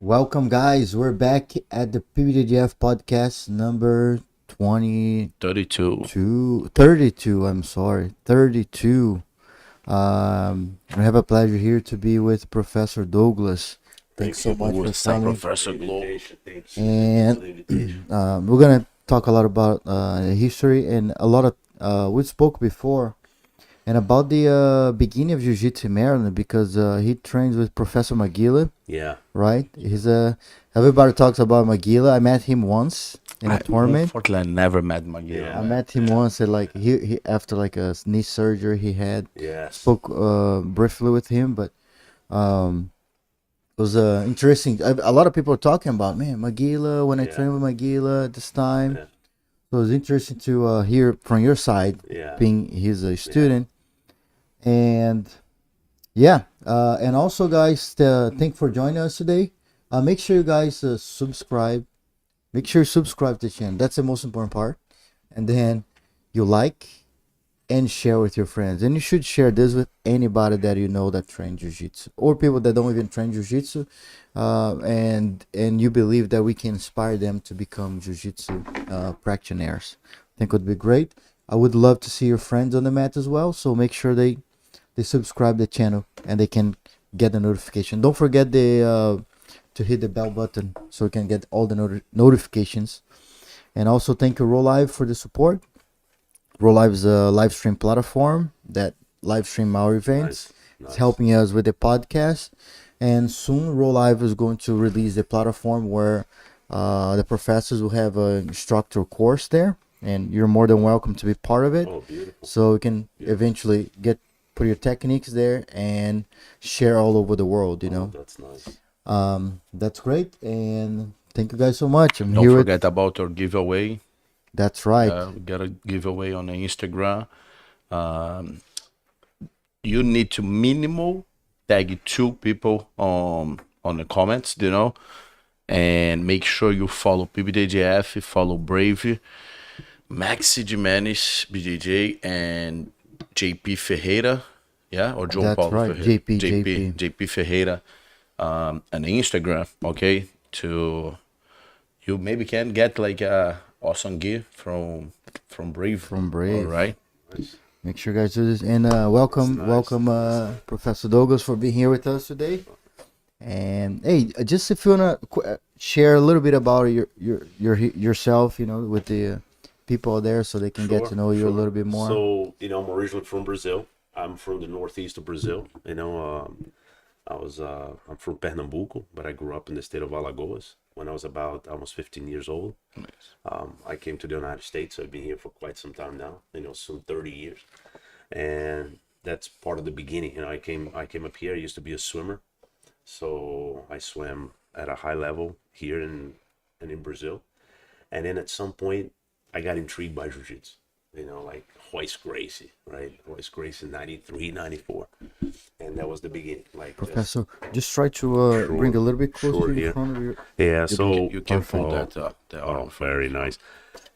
Welcome, guys. We're back at the PBJJF Podcast number 32. 32. I'm sorry, 32. I have a pleasure here to be with Professor Douglas. Thanks so much for What's up, coming. Professor Glow? And we're gonna talk a lot about history and a lot of we spoke before and about the beginning of Jiu-Jitsu in Maryland because he trains with Professor Magilla. Yeah. Right? He's everybody talks about Magilla. I met him once in a tournament. Unfortunately, I never met Magilla. Yeah. I met him once at like he after like a knee surgery he had. Yes. Spoke briefly with him, but it was interesting. A lot of people are talking about Magilla when I trained with Magilla at this time. Yeah. So it was interesting to hear from your side, Yeah. being he's a student, and and also, guys, thank for joining us today. Make sure you guys subscribe. Make sure you subscribe to the channel. That's the most important part. And then you like and share with your friends. And you should share this with anybody that you know that train Jiu-Jitsu or people that don't even train Jiu-Jitsu. And you believe that we can inspire them to become Jiu-Jitsu practitioners. I think it would be great. I would love to see your friends on the mat as well. So make sure they subscribe the channel and they can get the notification. Don't forget to hit the bell button so you can get all the notifications. And also thank you Roll Live for the support. Roll Live is a live stream platform that live stream our events. Nice. It's helping us with the podcast. And soon Roll Live is going to release the platform where the professors will have an instructor course there. And you're more than welcome to be part of it. Oh, beautiful. So you can eventually put your techniques there and share all over the world, you know. That's nice. That's great, and thank you guys so much. I'm Don't here forget about our giveaway. That's right. We got a giveaway on the Instagram. You need to minimal tag 2 people on the comments, and make sure you follow PBJJF, follow Brave, Maxi Gimenis, BJJ, and JP Ferreira, or João That's Paulo right, Ferreira. JP. JP Ferreira, on Instagram, okay? To you maybe can get like a awesome gift from Brave. From Brave. All right. Make sure you guys do this, and welcome, Professor Douglas for being here with us today. And hey, just if you wanna share a little bit about yourself, with the people there, so they can get to know you a little bit more. So, I'm originally from Brazil. I'm from the northeast of Brazil. I'm from Pernambuco, but I grew up in the state of Alagoas when I was about almost 15 years old. Nice. I came to the United States. So I've been here for quite some time now, soon 30 years. And that's part of the beginning. I came up here. I used to be a swimmer. So I swam at a high level here in Brazil. And then at some point, I got intrigued by jiu-jitsu, like Royce Gracie, right? Royce Gracie, 93, 94. And that was the beginning. Like, Professor, just try to bring a little bit closer in front of your... Yeah, so... You can pull that up. Very nice.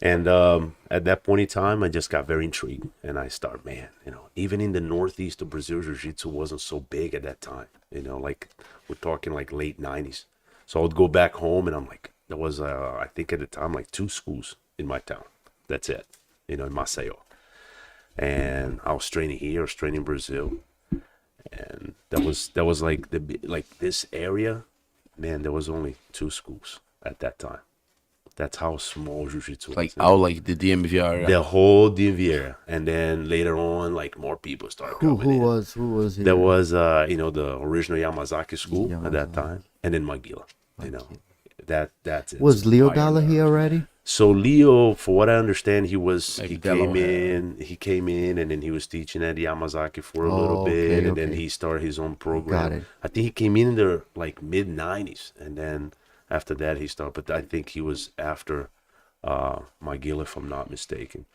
And at that point in time, I just got very intrigued. And I started, even in the northeast of Brazil, jiu-jitsu wasn't so big at that time. Like, we're talking like late 90s. So I would go back home and I'm like, there was, I think at the time, like 2 schools in my town. That's it, in Maceió. And I was training here, I was training in Brazil. And that was like this area, man, there was only 2 schools at that time. That's how small jiu-jitsu was. Like like the DMV area. The whole DMV area. And then later on, like more people started coming Who in. was here? There was the original Yamazaki school at that time, and then Magilla. That's it. Was Leo Dalla here already? So Leo, for what I understand, he came in and then he was teaching at Yamazaki for a little bit, and then he started his own program. Got it. I think he came in there like mid 90s, and then after that he started. But I think he was after Magilla, if I'm not mistaken.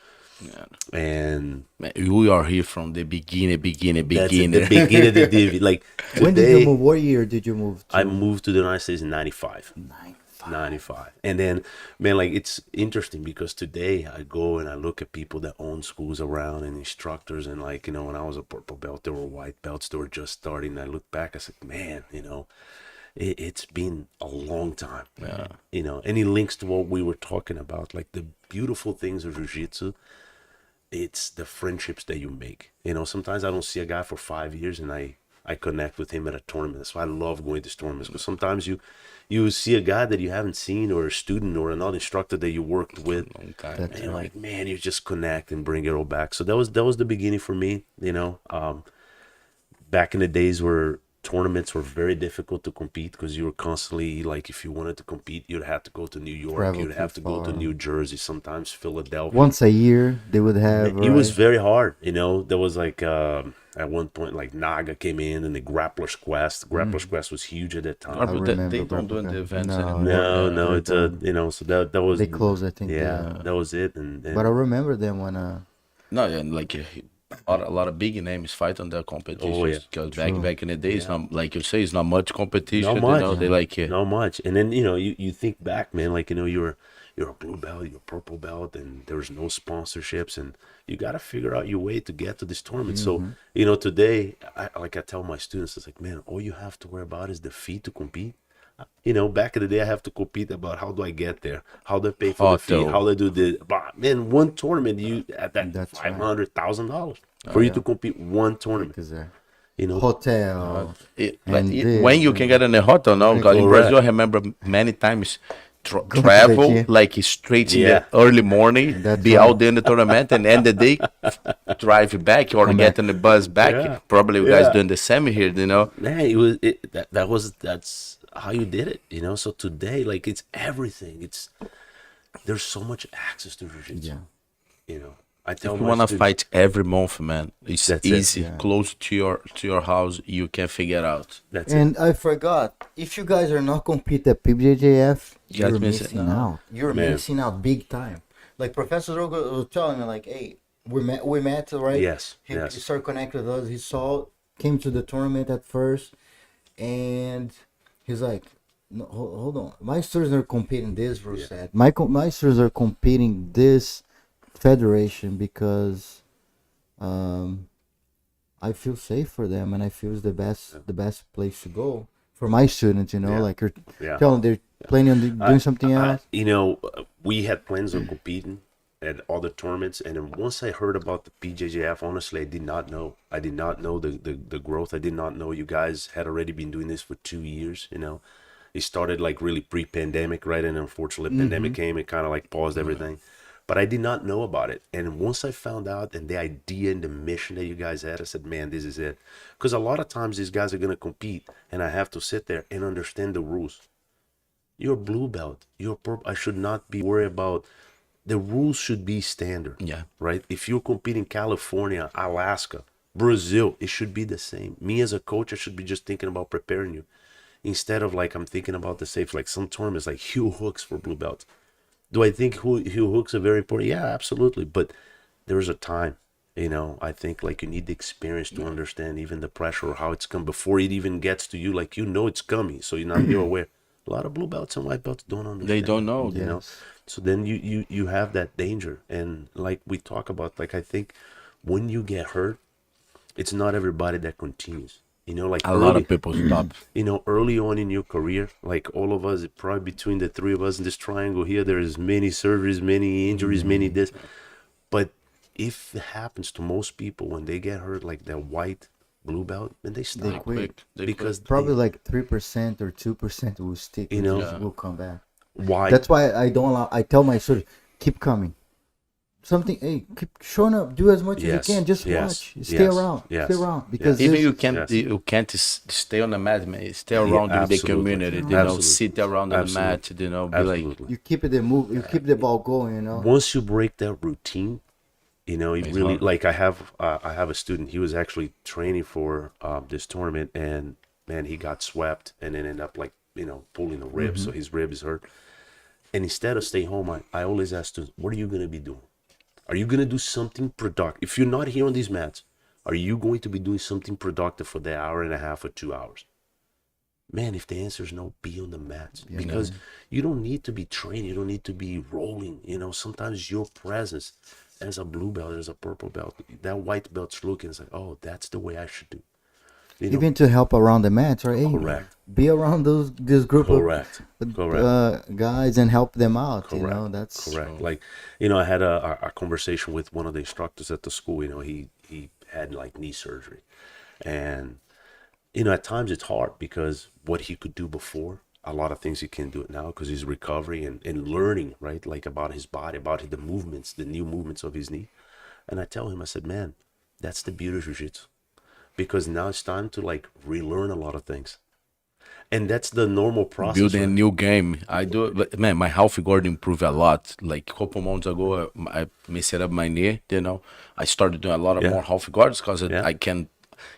Yeah. And Man, we are here from the beginning. that's at the beginning of the DV. Like When did you today, move? What year did you move to? I moved to the United States in 95. 95. And then, man, like it's interesting because today I go and I look at people that own schools around and instructors, and like, when I was a purple belt, there were white belts, they were just starting. I look back, I said, man, it's been a long time. Yeah. You know, and it links to what we were talking about, like the beautiful things of jiu-jitsu. It's the friendships that you make. You know, sometimes I don't see a guy for 5 years, and I connect with him at a tournament. That's why I love going to tournaments, because sometimes you see a guy that you haven't seen, or a student or another instructor that you worked with, Long time. That's and you're right. like, man, you just connect and bring it all back. So that was the beginning for me. You know, back in the days where tournaments were very difficult to compete, because you were constantly, like, if you wanted to compete, you'd have to go to New York, Travel you'd have too to go to far. New Jersey, sometimes Philadelphia. Once a year, they would have. It was right? very hard. You know, there was like at one point, like, Naga came in, and the Grappler's Quest. Grappler's Quest was huge at that time. But remember they don't do Replica. the events No, anymore. No, Yeah, no, they it's a, don't. you know, so that was, They closed, I think. yeah, that was it. And But I remember them when No, and like a lot of big names fight on their competitions. Oh, yeah. Because True. back in the days, not, like you say, it's not much competition. Not much. You know, they like not much. And then, you know, you think back, man, like, you know, you're a blue belt, you're a purple belt, and there's no sponsorships, and you got to figure out your way to get to this tournament. So, you know, today, I tell my students, it's like, man, all you have to worry about is the fee to compete. You know, back in the day, I have to compete about how do I get there, how do I pay for the fee, Hotel. how do I do this. But man, one tournament, you at that That's right. $500,000 for you to compete one tournament. because You know, hotel. like And this, when you can get in a hotel now, because in Correct. Brazil, I remember many times to the travel gym. like straight in Yeah. the early morning, That's be right. out there in the tournament, and end the day, drive back or Come get back. on the bus back. Yeah. Probably you guys Yeah. doing the same here, you know. man, that's how you did it. You know, so today, like, it's everything. There's so much access to jiu-jitsu. Yeah. You know, I tell If you my wanna students- fight every month, man, it's That's it. easy. Yeah. Close to your house, you can figure out. That's it. And I forgot, if you guys are not compete at PBJJF, You guys you're missing missing out. You're Man. missing out big time. Like Professor Rogo was telling me, like, hey, we met, right? Yes, He yes. started connecting with us. He came to the tournament at first, and he's like, no, hold on. My students are competing this versus that. My students are competing this federation because I feel safe for them, and I feel it's the best place to go for my students. You know, Yeah. like you're Yeah. telling they're planning on doing something else. You know, we had plans on competing at other tournaments, and then once I heard about the PJJF, honestly, I did not know. I did not know the growth. I did not know you guys had already been doing this for 2 years. You know, it started like really pre-pandemic, right? And unfortunately, pandemic came and kind of like paused everything. But I did not know about it. And once I found out and the idea and the mission that you guys had, I said, man, this is it. Because a lot of times these guys are going to compete, and I have to sit there and understand the rules. You're a blue belt. You're purple. I should not be worried about. The rules should be standard. Yeah. Right? If you're competing in California, Alaska, Brazil, it should be the same. Me as a coach, I should be just thinking about preparing you. Instead of like, I'm thinking about the safe, like some tournaments like Hugh Hooks for blue belts. Do I think Hugh Hooks are very important? Yeah, absolutely. But there's a time, you know, I think like you need the experience to understand even the pressure or how it's come before it even gets to you. Like, you know, it's coming. So you're aware. A lot of blue belts and white belts don't understand. They don't know. You know, Yes. so then you have that danger. And like we talk about, like, I think when you get hurt, it's not everybody that continues. You know, like A lot of people stop. you know, early on in your career, like all of us, probably between the three of us in this triangle here, there's many surgeries, many injuries, many this. But if it happens to most people when they get hurt, like that white, blue belt, then they stop. They quit. Because Probably like 3% or 2% will stick. You know? will come back. why? That's why I don't allow. I tell my students, keep coming. Something, hey, keep showing up. Do as much Yes, as you can. Just yes, watch. Stay yes, around. yes, Stay around. Because Even this- Yes. you can't stay on the mat, man. Stay around with the absolutely. community. You know, Absolutely. sit around on the mat. You know, be like, Absolutely. you keep it the move. You keep the ball going. You know. Once you break that routine, you know, it It's really hard. like I have a student. He was actually training for this tournament, and man, he got swept and then ended up like, you know, pulling a rib, so his rib is hurt. And instead of staying home, I always ask students, what are you gonna be doing? Are you gonna do something productive? If you're not here on these mats, are you going to be doing something productive for the hour and a half or 2 hours? Man, if the answer is no, be on the mats, because you don't need to be trained. You don't need to be rolling. You know, sometimes your presence as a blue belt, as a purple belt, that white belt's looking, it's like, oh, that's the way I should do. You know, Even to help around the mat, right? Hey, correct. be around this group Correct. of Correct. guys and help them out. You Correct. know, that's Correct. Like, you know, I had a conversation with one of the instructors at the school. You know, he had like knee surgery, and you know, at times it's hard because what he could do before, a lot of things he can't do it now because he's recovering and learning, right? Like about his body, about the movements, the new movements of his knee. And I tell him, I said, man, that's the beauty of jiu-jitsu, because now it's time to like relearn a lot of things. And that's the normal process. Building a right? new game. I do, man. My health guard improved a lot. Like a couple months ago, I messed up my knee. You know, I started doing a lot of Yeah. more health guards because Yeah. I can.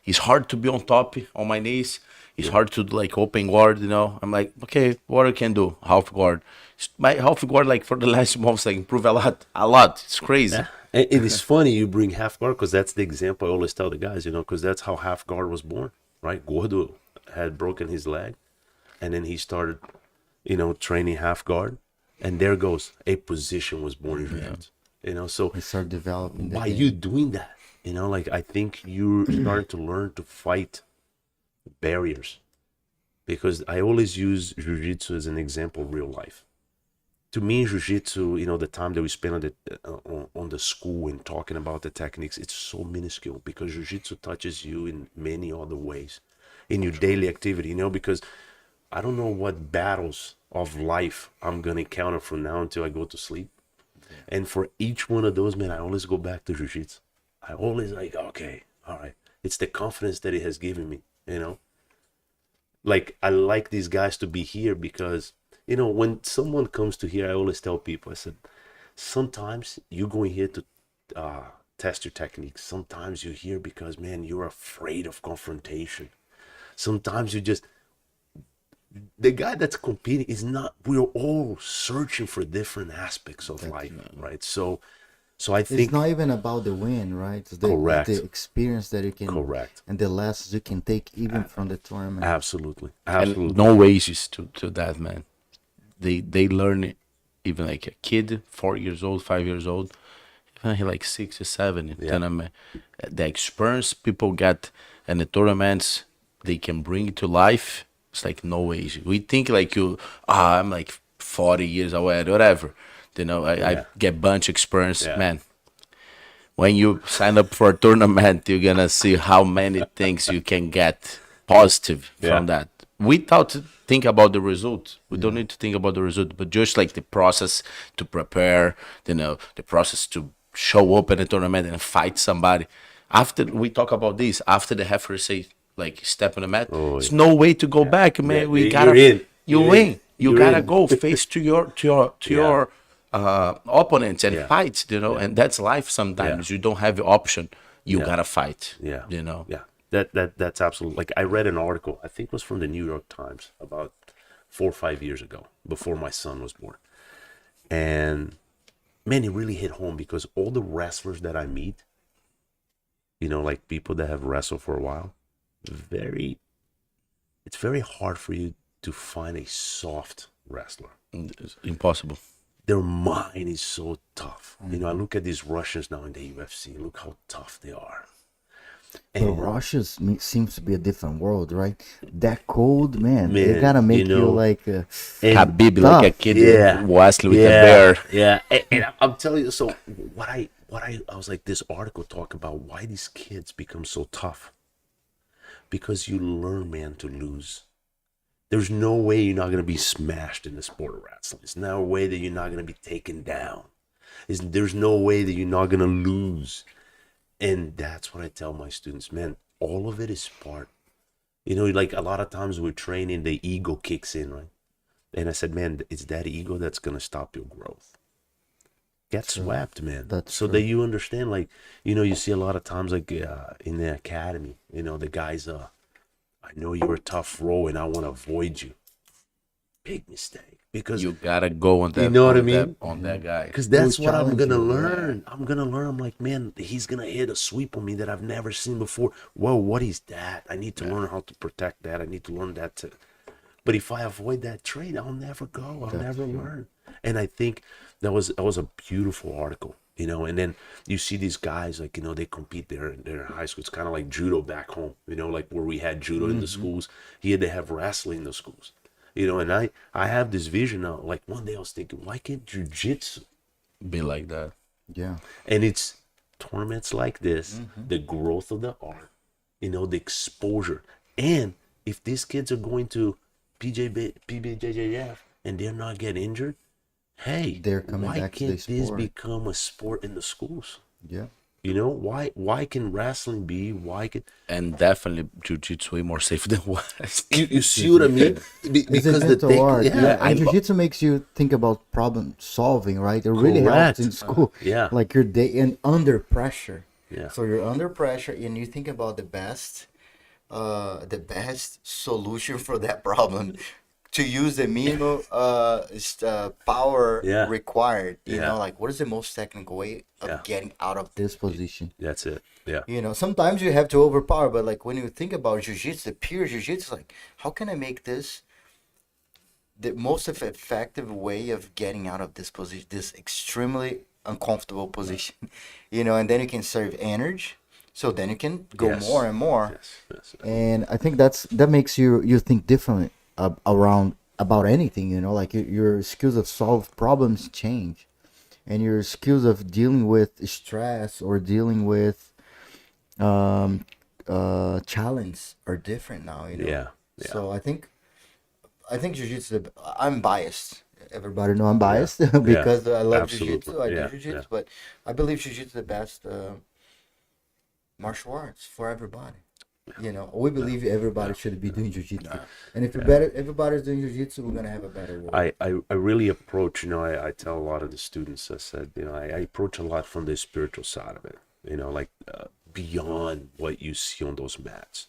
It's hard to be on top on my knees. It's hard to like open guard. You know, I'm like, okay, what I can do? Half guard. My half guard, like for the last months, like improved a lot, a lot. It's crazy. Yeah. And it's funny you bring half guard because that's the example I always tell the guys, you know, because that's how half guard was born, right? Gordo had broken his leg, and then he started, you know, training half guard, and there goes a position was born in jiu-jitsu. You know, so we start developing. by you doing that, you know, like I think you're starting to learn to fight barriers, because I always use jiu-jitsu as an example of real life. To me, jiu-jitsu, you know, the time that we spend on the school and talking about the techniques, it's so minuscule because jiu-jitsu touches you in many other ways in your daily activity, you know, because I don't know what battles of life I'm going to encounter from now until I go to sleep. And for each one of those, man, I always go back to jiu-jitsu. I always like, okay, all right. It's the confidence that it has given me, you know. Like, I like these guys to be here because, you know, when someone comes to here, I always tell people, I said, sometimes you're going here to test your techniques. Sometimes you're here because, man, you're afraid of confrontation. Sometimes you just, the guy that's competing is not, we're all searching for different aspects of life, right? So I think It's not even about the win, right? It's Correct. the experience that you can, Correct. and the lessons you can take even from the tournament. absolutely, And absolutely. no wages to that, man. They learn it, even like a kid, 4 years old, 5 years old, even he like 6 or 7 in tournament. The experience people get in the tournaments, they can bring it to life. It's like no age. We think like I'm like 40 years away, whatever. You know, I get bunch experience, Yeah. man. When you sign up for a tournament, you're gonna see how many things you can get positive from that. Without to think about the result. We don't need to think about the result, but just like the process to prepare, you know, the process to show up in a tournament and fight somebody. After we talk about this, after the referee say like step on the mat, there's no way to go back, man. Yeah, We you're gotta in. you You're win. in. You You're gotta in. go face to your opponents and Yeah. fight, you know, and that's life sometimes. You don't have the option. You gotta fight. Yeah. You know. Yeah. That's absolutely, like I read an article, I think it was from the New York Times about 4 or 5 years ago, before my son was born. And man, it really hit home because all the wrestlers that I meet, you know, like people that have wrestled for a while, it's very hard for you to find a soft wrestler. It's impossible. Their mind is so tough. You know, I look at these Russians now in the UFC, look how tough they are. But Russia seems to be a different world, right? That cold, man, they Man, gotta make you know, you like Habib, tough. like a kid, Yeah. Wesley with a bear. Yeah, and I'm telling you, so I was like, this article talk about why these kids become so tough. Because you learn, man, to lose. There's no way you're not going to be smashed in the sport of wrestling. There's no way that you're not going to be taken down. There's no way that you're not going to lose. And that's what I tell my students, man, all of it is part. You know, like a lot of times we're training, the ego kicks in, right? And I said, man, it's that ego that's going to stop your growth. Get swept, man. That's so true. that you understand, like, you know, you see a lot of times, like in the academy, you know, the guys, I know you're a tough row and I want to avoid you. Big mistake. Because You gotta go on that. You know what I on mean? that- on that guy. Because that's Will what I'm challenge going to you, learn. I'm going to learn. I'm like, man, he's going to hit a sweep on me that I've never seen before. Whoa, what is that? I need to learn how to protect that. I need to learn that too. But if I avoid that trait, I'll never go. I'll never learn. And I think that was a beautiful article you know. And then you see these guys, like, you know, they compete there in high school. It's kind of like judo back home, you know, like where we had judo in the schools. Here they have wrestling in the schools, you know. And I have this vision now. Like one day I was thinking, why can't jiu-jitsu Be like that. Yeah. and it's tournaments like this, the growth of the art, you know, the exposure. And if these kids are going to PBJJF and they're not getting injured, hey, They're coming why back to the can't this sport. become a sport in the schools? Yeah. You know, why can wrestling be, why can And definitely jiu-jitsu way more safe than what you see what I mean? It's a mental art. Yeah. I And jiu-jitsu makes you think about problem solving, right? It really helps Correct. in school. Yeah. Like you're under pressure. Yeah. So you're under pressure and you think about the best solution for that problem to use the minimum power Yeah. required. You Yeah. know, like what is the most technical way of Yeah. getting out of this position? That's it. Yeah. You know, sometimes you have to overpower, but like when you think about jiu-jitsu, pure jiu-jitsu, like how can I make this the most effective way of getting out of this position, this extremely uncomfortable position, you know, and then you can save energy, so then you can go Yes. more and more. Yes. And I think that makes you think differently around about anything, you know, like your skills of solve problems change, and your skills of dealing with stress or dealing with challenge are different now, you know. Yeah. So I think jiu-jitsu, I'm biased. Everybody know I'm biased because I love Absolutely. jiu-jitsu. I Yeah, do jiu-jitsu, yeah. but I believe jiu-jitsu is the best martial arts for everybody. You know, we believe everybody should be doing jiu-jitsu. And if everybody's doing jiu-jitsu, we're gonna have a better world. I really approach, you know, I tell a lot of the students, I said, you know, I approach a lot from the spiritual side of it, you know, like beyond what you see on those mats.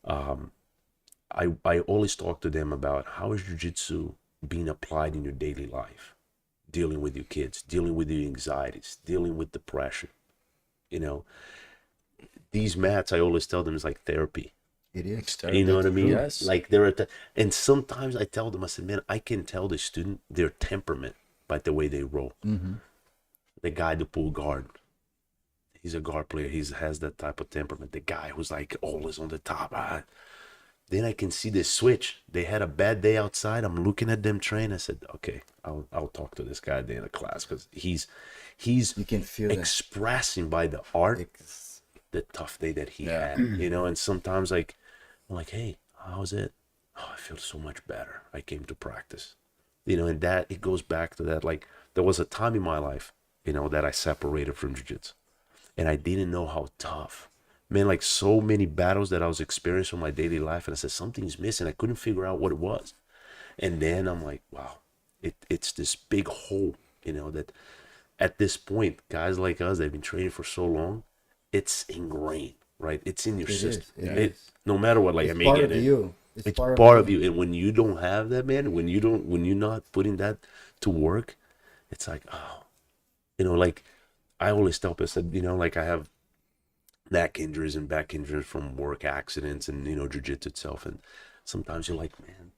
I always talk to them about how is jiu-jitsu being applied in your daily life, dealing with your kids, dealing with your anxieties, dealing with depression. You know, these mats, I always tell them, is like therapy. It is. You know what I mean? Yes. Like and sometimes I tell them, I said, man, I can tell the student their temperament by the way they roll. The guy that pull guard, he's a guard player. He has that type of temperament. The guy who's like always on the top. Then I can see this switch. They had a bad day outside. I'm looking at them train. I said, okay, I'll talk to this guy at the end of class because he's You can feel that. expressing by the art the tough day that he Yeah. had, you know. And sometimes like I'm like, hey, how's it? Oh, I feel so much better. I came to practice, you know. And that it goes back to that, like there was a time in my life, you know, that I separated from jiu-jitsu and I didn't know how tough, man, like so many battles that I was experiencing in my daily life, and I said something's missing. I couldn't figure out what it was. And then I'm like, wow, it's this big hole, you know, that at this point guys like us, they've been training for so long, it's ingrained, right? It's in your system. No matter what, like It's I may part get of it. you. It's part of you. And when you don't have that, man, when you're not putting that to work, it's like, oh, you know, like I always tell people, I said, you know, like I have neck injuries and back injuries from work accidents and, you know, jiu-jitsu itself. And sometimes you're like, man,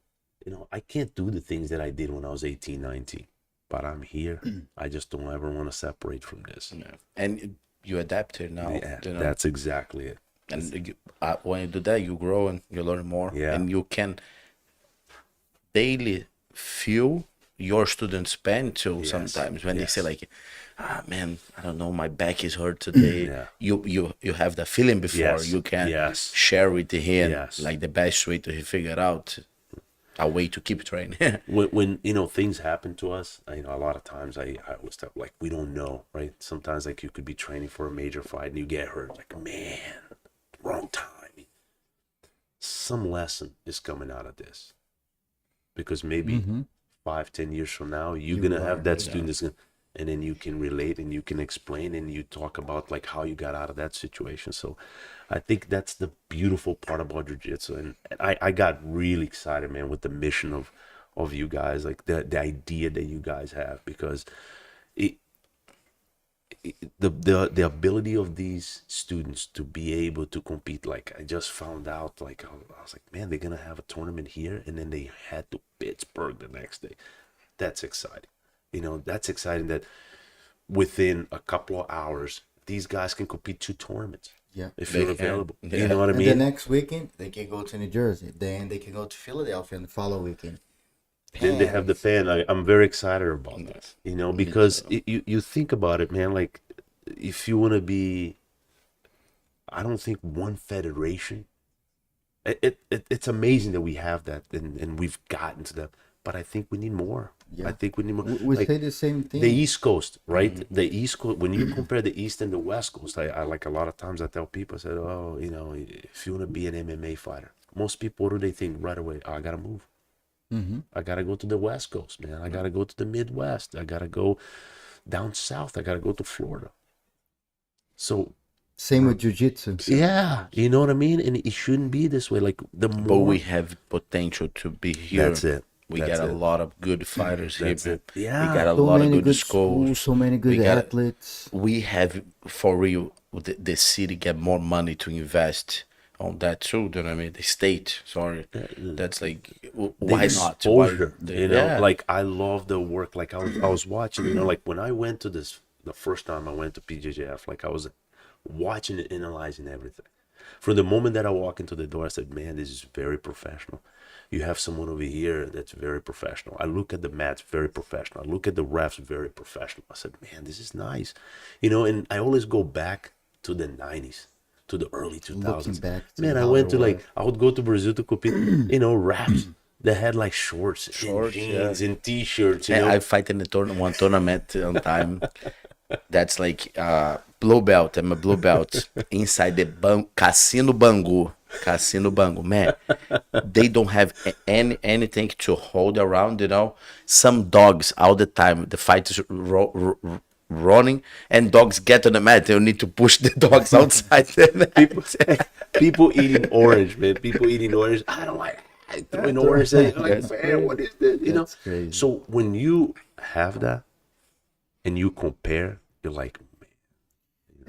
you know, I can't do the things that I did when I was 18, 19, but I'm here. I just don't ever want to separate from this. Yeah. And you adapted now. Yeah, You know? that's exactly it. And when you do that, you grow and you learn more. Yeah. And you can daily feel your students' pain too. Yes, Sometimes when they say yes. like, man, I don't know, my back is hurt today. Yeah. You have the feeling before. Yes, You can yes. share with him Yes. like the best way to figure out a way to keep training. When you know things happen to us, you know, a lot of times I always tell, like, we don't know, right? Sometimes like you could be training for a major fight and you get hurt, like, man, wrong time. Some lesson is coming out of this, because maybe 5-10 years from now you're gonna have that student that's gonna, and then you can relate and you can explain and you talk about like how you got out of that situation. So I think that's the beautiful part about jiu-jitsu. And I got really excited, man, with the mission of you guys, like the idea that you guys have, because the ability of these students to be able to compete. Like I just found out, like I was like, man, they're gonna have a tournament here, and then they head to Pittsburgh the next day. That's exciting. You know, that's exciting that within a couple of hours, these guys can compete 2 tournaments. Yeah. If They you're can. available. Yeah. You know what I And mean? the next weekend, they can go to New Jersey. Then they can go to Philadelphia and the following weekend. Then they have the fan. I'm very excited about that. You know, because you think about it, man. Like, if you want to be, I don't think one federation. It's amazing that we have that and we've gotten to that. But I think we need more. Yeah. I think we need more. We Like, say the same thing. the East Coast, right? The East Coast. When you compare the East and the West Coast, I like a lot of times I tell people, I said, oh, you know, if you want to be an MMA fighter, most people, what do they think right away? Oh, I gotta move. I gotta go to the West Coast, man. I gotta go to the Midwest. I gotta go down south. I gotta go to Florida. So Same with jiu-jitsu. yeah, you know what I mean. And it shouldn't be this way. Like the more But we have potential to be here. That's it. We That's got a it. lot of good fighters That's here. it. Yeah. We got a So lot of many good, good schools. schools, so many good We got- athletes. We have, for real, the city get more money to invest on that too. Do you know what I mean? The state, sorry. That's like, the why not? exposure, Why- you know, yeah. like I love the work. Like I was watching, you know, like when I went to this the first time I went to PJJF, like I was watching and analyzing everything. From the moment that I walk into the door, I said, man, this is very professional. You have someone over here that's very professional. I look at the mats, very professional. I look at the refs, very professional. I said, man, this is nice. You know, and I always go back to the 90s, to the early 2000s. Looking back to Man, I how went it to like, was. I would go to Brazil to compete, you know, refs that had like shorts and Shorts, jeans yeah. and t-shirts, you And know. I fight in the one tournament on time. That's like blue belt. I'm a blue belt inside the Cassino Bangu. Cassino Bangu. Man, they don't have anything to hold around, you know. Some dogs all the time. The fight is running and dogs get on the mat. You need to push the dogs outside. People eating orange, man. People eating orange. I don't like throwing orange. Like, man, what is this? You know. That's crazy. So when you have that and you compare, you're like,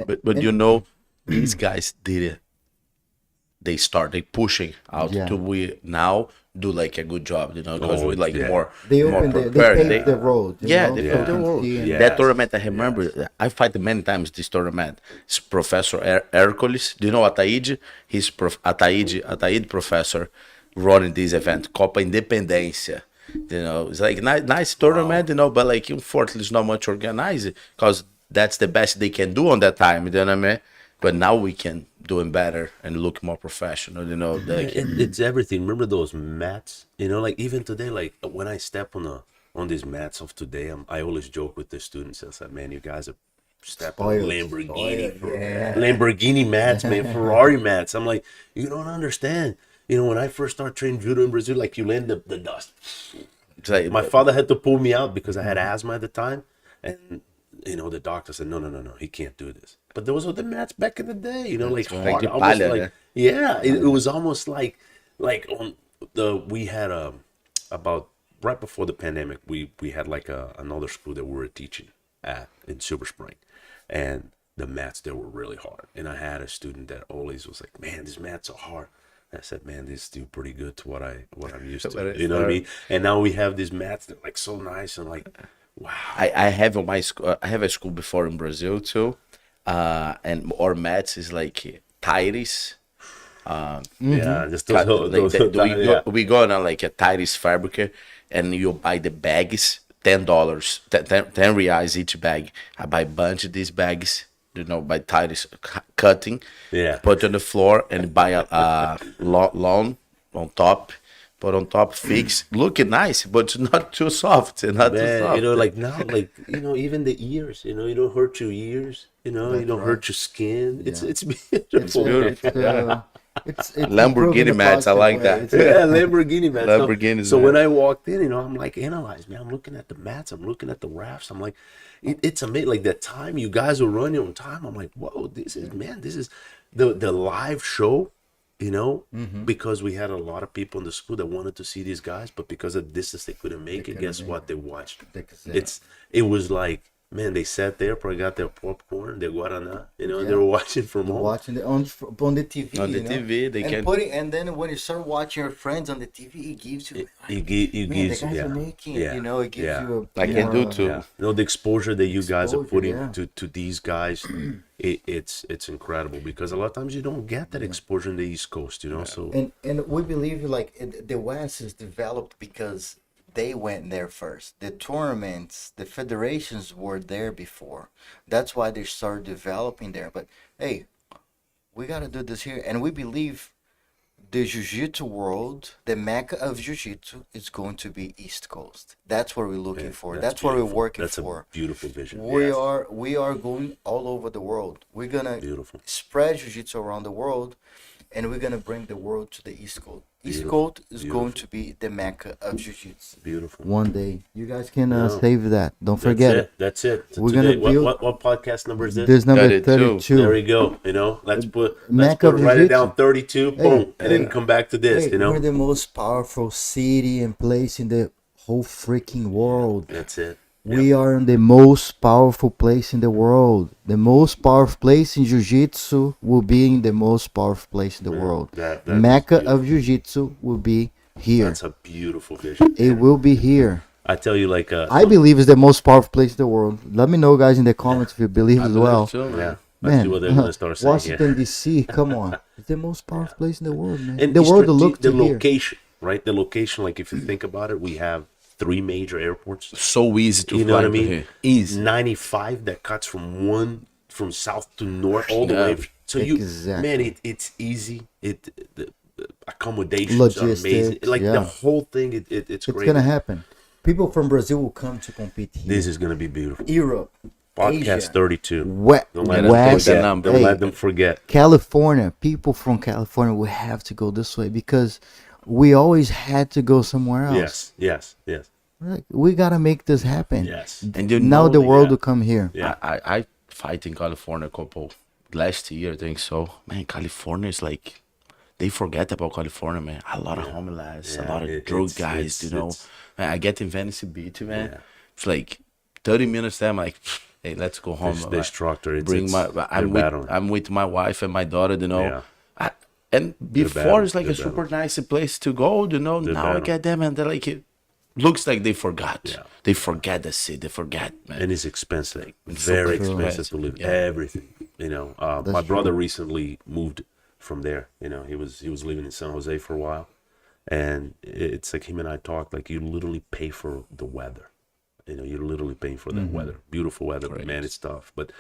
man, But you know, these guys did it. They pushing out Yeah. to we now do like a good job, you know, because Oh, we like yeah. more. They more opened they prepared. paved the road. you Yeah, know, they for paved the road. competing. Yeah. That Yes. tournament, I remember, I fight many times this tournament. It's Professor Hercules. Do you know Ataíde? He's Ataíde professor running this event, Copa Independência. You know, it's like nice tournament, you know, but like unfortunately, it's not much organized because that's the best they can do on that time. You know what I mean? But now we can do it better and look more professional. You know, like, it's everything. Remember those mats? You know, like even today, like when I step on these mats of today, I always joke with the students. I said, man, you guys are stepping on Spoiled. Lamborghini, Spoiled, yeah. Lamborghini mats, man, Ferrari mats. I'm like, you don't understand. You know, when I first started training judo in Brazil, like you land the dust. it's like My father had to pull me out because I had asthma at the time, and you know the doctor said, no, he can't do this. But those were the mats back in the day, you know, like right. hard, Like the almost palha, like yeah, it was almost like on we had about right before the pandemic, we had like another school that we were teaching at in Silver Spring, and the mats they were really hard, and I had a student that always was like, man, these mats are hard. I said, man, this is still pretty good to what I'm used to. You know what I mean? And now we have these mats that are like so nice and like, wow. I have on my school. I have a school before in Brazil too, and our mats is like tires. Yeah, just Like those we go on like a tires fabric, and you buy the bags, $10, 10 reais each bag. I buy a bunch of these bags. You know, by tires cutting, Yeah. put on the floor and buy a lawn on top, put on top, fix, looking nice, but it's not too soft, not too Man, soft. you know, like now, like you know, even the ears, you know, you don't hurt your ears, you know, you don't hurt your skin. It's beautiful. beautiful. It's Lamborghini improving the mats, I positive like way. that. It's- Yeah, Lamborghini mats. Lamborghinis, So man. when I walked in, you know, I'm like analyze, man. I'm looking at the mats, I'm looking at the rafts. I'm like, it's amazing. Like the time you guys are running on time. I'm like, whoa, this is the live show. You know, because we had a lot of people in the school that wanted to see these guys, but because of distance they couldn't make it. Guess what? They watched. Because, yeah. It was like man, they sat there, probably got their popcorn, their guarana, you know, and they Yeah. were watching from home. Watching it on the TV. On the you know? TV, they and can. and then when you start watching your friends on the TV, it gives you. It Man, gives, the guys yeah, are making it, yeah, you know, it gives yeah. you a I can do too. yeah. You know, the exposure that you guys are Exposure, putting yeah. to these guys, it's incredible, because a lot of times you don't get that exposure in the East Coast, you know. So And we believe like the West is developed because they went there first. The tournaments, the federations were there before. That's why they started developing there. But hey, we gotta do this here, and we believe the jiu-jitsu world, the mecca of jiu-jitsu, is going to be East Coast. That's what we're looking for. That's what we're beautiful. working That's for. a beautiful vision. We Yes. are going all over the world. We're gonna Beautiful. spread jiu-jitsu around the world, and we're gonna bring the world to the East Coast. East Beautiful. Coast is going to be the mecca of jiu-jitsu. Beautiful. One day, you guys can No. save that. Don't That's forget it. That's it. So We're today, gonna build- what podcast number is this? This number 32. 32. There we go. You know, let's Mecca of write it down Jiu-Jitsu. 32, boom, and then come back to this. Hey, You know, we're the most powerful city and place in the whole freaking world. that's it. We are in the most powerful place in the world. The most powerful place in jiu-jitsu will be in the most powerful place in the world. that is Mecca beautiful. of jiu-jitsu will be here. That's a beautiful vision. It will be here. I tell you, like, I believe it's the most powerful place in the world. Let me know, guys, in the comments if you believe as well. Too, man. yeah. Let's Man, see what they're gonna start saying. Washington D.C. Come on, it's the most powerful place in the world, man. And the world to look the to here. location, right? The location, like if you think about it, we have 3 major airports. So easy to You know fly what I to mean? here. Easy. 95 that cuts from south to north all the Yeah. way. So you, Exactly. man, it's easy. The accommodations Logistics, are amazing. Like yeah. the whole thing, it's It's great. gonna happen. People from Brazil will come to compete here. This is gonna be beautiful. Europe, Podcast Asia, 32. West, Don't let them West, forget. number. Don't hey, let them forget. California. People from California will have to go this way because we always had to go somewhere else. Yes. Like, we gotta make this happen. Yes. And you Now know the that- world yeah. will come here. Yeah. I fight in California a couple last year, I think so. Man, California is like they forget about California, man. A lot of homeless, a Yeah, lot of it- drug it's- guys, you know. it's- Man, I get in Venice Beach, man. Yeah. It's like 30 minutes there. I'm like, hey, let's go home. This instructor, it's, Bring my. they're I'm with, battling. I'm with my wife and my daughter, you know. Yeah. And before battling, it's like they're a super nice place to go, you know. Now I battling. get them and they're like, it looks like they forgot. Yeah. They forget the city. They forget, man. And it's expensive. It's Very super expensive to live. expensive, yeah. Everything. You know, my brother recently moved from there. You know, he was living in San Jose for a while, and it's like him and I talked. Like you literally pay for the weather. You know, you're literally paying for that weather. Beautiful weather, but man, it's tough. But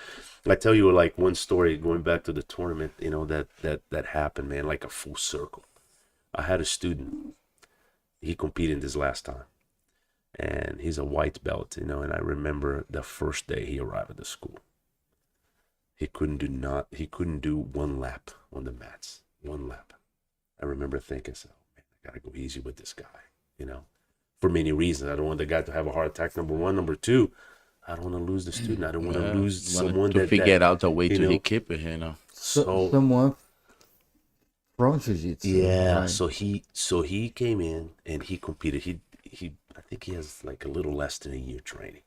I tell you, like one story going back to the tournament. You know that happened, man. Like a full circle. I had a student. He competed this last time. And he's a white belt, you know, and I remember the first day he arrived at the school. He couldn't do 1 lap on the mats. 1 lap. I remember thinking, so man, I gotta go easy with this guy, you know. For many reasons. I don't want the guy to have a heart attack, number one. Number two, I don't want to lose the student. I don't want to lose someone to figure out a way you to know, keep it, you know. So Someone from jiu-jitsu. yeah, right? so he came in and he competed. He I think he has like a little less than a year training,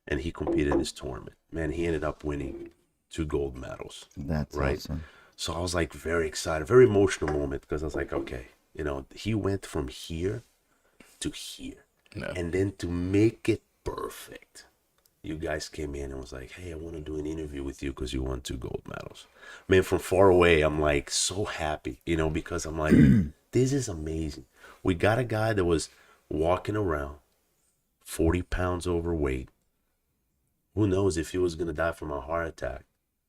and he competed in this tournament. Man, he ended up winning 2 gold medals. That's right. awesome. So I was like very excited, very emotional moment, because I was like, okay, you know, he went from here to here, Yeah. and then to make it perfect, you guys came in and was like, hey, I want to do an interview with you because you won 2 gold medals. Man, from far away, I'm like so happy, you know, because I'm like, this is amazing. We got a guy that was walking around 40 pounds overweight. Who knows if he was going to die from a heart attack.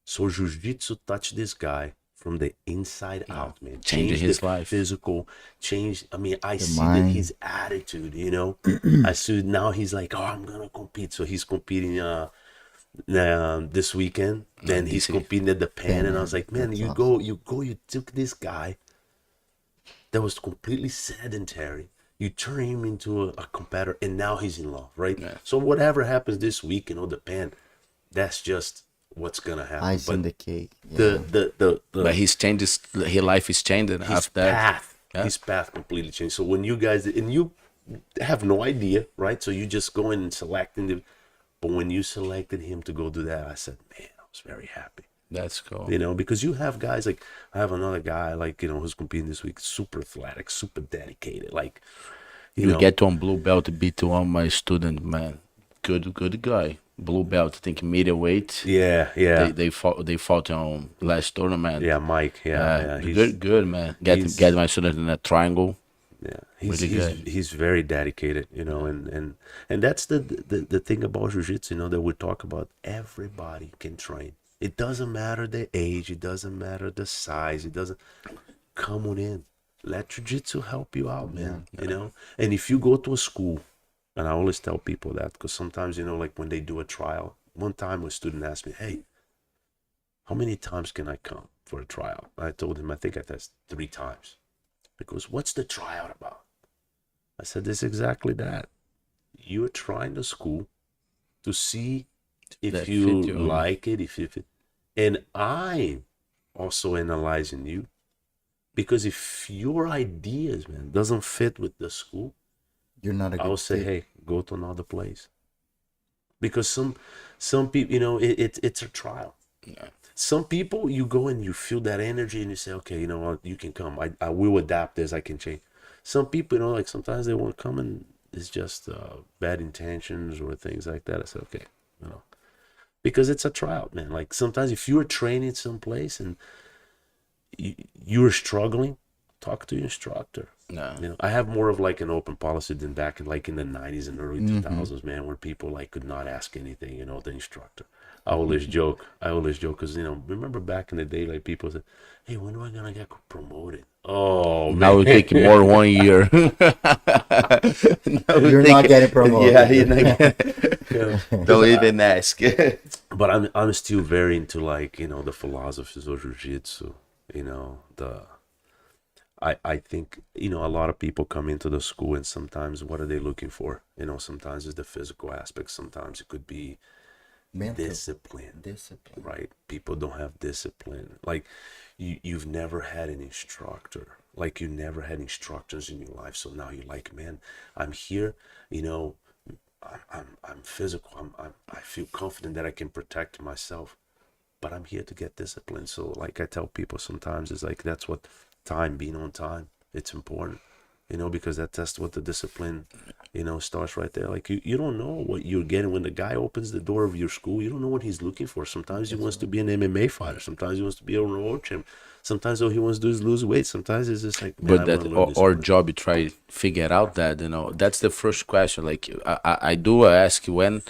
So jiu-jitsu touched this guy from the inside out, man. Changing his the life. Physical, changed. I mean, I see that mind. his attitude, you know. I see now he's like, oh, I'm going to compete. So he's competing this weekend. Then he's DC. competing at the Pan. And I was like, man, That's you took this guy that was completely sedentary. You turn him into a competitor, and now he's in love, right? Yeah. So whatever happens this week, you know, the Pan, that's just what's gonna happen. Ice But in the cake. Yeah. the But his life is changing his after that. path, Yeah. his path completely changed. So when you guys and you have no idea, right? So you just go in and selecting the, But when you selected him to go do that, I said, man, I was very happy. That's cool. You know, because you have guys like, I have another guy like, you know, who's competing this week, super athletic, super dedicated. Like, you know, get on blue belt, beat one my student, man. Good guy. Blue belt, I think middleweight. yeah. They fought on last tournament. Yeah, Mike. Yeah. Good man. Get my student in a triangle. Yeah, he's very dedicated, you know, and that's the thing about jiu-jitsu, you know, that we talk about. Everybody can train. It doesn't matter the age, it doesn't matter the size, it doesn't. Come on in, let jiu-jitsu help you out, man. You know, and if you go to a school, and I always tell people that, because sometimes, you know, like when they do a trial, one time a student asked me, hey, how many times can I come for a trial? I told him, I think I tested 3 times. Because what's the tryout about? I said, it's exactly that. You're trying the school to see if you like it, if and I'm also analyzing you. Because if your ideas, man, doesn't fit with the school, You're not a good I'll say, fit. hey, go to another place. Because some people, you know, it's a trial. Yeah. Some people, you go and you feel that energy and you say, okay, you know what, you can come. I will adapt this. I can change. Some people, you know, like sometimes they won't come and it's just bad intentions or things like that. I said, okay, you know, because it's a trial, man. Like sometimes if you're training someplace and you're struggling, talk to your instructor. No. You know, I have more of like an open policy than back in like in the 90s and early 2000s, man, where people like could not ask anything, you know, the instructor. I always joke because, you know, remember back in the day, like people said, hey, when am I going to get promoted? Oh, Now man. it take more 1 year. You're not getting promoted. Yeah, you're not getting. Don't even ask. But I'm still very into like, you know, the philosophies of jiu-jitsu, you know, I think, you know, a lot of people come into the school and sometimes what are they looking for? You know, sometimes it's the physical aspect. Sometimes it could be Mental. discipline, Discipline. right? People don't have discipline. Like you've never had an instructor. Like you never had instructors in your life. So now you're like, man, I'm here, you know, I'm physical. I feel confident that I can protect myself, but I'm here to get discipline. So like I tell people sometimes it's like, that's what being on time, it's important, you know, because that's what the discipline, you know, starts right there. Like you don't know what you're getting when the guy opens the door of your school. You don't know what he's looking for. Sometimes he wants to be an MMA fighter. Sometimes he wants to be a world champ. Sometimes all he wants to do is lose weight. Sometimes it's just like, man, But that our job, you try to figure out that, you know, that's the first question. Like I do ask when,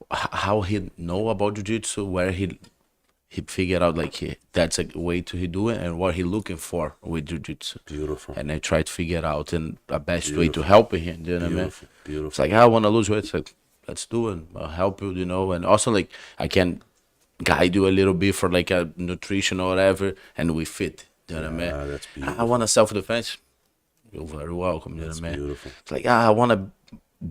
how he know about jiu-jitsu, where he figured out like that's a way to he do it and what he looking for with jiu-jitsu. Beautiful. And I try to figure it out and the best way to help him, you know what I mean? Beautiful. It's like, I want to lose weight. It's like, let's do it. I'll help you, you know. And also like I can guide you a little bit for like a nutrition or whatever, and we fit. You know what I mean? That's beautiful. I want a self-defense. You're very welcome. You know what I mean? Beautiful. It's like, I want to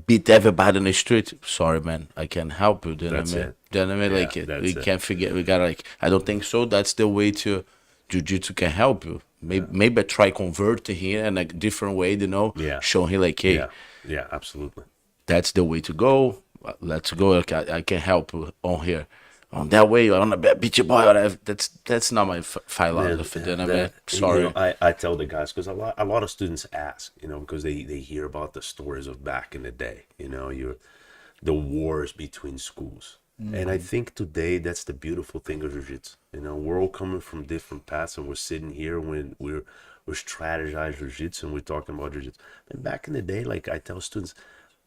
beat everybody on the street. Sorry, man. I can't help you. You know what I mean? It. You know what I mean? Yeah, Like, that's we it. can't forget. We got to like, I don't think so. That's the way to jiu-jitsu can help you. Maybe I try convert to him in a different way, you know? Yeah. Show him like, hey, Yeah, absolutely. that's the way to go. Let's go. I can help you on here. On that way, on a beat your boy, whatever. That's not my philosophy. You know what I mean? Sorry. You know, I tell the guys, because a lot of students ask, you know, because they hear about the stories of back in the day, you know, the wars between schools. And I think today that's the beautiful thing of jiu-jitsu. You know, we're all coming from different paths, and we're sitting here when we're strategizing jiu-jitsu and we're talking about jiu-jitsu. And back in the day, like I tell students,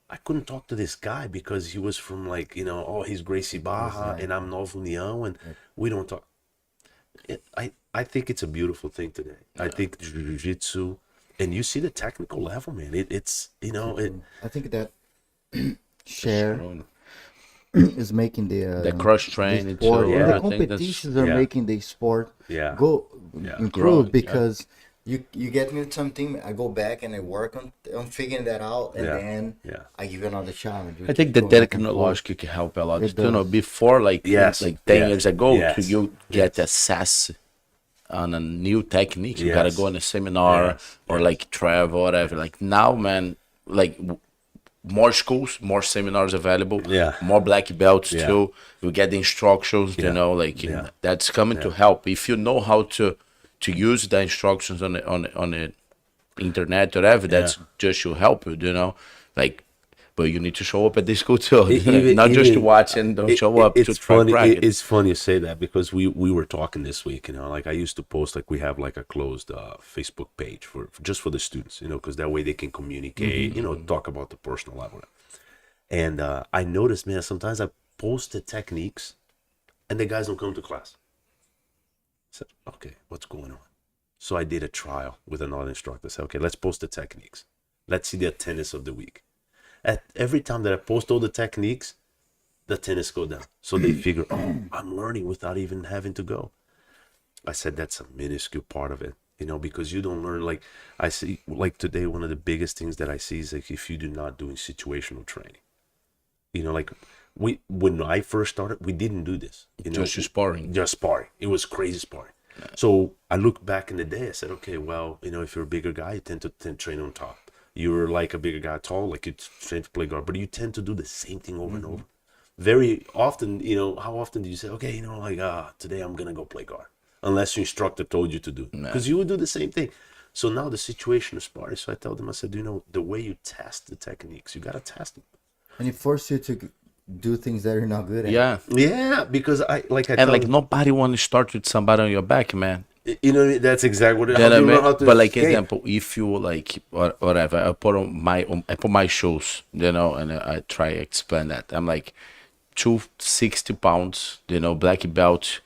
I couldn't talk to this guy because he was from like, you know, oh, he's Gracie Barra and I'm Novo União and we don't talk. I think it's a beautiful thing today. Yeah. I think jiu-jitsu, and you see the technical level, man. It's, you know, I think that share is making the cross training sport, too. and Yeah, the I think competitions are making the sport go improve Grow, because you get me something, I go back and I work on figuring that out, and then I give you another challenge. I think the technology can help a lot. You know, before like 10 years ago, to you get access on a new technique, you gotta go on a seminar or like travel, whatever. Like now, man, like more schools, more seminars available, Yeah. more black belts Yeah. too. You get the instructions, Yeah. you know, like Yeah. that's coming to help. If you know how to use the instructions on the internet or whatever, that's just to help you, you know, like. But you need to show up at the school too, not just to watch and don't show up to It's try funny. practice. It's funny you say that because we were talking this week. You know, like I used to post, like we have like a closed Facebook page for just for the students. You know, because that way they can communicate. You know, talk about the personal level. And I noticed, man, sometimes I post the techniques, and the guys don't come to class. I said, okay, what's going on? So I did a trial with another instructor. I said, okay, let's post the techniques. Let's see the attendance of the week. At every time that I post all the techniques, the attendance go down. So they figure, oh, I'm learning without even having to go. I said, that's a minuscule part of it, you know, because you don't learn. Like I see, like today, one of the biggest things that I see is like if you do not doing situational training, you know, like when I first started, we didn't do this. You know, Just sparring. Just sparring. It was crazy sparring. Yeah. So I look back in the day, I said, okay, well, you know, if you're a bigger guy, you tend to train on top. You're like a bigger guy, tall, like you train to play guard, but you tend to do the same thing over and over. Very often, you know, how often do you say, okay, you know, like, today I'm going to go play guard, unless your instructor told you to do, because you would do the same thing. So now the situation is sparring. So I tell them, I said, you know, the way you test the techniques, you got to test them. And it forces you to do things that you're not good at. Yeah, because nobody want to start with somebody on your back, man. You know, that's exactly what I mean? But like escape. example, if you like whatever, I put my shows, you know, and I try to explain that. I'm like 260 pounds, you know, black belt.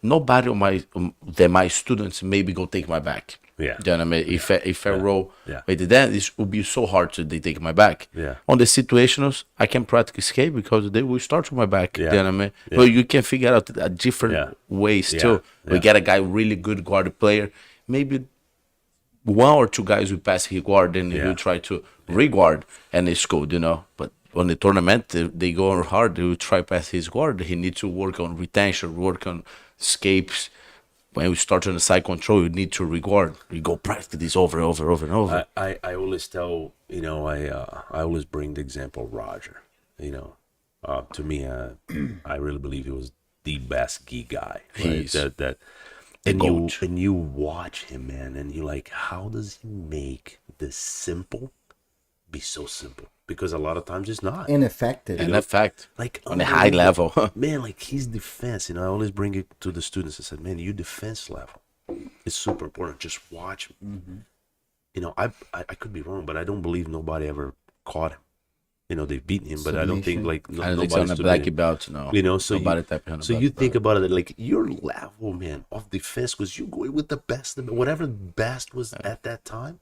Nobody on my students maybe go take my back. Yeah. You know what I mean? If I roll Yeah. with that, it would be so hard to they take my back. Yeah. On the situationals, I can practically escape because they will start from my back. Yeah. You know what I mean? Yeah. But you can figure out different ways too. Yeah. We get a guy really good guard player. Maybe one or two guys will pass his guard and he'll try to re-guard and it's good, you know. But on the tournament, they go hard. They will try pass his guard. He needs to work on retention, work on escapes. When we start on the side control, you need to re-guard. You go practice this over and over and over. I always tell, you know, I always bring the example of Roger. You know, to me, I really believe he was the best gi guy. Right? He's And you watch him, man, and you're like, how does he make the simple be so simple? Because a lot of times it's not. Ineffective. And that fact, Like on a high level. Man, like his defense, you know, I always bring it to the students. I said, man, your defense level is super important. Just watch him. You know, I could be wrong, but I don't believe nobody ever caught him. You know, they've beaten him, but I don't think like I don't think so on a black belt, no. You know, so nobody tapping on a black you belt. think about it like your level, man, of defense, because you going with the best, whatever the best was at that time.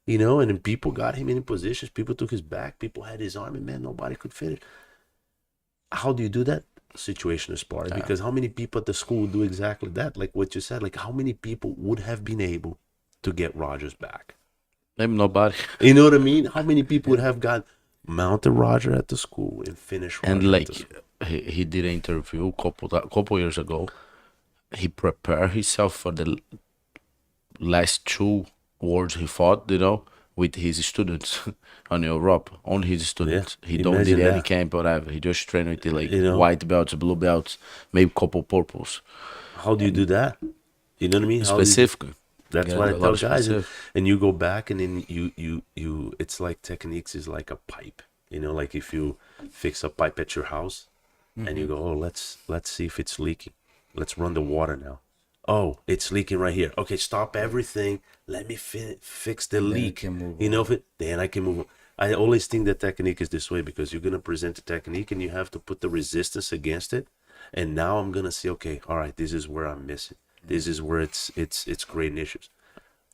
You know, and then people got him in positions. People took his back. People had his arm, and man, nobody could finish. How do you do that? Situational sparring. Because how many people at the school would do exactly that? Like what you said. Like how many people would have been able to get Rogers back? Maybe nobody. You know what I mean? How many people would have got mounted Roger at the school and finished Roger? And like he did an interview couple years ago. He prepared himself for the last 2 wars he fought, you know, with his students on Europe, on his students. He don't did any camp or whatever. He just trained with the, like, you know, white belts, blue belts, maybe couple purples. How do you do that? You know what I mean? Specifically. That's what I tell guys. And you go back and then you it's like techniques is like a pipe. You know, like if you fix a pipe at your house and you go, oh, let's see if it's leaking. Let's run the water now. Oh, it's leaking right here. Okay, stop everything. Let me fix the leak. You know, then I can move on. I always think that technique is this way because you're going to present a technique and you have to put the resistance against it. And now I'm going to say, okay, all right, this is where I'm missing. This is where it's creating issues.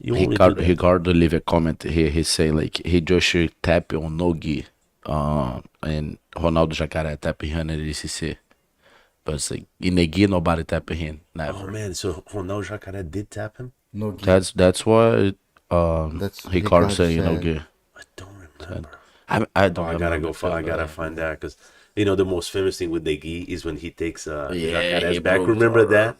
Ricardo leave a comment here. He say like he just tap on Nogi, and Ronaldo Jacaré tap him in the DCC. But it's like in the gi nobody tap him. Never. Oh man, so Ronaldo Jacaré did tap him? No gi. That's what That's Ricardo say, you know, gi. I don't remember. I don't. I gotta find that because you know the most famous thing with the gi is when he takes Jacaré's back. Remember that?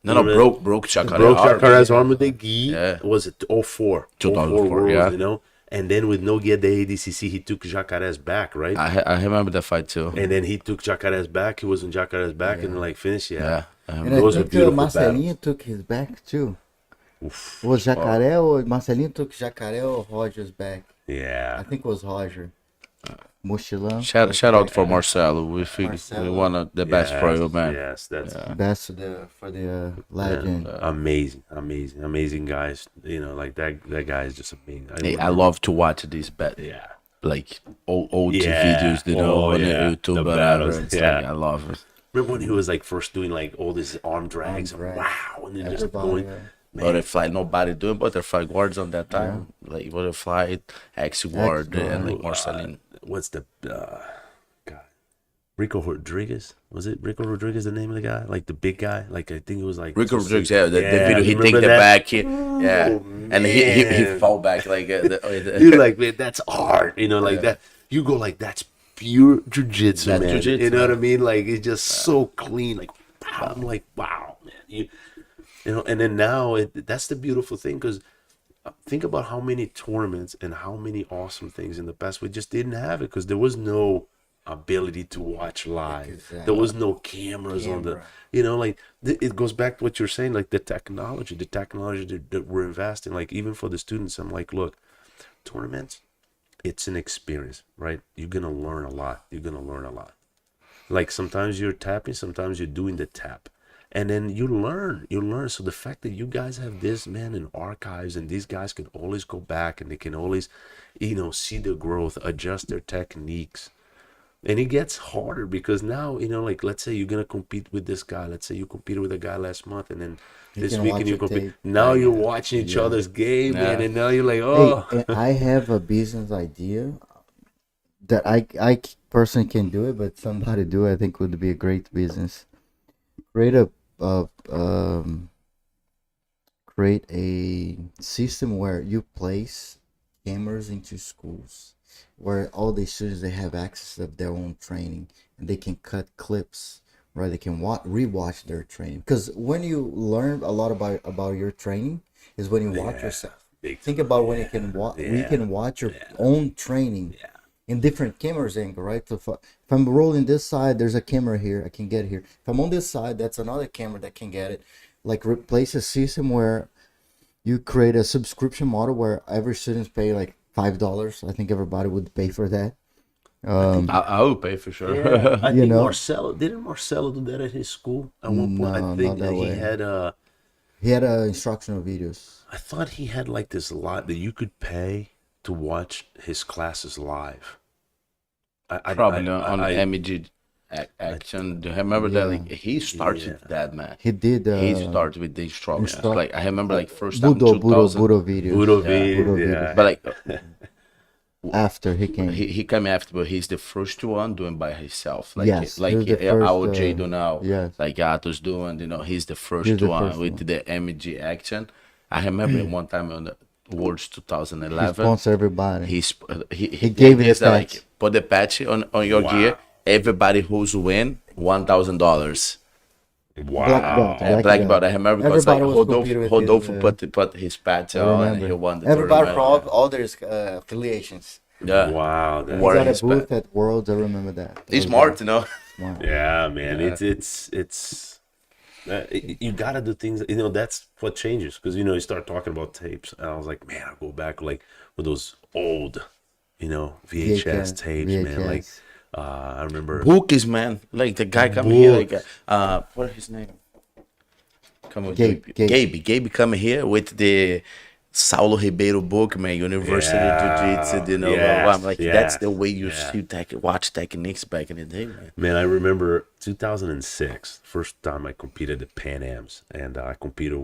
Broke Jacaré. Broke Jacaré's arm with the gi. Yeah. Was it 04? 2004, yeah. You know, And then with Nogueira at the ADCC, he took Jacaré's back, right? I remember that fight too. And then he took Jacaré's back. He was on Jacaré's back and like finished. Yeah. And I Those were think beautiful Marcelinho took his back too. Oof. Was Jacaré or Marcelinho took Jacaré or Roger's back? Yeah. I think it was Roger. Mochilão. Shout out for Marcelo. We Marcelo. one of the best pro, man. Yes, that's Best for the legend. amazing guys. You know, like that guy is just amazing. Hey, I love to watch these Yeah. like old Yeah. videos, you know, Oh, on yeah. YouTube, The whatever. battles, It's yeah. like, I love it. Remember when he was like first doing like all these arm drags? Arm drags. Wow, and then just Everybody, going. yeah. Man, Butterfly, nobody doing butterfly guards on that time. Like butterfly, X guard, and like Marceline. what's the God? Rico Rodriguez, was it Rico Rodriguez the name of the guy? Like the big guy? Like I think it was like Rico Rodriguez, yeah, the video he remember take the that? back, yeah, and he man. fall back like You're like, man, that's hard, you know, like that. You go like, that's pure jiu-jitsu, That's man. jiu-jitsu, you know what I man. mean? Like it's just so clean, like wow. I'm like, wow, man. You know, and then now that's the beautiful thing because think about how many tournaments and how many awesome things in the past we just didn't have it because there was no ability to watch live. Exactly. There was no cameras on the, you know, like it goes back to what you're saying, like the technology that we're investing, like even for the students, I'm like, look, tournaments, it's an experience, right? You're going to learn a lot. Like sometimes you're tapping, sometimes you're doing the tap. And then you learn. So the fact that you guys have this, man, in archives, and these guys can always go back and they can always, you know, see the growth, adjust their techniques. And it gets harder because now, you know, like let's say you're going to compete with this guy. Let's say you competed with a guy last month and then this can weekend watch you a compete. tape. Now you're watching each other's game, man. Yeah. And now you're like, oh. Hey, and I have a business idea that I personally can do it, but somebody do it, I think would be a great business. Create a system where you place cameras into schools, where all the students they have access to their own training and they can cut clips, right? They can rewatch their training because when you learn a lot about your training is when you watch yourself. Think about when you can we can watch your own training in different cameras angle, right? So if I'm rolling this side, there's a camera here, I can get here. If I'm on this side, that's another camera that can get it. Like replace a system where you create a subscription model where every student pay like $5. I think everybody would pay for that. I would pay for sure. Yeah, I You think know? Didn't Marcelo do that at his school at one point? No, I think not that that he way. had He had instructional videos. I thought he had like this lot that you could pay to watch his classes live. Probably on MEG action. Do you remember that? Like he started that, man. He did. He started with the instructions. Like I remember, like first time Budo 2000. videos. Budo Budo video, videos. yeah. But like After he came. he came after, but he's the first one doing by himself. Like Yes, he was the our first, J do now. yes. Like Atos doing, you know, he's the first He's the one first with one. the MEG action. I remember one time on the Worlds He 2011. sponsor everybody. He gave you this the that, patch. like put the patch on your gear. Everybody who's win $1,000. Wow. Black belt. I remember because like Everybody was competing with Rodolfo his, put his patch I on and remember. he won the Everybody tournament. from all their affiliations. Yeah. Wow. He War- got a his booth at Worlds. I remember that. He's smart, you know. Smart. Yeah, man. Yeah. It's you gotta do things. You know, that's what changes because you know you start talking about tapes, and I was like, man, I go back like with those old, you know, VHS tapes, man. Like I remember. Bookies, man. Like the guy coming here, like what is his name? Come with Gabe. Gabe coming here with the Saulo Ribeiro book, man. University Jiu-Jitsu, you know. Yes, I'm like, yes, that's the way you yeah. see watch techniques back in the day, man. Man, I remember 2006, first time I competed at Pan Am's, and I competed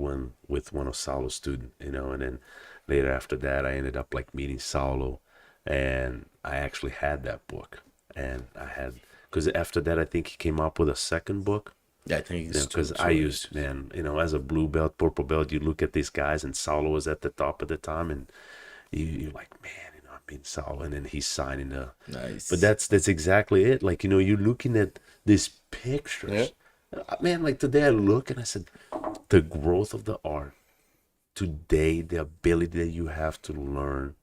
with one of Saulo's students, you know, and then later after that, I ended up like meeting Saulo, and I actually had that book, and I had, because after that, I think he came up with a second book. Yeah, I think it's Because I used, man, you know, as a blue belt, purple belt, you look at these guys, and Saulo was at the top at the time, and you're like, man, you know, I mean, Saulo, and then he's signing the. nice. But that's exactly it. Like, you know, you're looking at these pictures. Man, like today I look and I said, the growth of the art. Today, the ability that you have to learn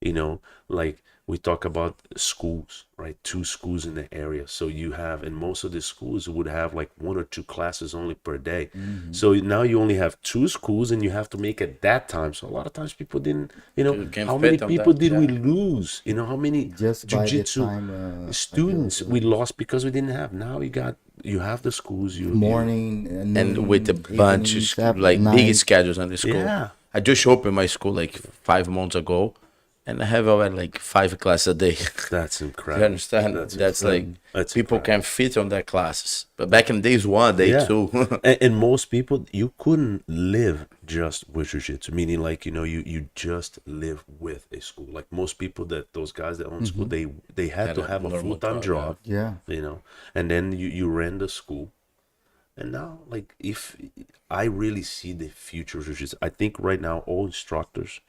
You know, like we talk about schools, right? 2 schools in the area. So you have, in most of the schools, would have like 1 or 2 classes only per day. So now you only have 2 schools and you have to make it that time. So a lot of times people didn't, You can how many fit on people that, did we yeah. lose? How many Just by the jiu-jitsu time students we lost because we didn't have. Now you have the schools, morning, And with a noon, bunch of evenings, like big night. schedules on the school. Yeah. I just opened my school like 5 months ago, and I have already like 5 classes a day. That's You incredible. understand? That's like That's people incredible. can fit on their classes, but back in days, one day, Yeah. two. And most people, you couldn't live just with jiu-jitsu, meaning like, you just live with a school. Like most people, those guys that own school, they had Had to a have a normal full-time job, job, Yeah. and then you ran the school. And now, like, if I really see the future of jiu-jitsu, I think right now all instructors,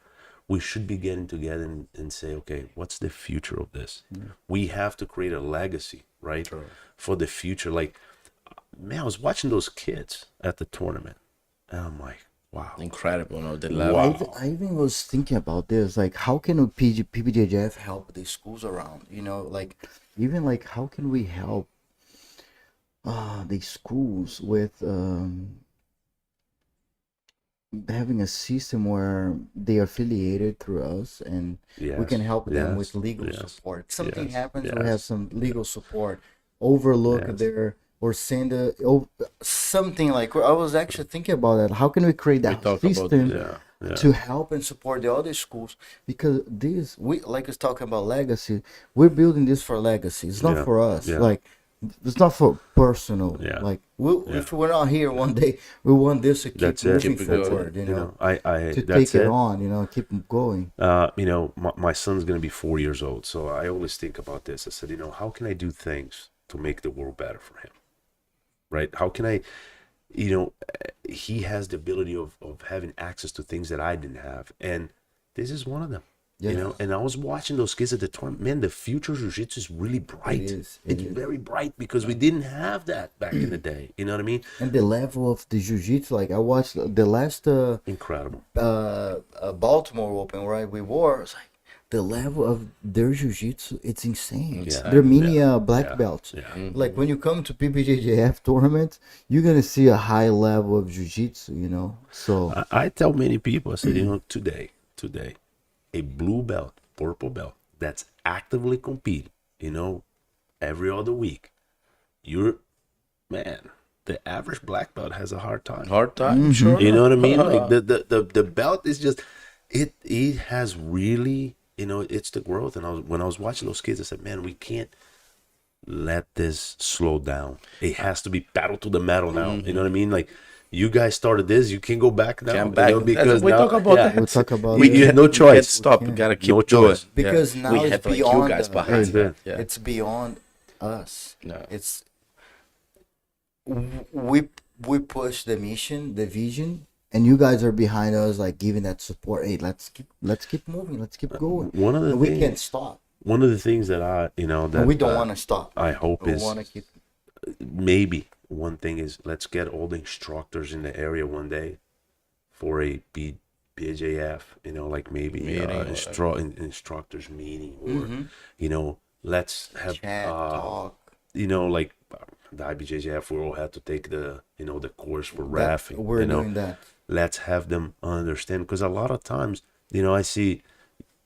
we should be getting together and say, okay, what's the future of this? We have to create a legacy, right, for the future. Like, man, I was watching those kids at the tournament, and I'm like, wow. Incredible, no, the I level. even, I even was thinking about this, like how can PBJJF help the schools around? Like even like how can we help the schools with having a system where they are affiliated through us, and we can help them with legal support. If something happens, we have some legal support, overlook their or send something. Like I was actually thinking about that. How can we create that talk about system to help and support the other schools? Because we like us talking about legacy, we're building this for legacy. It's not for us. Like it's not for personal. Like if we're not here one day, we want this to keep moving forward. To take it on. Keep going. My son's gonna be 4 years old, so I always think about this. I said, how can I do things to make the world better for him? Right? How can I, he has the ability of having access to things that I didn't have. And this is one of them, and I was watching those kids at the tournament. Man, the future of jiu-jitsu is really bright. It's very bright because we didn't have that back in the day. You know what I mean? And the level of the jiu-jitsu, like I watched the last incredible Baltimore Open, right? We wore, it's like the level of their jiu-jitsu, it's insane. Yeah. They're mini black belts. Like when you come to PBJJF tournaments, you're gonna see a high level of jiu-jitsu. So I tell many people, I said, today, a blue belt, purple belt that's actively competing, every other week, the average black belt has a hard time. Sure. You know what I mean? Like the belt is just it has really, it's the growth. And when I was watching those kids, I said, man, we can't let this slow down. It has to be battle to the metal now. You know what I mean? Like you guys started this, you can go back now. Because we now, talk about that. we'll talk about you have no We can't choice. stop. We gotta keep No doing. choice. because now we it's have like beyond you guys behind. Yeah. Yeah. it's beyond us. No. It's we push the mission, the vision, and you guys are behind us, like giving that support. Hey, let's keep moving, let's keep going. One of the we things- can't stop. One of the things that I, that And we don't want to stop. I hope We is want to keep. maybe one thing is let's get all the instructors in the area one day for a BJF, like maybe Meeting or instructors meeting, or let's have Chat, talk. like the IBJJF, we all had to take the the course for ref. We're doing that. Let's have them understand, because a lot of times, I see.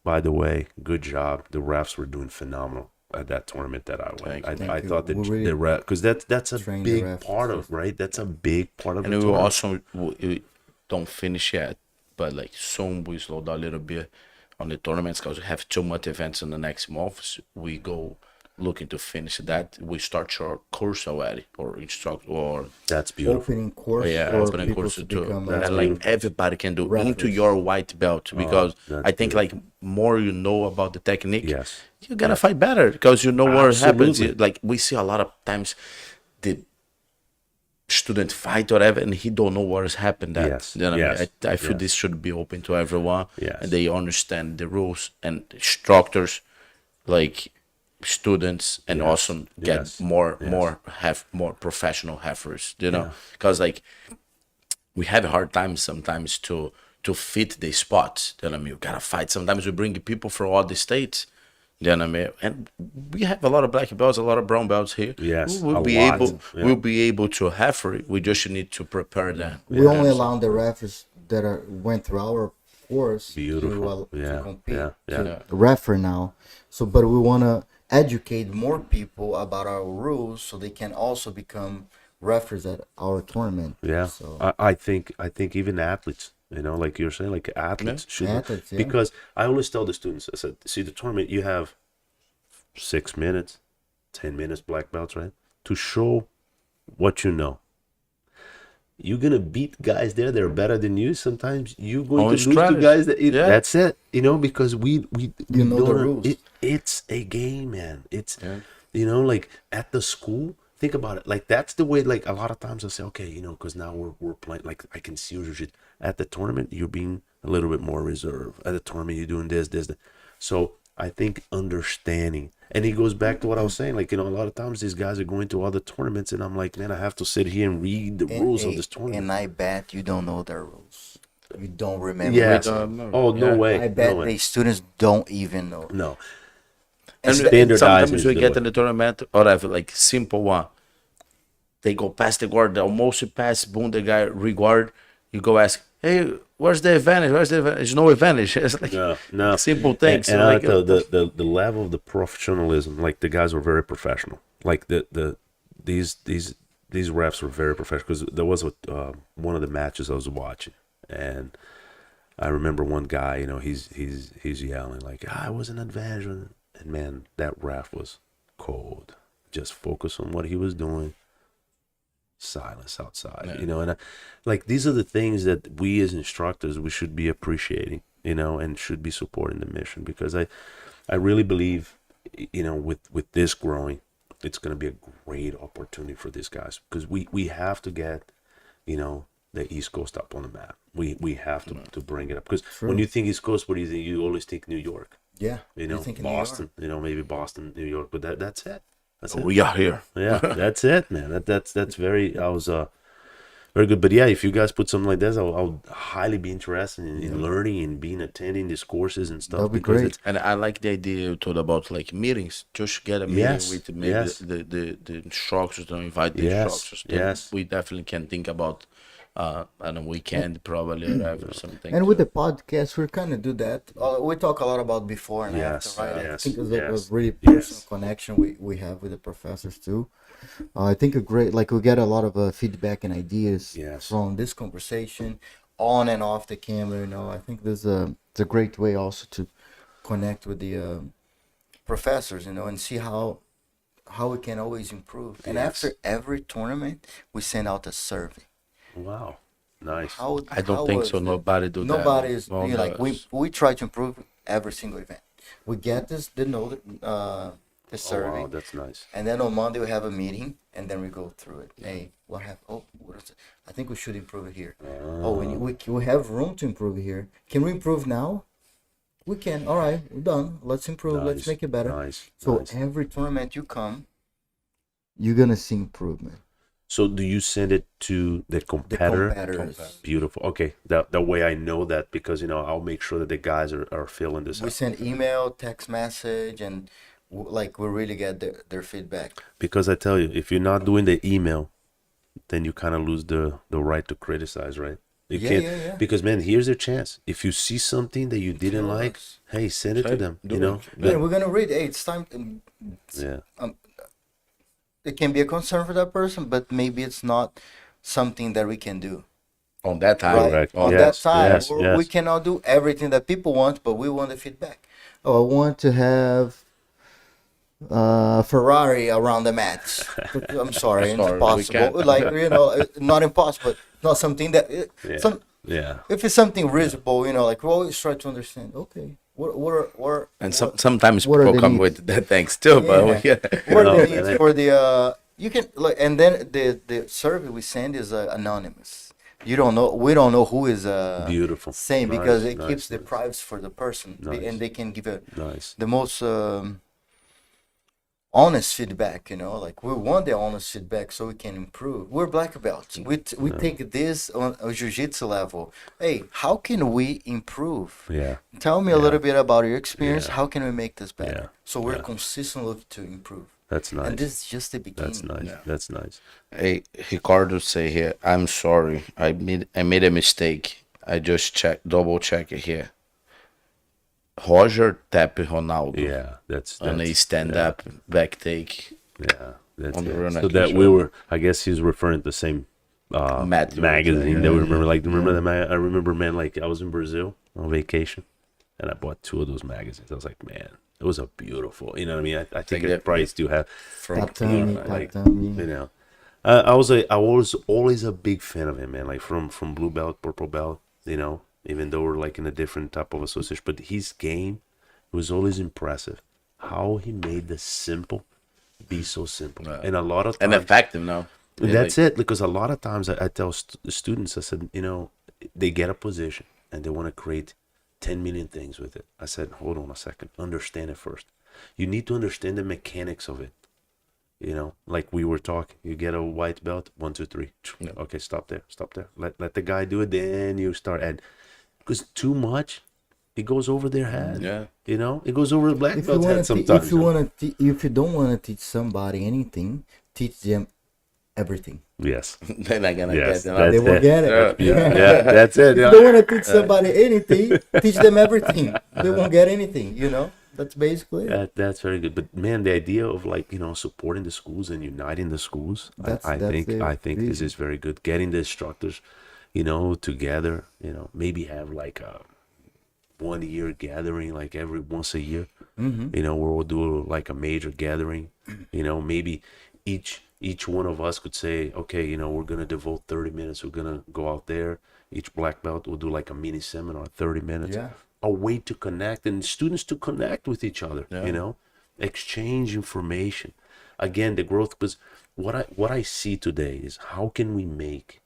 By the way, good job. The refs were doing phenomenal at that tournament that I went. I thought that We the ref, because that's a trained the big refs part of, right? That's a big part of And the we will tournament. also we don't finish yet, but like soon we slow down a little bit on the tournaments because we have too much events in the next months. We go looking to finish that. We start your course already, or instruct, or That's beautiful. Opening course for opening people course to too. become And like everybody can do into referees. your white belt, because that's I think like more you know about the technique, Yes. you gotta fight better because you know what happens. Absolutely. Like we see a lot of times the student fight or whatever, and he don't know what has happened. That Yes. you know what I mean? Yes. I feel Yes. this should be open to everyone, Yes. and they understand the rules, and instructors like students, and also get Yes. have more professional heifers, because like we have a hard time sometimes to to fit the spots. You know what I mean? You gotta fight. Sometimes we bring people from other states. You know what I mean? And we have a lot of black belts, a lot of brown belts here. Yes, we'll a be lot. able. Yeah. We'll be able to referee. We just need to prepare them. We only allow the refs that went through our course Beautiful. to compete, Yeah. to referee now. So, but we want to educate more people about our rules so they can also become referees at our tournament. Yeah, So, I think even athletes, like you're saying, like athletes should, Athletes, yeah. because I always tell the students, I said, see, the tournament, you have 6 minutes, 10 minutes, black belts, right, to show what you know. You're gonna beat guys there that are better than you. Sometimes you're going Only to lose to strategy. guys that Yeah. that's it, because we You know the don't- rules. it's a game, man. It's like at the school. Think about it. Like that's the way. Like a lot of times I say, okay, because now we're playing. Like I can see your shit at the tournament. You're being a little bit more reserved. At the tournament, you're doing this, that. So I think understanding, and it goes back to what I was saying. Like a lot of times these guys are going to other tournaments, and I'm like, man, I have to sit here and read the rules of this tournament. And I bet you don't know their rules. You don't remember. Yes. don't know. Oh, no Yeah. way. I bet no way. the students don't even know. No. And Standardizing sometimes is we the get way. in the tournament, or have like simple one. They go past the guard, they almost pass, boom, the guy regard. You go ask, hey, where's the advantage? There's no advantage. It's like No. simple things. And So I like, tell you, the level of the professionalism, like the guys were very professional. Like these refs were very professional, because there was one of the matches I was watching, and I remember one guy, he's yelling like, I was an advantage, and man, that ref was cold. Just focus on what he was doing. Silence outside, and like these are the things that we as instructors we should be appreciating, and should be supporting the mission, because I really believe, with this growing, it's going to be a great opportunity for these guys, because we have to get, the East Coast up on the map. We have to bring it up, because when you think East Coast, what do you think? You always think New York, Yeah. You think in New Boston, maybe Boston, New York, but that's it. That's it. we are here. Yeah, that's it, man. That's very. I was very good. But yeah, if you guys put something like this, I'll highly be interested in learning and attending these courses and stuff. That'd be because great. it's- And I like the idea you told about like meetings. Just get a meeting Yes, with maybe yes. the instructors, don't invite the Yes, instructors. Then yes. We definitely can think about on a weekend probably or whatever, something. And with the podcast, we kind of do that. We talk a lot about before and Yes, after, right? I yes, think it's yes, a really personal yes. connection we have with the professors too. I think we get a lot of feedback and ideas Yes. from this conversation, on and off the camera. I think it's a great way also to connect with the professors, and see how we can always improve. And Yes. after every tournament, we send out a survey. Wow, nice. I don't think so. Nobody do that. Nobody is Well, like we try to improve every single event. We get the Oh, survey, wow, that's nice. and then on Monday we have a meeting, and then we go through it. Hey, what is it? I think we should improve it here. We have room to improve it here. Can we improve now? We can. All right, we're done. Let's improve. Let's Nice, make it better. Nice. So nice. every tournament you come, you're gonna see improvement. So do you send it to the The competitor? competitors. Beautiful. Okay, that way I know that, because I'll make sure that the guys are feeling this We out. send email, text message, and we really get their feedback. Because I tell you, if you're not doing the email, then you kind of lose the right to criticize, right? You Yeah, can't, yeah. because man, here's your chance. If you see something that you didn't Tell like, us. hey, send it to Say, them. do You know, it. Yeah, we're gonna read. Hey, it's time. yeah, It can be a concern for that person, but maybe it's not something that we can do. on that time. Right? Correct. On Yes, that time, yes, yes. we cannot do everything that people want, but we want the feedback. Oh, I want to have Ferrari around the match. I'm sorry, it's Sorry, we impossible. can't. Like not impossible, but not something that. yeah, yeah. If it's something reasonable, like we always try to understand. Okay, what And sometimes what are people the come needs? with that thanks too. But Yeah. yeah. what are No, the and needs I- for the you can like, and then the survey we send is anonymous. We don't know who is Beautiful. saying, Nice, because it nice, keeps the nice. privacy for the person. Nice. And they can give Nice. the most honest feedback, like we want the honest feedback so we can improve. We're black belts. We take this on a jiu-jitsu level. Hey, how can we improve? Yeah. Tell me a little bit about your experience. Yeah. How can we make this better? Yeah. So we're Yeah. consistently looking to improve. That's nice. And this is just the beginning. That's nice. Yeah. That's nice. Hey, Ricardo say here, I'm sorry. I made a mistake. I just double check it here. Roger tap Ronaldo Yeah. That's on a yeah. stand up back take. Yeah, that's On the it. run So at that each we other. were, I guess he's referring to the same magazine that we remember. Like, remember that? I remember, man. Like, I was in Brazil on vacation, and I bought 2 of those magazines. I was like, man, it was a beautiful. You know what I mean? I think Like it that- probably still have. Tatami, like, tatami. You know, I was always a big fan of him, man. Like from blue belt, purple belt. You know, even though we're like in a different type of association, but his game was always impressive. How he made the simple be so simple, and a lot of And times, effective now. that's it. Because a lot of times I tell students, I said, they get a position and they want to create 10 million things with it. I said, hold on a second, understand it first. You need to understand the mechanics of it. Like we were talking, you get a white belt, 1, 2, 3. Yeah. Okay, stop there. Let the guy do it. Then you start add, because too much, it goes over their head. Yeah. It goes over the black If you belt's head want sometimes. if you don't want to teach somebody anything, teach them everything. Yes. They're not gonna Yes, get that's They will it. get it. Yeah, that's it. If you don't want to teach somebody anything, teach them everything. They won't get anything. That's basically it. That's very good. But man, the idea of supporting the schools and uniting the schools, That's I think this reason. is very good. Getting the instructors, together, maybe have like a 1 year gathering, like every once a year, where we'll do like a major gathering, maybe each one of us could say, okay, we're going to devote 30 minutes. We're going to go out there. Each black belt will do like a mini seminar, 30 minutes. Yeah. A way to connect and students to connect with each other, Yeah. Exchange information. Again, the growth, because what I see today is how can we make,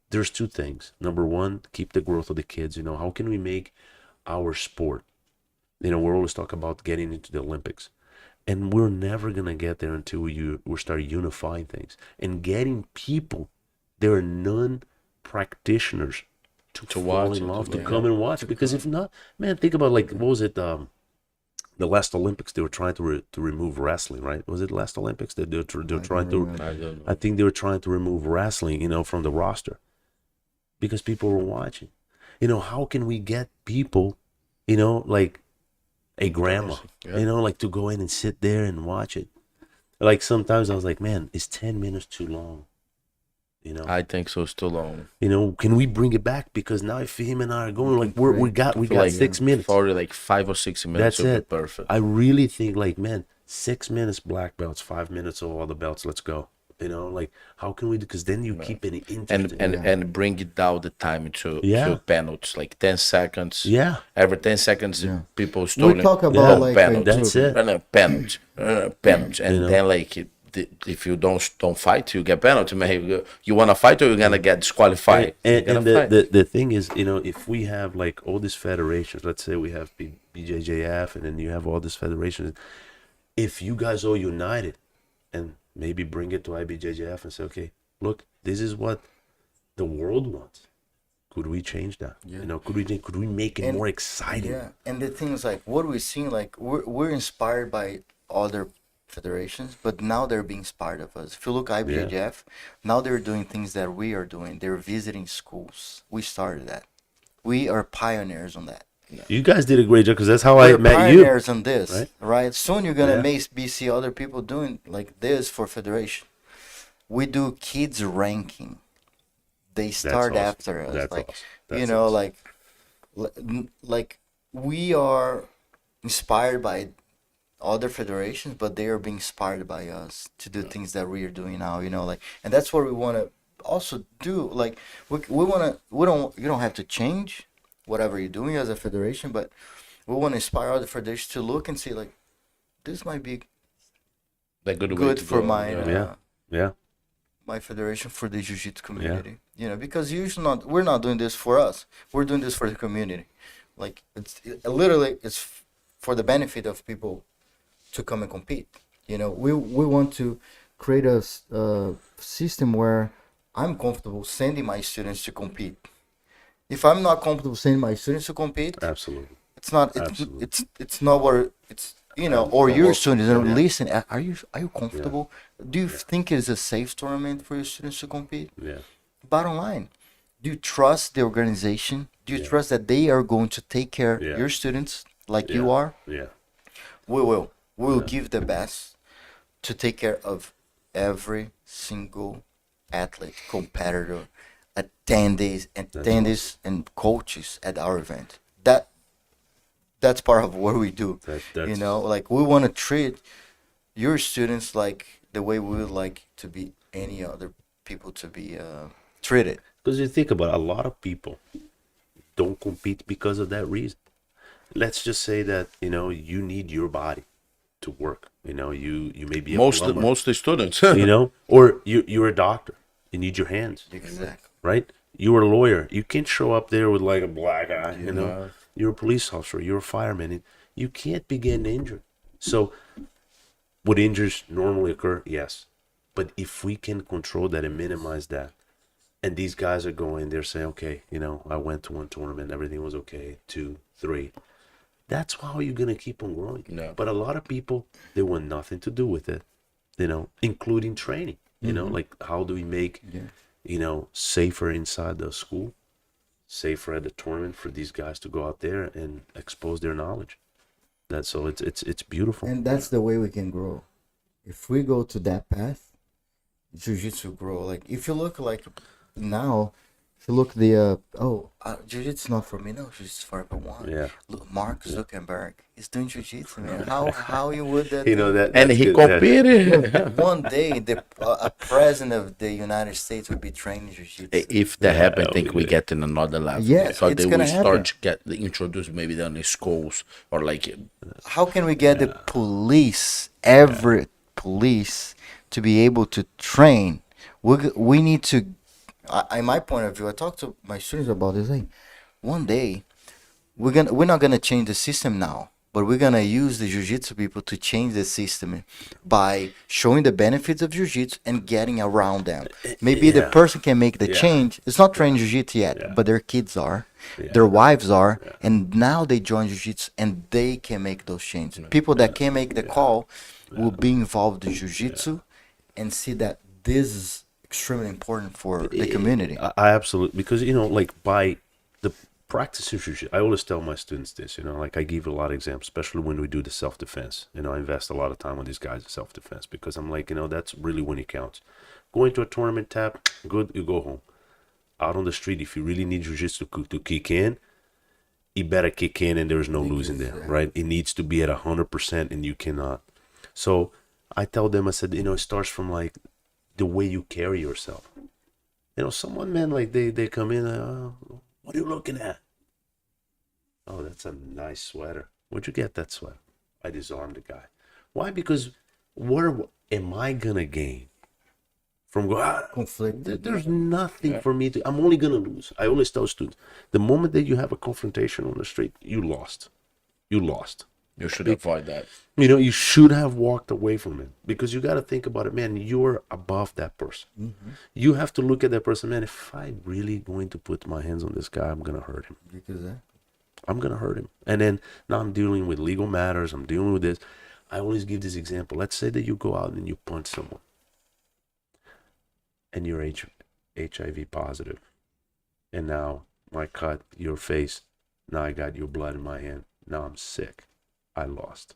there's 2 things. Number one, keep the growth of the kids. How can we make our sport, we're always talking about getting into the Olympics, and we're never going to get there until we start unifying things and getting people, there are non-practitioners to fall watch in it, love, to to come and watch. Because if not, man, think about like, what was it, the last Olympics, they were trying to remove wrestling, right? Was it the last Olympics that they were trying to, I don't know. I think they were trying to remove wrestling, from the roster because people were watching. How can we get people, like a grandma, Yeah. like to go in and sit there and watch it? Like sometimes I was like, man, is 10 minutes too long? I think so. It's too long. Can we bring it back? Because now if him and I are going, like we got Like 6 minutes. For like 5 or 6 minutes. That's would be it. Perfect. I really think like, man, 6 minutes black belts, 5 minutes of all the belts. Let's go. Like how can we do? Because then you keep it interesting. and bring it down the time to penalties, like 10 seconds. Yeah. Every 10 seconds, people We stolen. talk about like penalty. That's it. Penalty, penalty, and then like if you don't fight, you get penalty. Man, you want to fight or you're gonna get disqualified. And You're gonna fight. the thing is, if we have like all these federations, let's say we have PBJJF, and then you have all these federations, if you guys all united and maybe bring it to IBJJF and say, okay, look, this is what the world wants. Could we change that? Could we make it more exciting? Yeah, and the thing is like what we're seeing, like we're inspired by other federations, but now they're being inspired of us. If you look IBJJF, now they're doing things that we are doing. They're visiting schools. We started that. We are pioneers on that. You guys did a great job because that's how We're I met you. pioneers on this, right? right? Soon you're gonna be see other people doing like this for federation. We do kids ranking. They start awesome. after us, That's like awesome. That's awesome. like we are inspired by other federations, but they are being inspired by us to do things that we are doing now. And that's what we want to also do. Like we you don't have to change whatever you're doing as a federation, but we want to inspire other federations to look and see like this might be Like good for my Yeah. my federation, for the jiu-jitsu community. Because usually we're not doing this for us. We're doing this for the community. Like literally it's for the benefit of people to come and compete. You know, we want to create a system where I'm comfortable sending my students to compete. If I'm not comfortable sending my students to compete, Absolutely. it's not Absolutely. it's not what it's, you know, or your students are yeah. listen, are you comfortable? Do you think it is a safe tournament for your students to compete? Yeah. Bottom line, do you trust the organization? Do you Yeah. trust that they are going to take care of Yeah. your students like Yeah. you are? Yeah. We will. We will Yeah. give the best to take care of every single athlete, competitor, attendees, and coaches at our event. That's part of what we do. That's You know, like we want to treat your students like the way we would like to be any other people to be treated. because you think about it, a lot of people don't compete because of that reason. Let's just say that, you know, you need your body to work. You know, you may be a plumber, Most the students. you know, or you're a doctor. You need your hands, Exactly. right? You're a lawyer. You can't show up there with like a black eye, you know. Yeah. You're a police officer. You're a fireman. And you can't be getting injured. So would injuries normally occur? Yes. But if we can control that and minimize that, and these guys are going, they're saying, okay, you know, I went to one tournament, everything was okay, 2, 3. That's how you're going to keep on growing. Yeah. But a lot of people, they want nothing to do with it, you know, including training, you know, like how do we make, you know, safer inside the school, safer at the tournament for these guys to go out there and expose their knowledge. That's so it's beautiful. And that's the way we can grow. If we go to that path, jiu-jitsu grow. Like if you look like now, if you look the jiu-jitsu not for me, no, jiu-jitsu for everyone. Yeah. Look, Mark Zuckerberg is doing jiu-jitsu, man. How you would that? You know that, And that's he good. competed. One day the a president of the United States would be training jiu-jitsu. If that happens, I that'll think be we good. get in another level. Yes, so it's they will gonna happen. start to get introduced maybe down in schools or like How can we get the police, every police, to be able to train? We need to, in my point of view, I talk to my students about this. Like, one day, we're not gonna change the system now, but we're gonna use the jiu-jitsu people to change the system by showing the benefits of jiu-jitsu and getting around them. Maybe the Yeah. person can make the Yeah. change. It's not training jiu-jitsu yet, Yeah. but their kids are, Yeah. their wives are, and now they join jiu-jitsu and they can make those changes. People that can make the call will be involved in jiu-jitsu and see that this is extremely important for the community. I absolutely, because you know, like by the practice of jiu-jitsu, I always tell my students this, you know, like I give a lot of examples, especially when we do the self-defense. You know, I invest a lot of time with these guys in self-defense because I'm like, you know, that's really when it counts. Going to a tournament, tap, good, you go home. Out on the street, if you really need jiu-jitsu to kick in, you better kick in and there's no losing there, right? It needs to be at 100% and you cannot. So I tell them, I said, you know, it starts from like the way you carry yourself. You know, someone, man, like they come in, what are you looking at? Oh, that's a nice sweater. Where'd you get that sweater? I disarmed the guy. Why? Because what am I gonna gain from going? Conflict. There's nothing for me to. I'm only gonna lose. I always tell students, the moment that you have a confrontation on the street, you lost. You lost. you should avoid that. You know, you should have walked away from it because you got to think about it, man. You're above that person. You have to look at that person, man. If I'm really going to put my hands on this guy, I'm gonna hurt him. Because I'm gonna hurt him. And then now I'm dealing with legal matters. I'm dealing with this. I always give this example. Let's say that you go out and you punch someone, and you're HIV positive, and now I cut your face. Now I got your blood in my hand. Now I'm sick. I lost.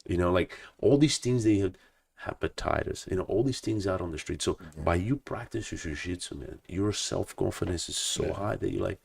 You know, like all these things they had, hepatitis, you know, all these things out on the street. So by you practicing jiu-jitsu, man, your self-confidence is so high that you're like,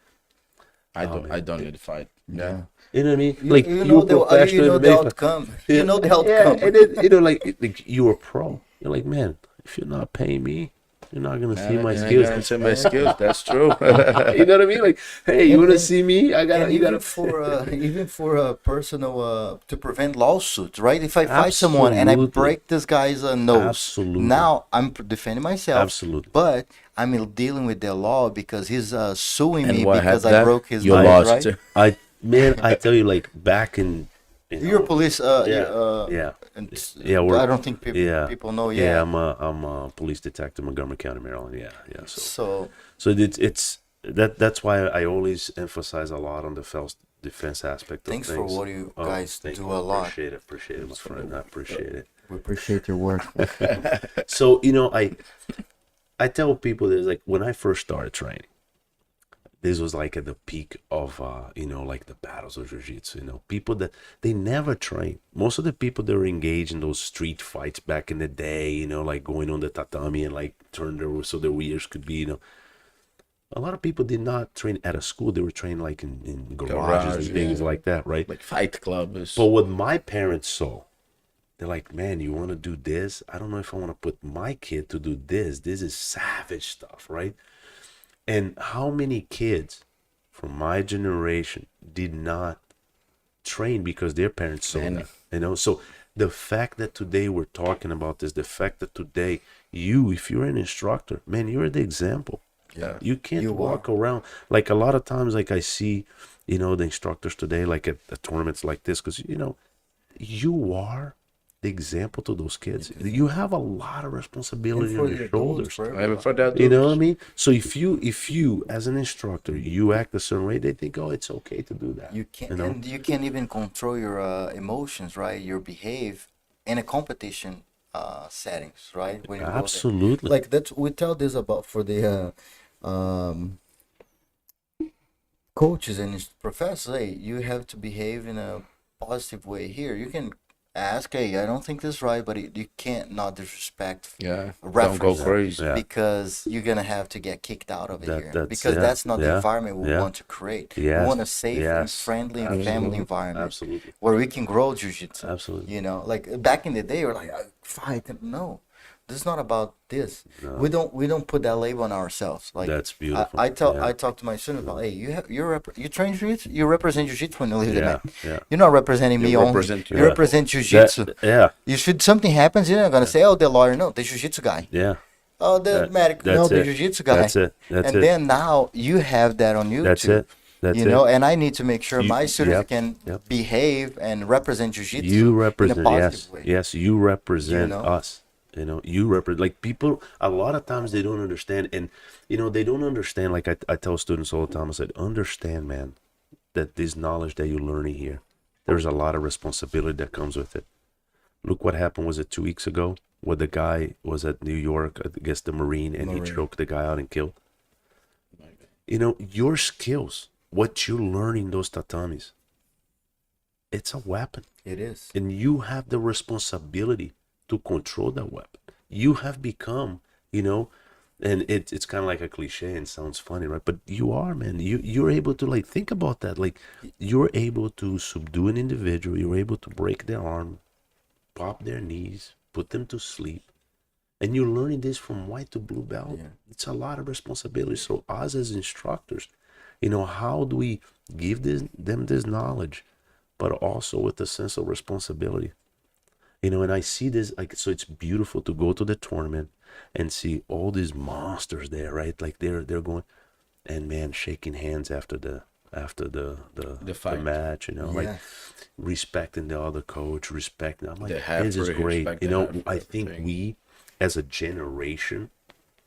I Oh, don't man. I don't need to fight. Yeah. you know what I mean? you, Like you you're know the professional. outcome. You know the outcome. Yeah, and then, you know, like you're a pro. You're like, man, if you're not paying me, you're not gonna see my And I skills. gotta see my skills. That's true. You know what I mean? Like, hey, you wanna And- see me? I gotta, And you even gotta. for even for a personal to prevent lawsuits, right? If I fight someone and I Absolutely. break this guy's nose, Absolutely. now I'm defending myself. Absolutely. But I'm dealing with the law because he's suing And me what because happened? I broke his You nose, lost. right? I tell you, like back in You're a police. Yeah. And Yeah, we're- I don't think people know. Yeah, I'm a police detective in Montgomery County, Maryland. Yeah. So it's that's why I always emphasize a lot on the self-defense aspect of thanks things. for what you guys thank do you. a lot. Appreciate it, my friend. I appreciate it. We appreciate your work. So I tell people that, like, when I first started training, this was like at the peak of like the battles of jiu-jitsu. People that they never train. Most of the people that were engaged in those street fights back in the day, like going on the tatami and like turn so their ears could be, a lot of people did not train at a school. They were trained like in garages and things like that, right? Like fight clubs. But what my parents saw, they're like, man, you want to do this? I don't know if I want to put my kid to do this. This is savage stuff, right? And how many kids from my generation did not train because their parents saw that? So the fact that today we're talking about this, the fact that today if you're an instructor, man, you're the example. Yeah. You can't walk around. Like, a lot of times, like, I see, the instructors today, like at tournaments like this, because, you are the example to those kids. You have a lot of responsibility on your shoulders. For that, You know what I mean? So if you as an instructor, you act a certain way, they think, oh, it's okay to do that. You can't, and you can't even control your emotions, right? Your behave in a competition settings, right? When you Absolutely. like we tell this about for the coaches and professors. Hey, you have to behave in a positive way here. You can ask, hey, I don't think this is right, but you can't not disrespect don't go referees crazy. Yeah. because you're gonna have to get kicked out of it here that's- because that's not the environment we yeah. want to create. Yes, We want a safe and yes, friendly and family environment Absolutely. where we can grow jiu-jitsu. Absolutely. Like back in the day, we're like, fight. No, this is not about this. We don't put that label on ourselves. Like, That's beautiful. I talk to my students about, hey, you train jiu-jitsu, you represent jiu-jitsu when you leave the Yeah, mat. yeah. You're not representing me only. represent You you. represent jiu-jitsu. Yeah. You should something happens, you're not gonna say, oh, the lawyer, no, the jiu-jitsu guy. Yeah. Oh, the medic, no, that's the it. jiu-jitsu guy. That's it. That's and it. then now you have that on YouTube. That's it. That's you it. know, and I need to make sure my students yep, can yep. behave and represent jiu-jitsu You represent, in a positive yes, way. yes, you represent You know? us. You represent, like, people, a lot of times they don't understand, and, they don't understand, like, I tell students all the time, I said, understand, man, that this knowledge that you're learning here, there's a lot of responsibility that comes with it. Look what happened, was it 2 weeks ago, where the guy was at New York, I guess the Marine, and he choked the guy out and killed. Your skills, what you learn in those tatamis, it's a weapon. It is. And you have the responsibility to control that weapon. You have become, and it's kind of like a cliche and sounds funny, right? But you are, man. You're able to, like, think about that. Like, you're able to subdue an individual. You're able to break their arm, pop their knees, put them to sleep. And you're learning this from white to blue belt. Yeah. It's a lot of responsibility. So us as instructors, how do we give them this knowledge, but also with a sense of responsibility? And I see this, like, so it's beautiful to go to the tournament and see all these monsters there, right? Like, they're going, and, man, shaking hands after the fight. match, like, Yes. respecting the other coach, respecting. I'm like, They have this is to great. respect the I think everything. we, as a generation,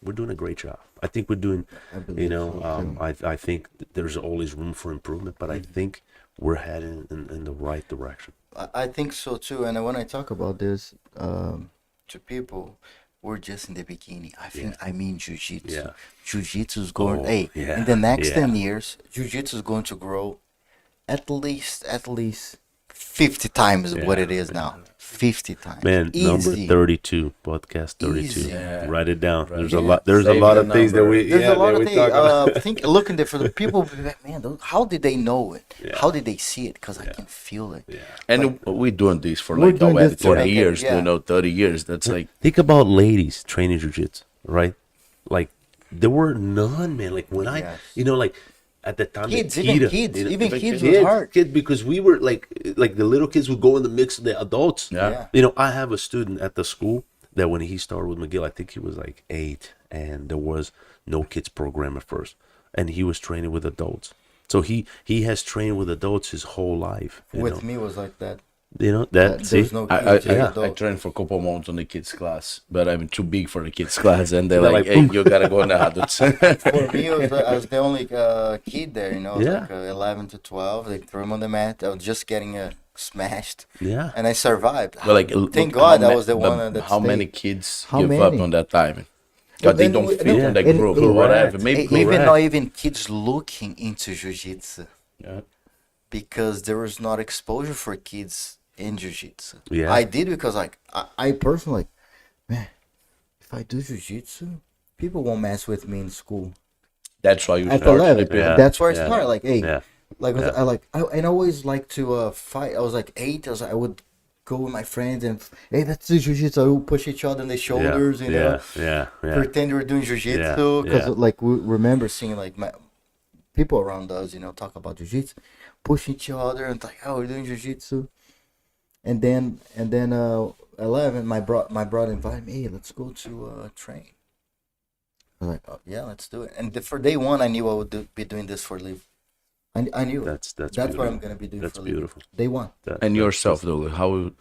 we're doing a great job. I think we're doing, I believe so, too. I think there's always room for improvement, but I think we're heading in the right direction. I think so too. And when I talk about this to people, we're just in the beginning. I mean jiu-jitsu. Yeah. Jiu-jitsu is going. Oh, hey, yeah, in the next yeah. 10 years, jiu-jitsu is going to grow at least 50 times what it is now. 50 times. Man, Easy. number 32, podcast 32. Easy. Yeah. Write it down. There's Yeah. a lot. There's Save a lot the of things that number. we. There's yeah, a lot that of we things. talk about. Looking there for the people, will be like, man, how did they know it? Yeah. How did they see it? Because I can feel it. Yeah. And we're doing this for We're like doing already this for 20 years, decades, 30 years. That's like, Think about ladies training jiu-jitsu, right? Like, there were none, man. Like, when Yes. like, at the time, Kids, the even Kita, kids, you know, even kids was hard. Kids, because we were like the little kids would go in the mix of the adults. Yeah. I have a student at the school that when he started with McGill, I think he was like 8, and there was no kids program at first, and he was training with adults. So he has trained with adults his whole life. With me was like that. You know that. See, There's no I, kids, I, just I, I adults. trained for a couple months on the kids class, but I'm too big for the kids class, and they're They're like, like, "Hey, "Boom." you gotta go on the adults." For me, I was the only kid there, you know, I was Yeah. like 11 to 12. They threw him on the mat. I was just getting smashed, Yeah. and I survived. But like, Thank look, God I was the one that how many stayed. kids How give up many? on that time? Because they don't fit No, on that and group or whatever. correct. Maybe even Correct. not even kids looking into jiu-jitsu, Yeah. because there was not exposure for kids in jiu-jitsu. Yeah. I did because like I personally, man, if I do jiu-jitsu, people won't mess with me in school. That's why you At start 11, sleeping. Yeah. that's where I Yeah. started. Like, hey, Yeah. like Yeah. I always like to fight. I was like 8. I would go with my friends and hey, that's the jiu-jitsu. I would push each other in the shoulders, you know, Yeah. pretend we were doing jiu-jitsu Yeah, because yeah. like we remember seeing like people around us, you know, talk about jiu-jitsu, push each other and like, oh, we're doing jiu-jitsu. And then 11, my brother invited me, hey, let's go to train. I was like, oh, yeah, let's do it. And for day one, I knew I would be doing this for a living. I knew it. That's That's beautiful. what I'm gonna be doing That's for a living. beautiful. Day one. And yourself, though,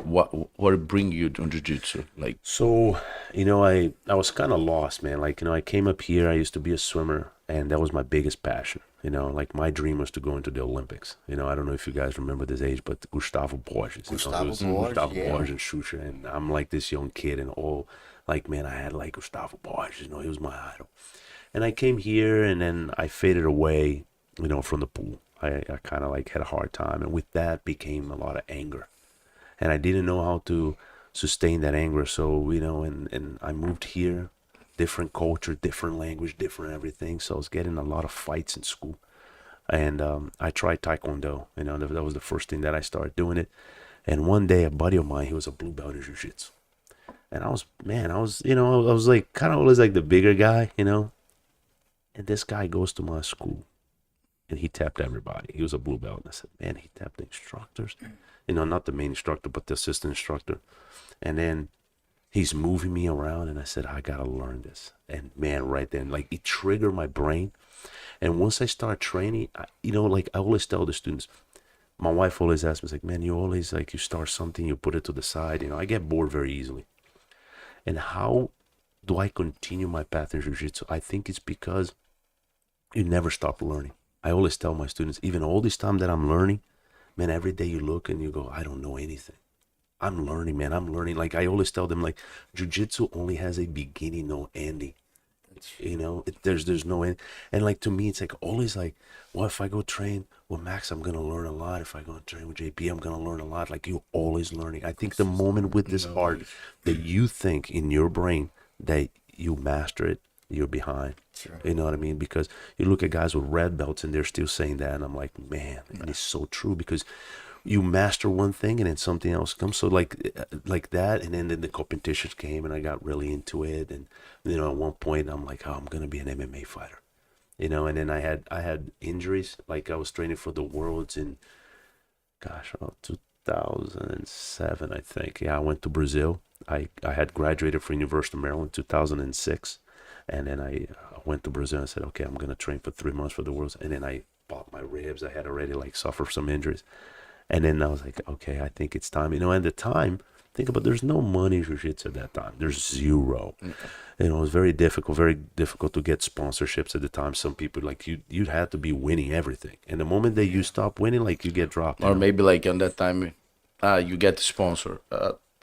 what bring you to jiu-jitsu? Like, So, you know, I was kind of lost, man. Like, you know, I came up here. I used to be a swimmer, and that was my biggest passion. You know, like my dream was to go into the Olympics. You know, I don't know if you guys remember this age, but Gustavo Borges. Gustavo it was Borges, Gustavo yeah. Borges and Shusha, and I'm like this young kid, and like, man, I had like Gustavo Borges. You know, he was my idol. And I came here, and then I faded away, you know, from the pool. I kind of like had a hard time, and with that became a lot of anger, and I didn't know how to sustain that anger. So, you know, and I moved here, different culture, different language, different everything. So I was getting a lot of fights in school, and I tried Taekwondo. You know, that was the first thing that I started doing it. And one day, a buddy of mine, he was a blue belt in jiu-jitsu, and I was, you know, I was like kind of always like the bigger guy, you know. And this guy goes to my school, and he tapped everybody. He was a blue belt. And I said, man, he tapped the instructors. You know, not the main instructor, but the assistant instructor. And then he's moving me around, and I said, I got to learn this. And man, right then, like it triggered my brain. And once I start training, you know, like I always tell the students, my wife always asks me, like, man, you always like, you start something, you put it to the side. You know, I get bored very easily. And how do I continue my path in jiu-jitsu? I think it's because you never stop learning. I always tell my students, even all this time that I'm learning, man, every day you look and you go, I don't know anything. I'm learning, man. I'm learning. Like I always tell them, like jiu-jitsu only has a beginning, no ending. You know, there's no end. And like to me, it's like always like, well, if I go train with Max, I'm gonna learn a lot. If I go train with JP, I'm gonna learn a lot. Like you're always learning. I think the moment with this art that you think in your brain that you master it, you're behind. Sure. You know what I mean? Because you look at guys with red belts and they're still saying that, and I'm like, man, and it's so true because you master one thing and then something else comes. So like that, and then the competitions came and I got really into it, and you know at one point I'm like, oh, I'm gonna be an MMA fighter, you know. And then I had injuries. Like I was training for the Worlds in, gosh, 2007, I think. Yeah, I went to Brazil. I had graduated from University of Maryland in 2006. And then I went to Brazil and said, okay, I'm going to train for 3 months for the Worlds. And then I bought my ribs. I had already like suffered some injuries. And then I was like, okay, I think it's time. You know, at the time, think about, there's no money in jiu-jitsu at that time. There's zero. You know, it was very difficult to get sponsorships at the time. Some people, like you had to be winning everything. And the moment that you stop winning, like you get dropped. or you know? maybe like on that time, you get the sponsor.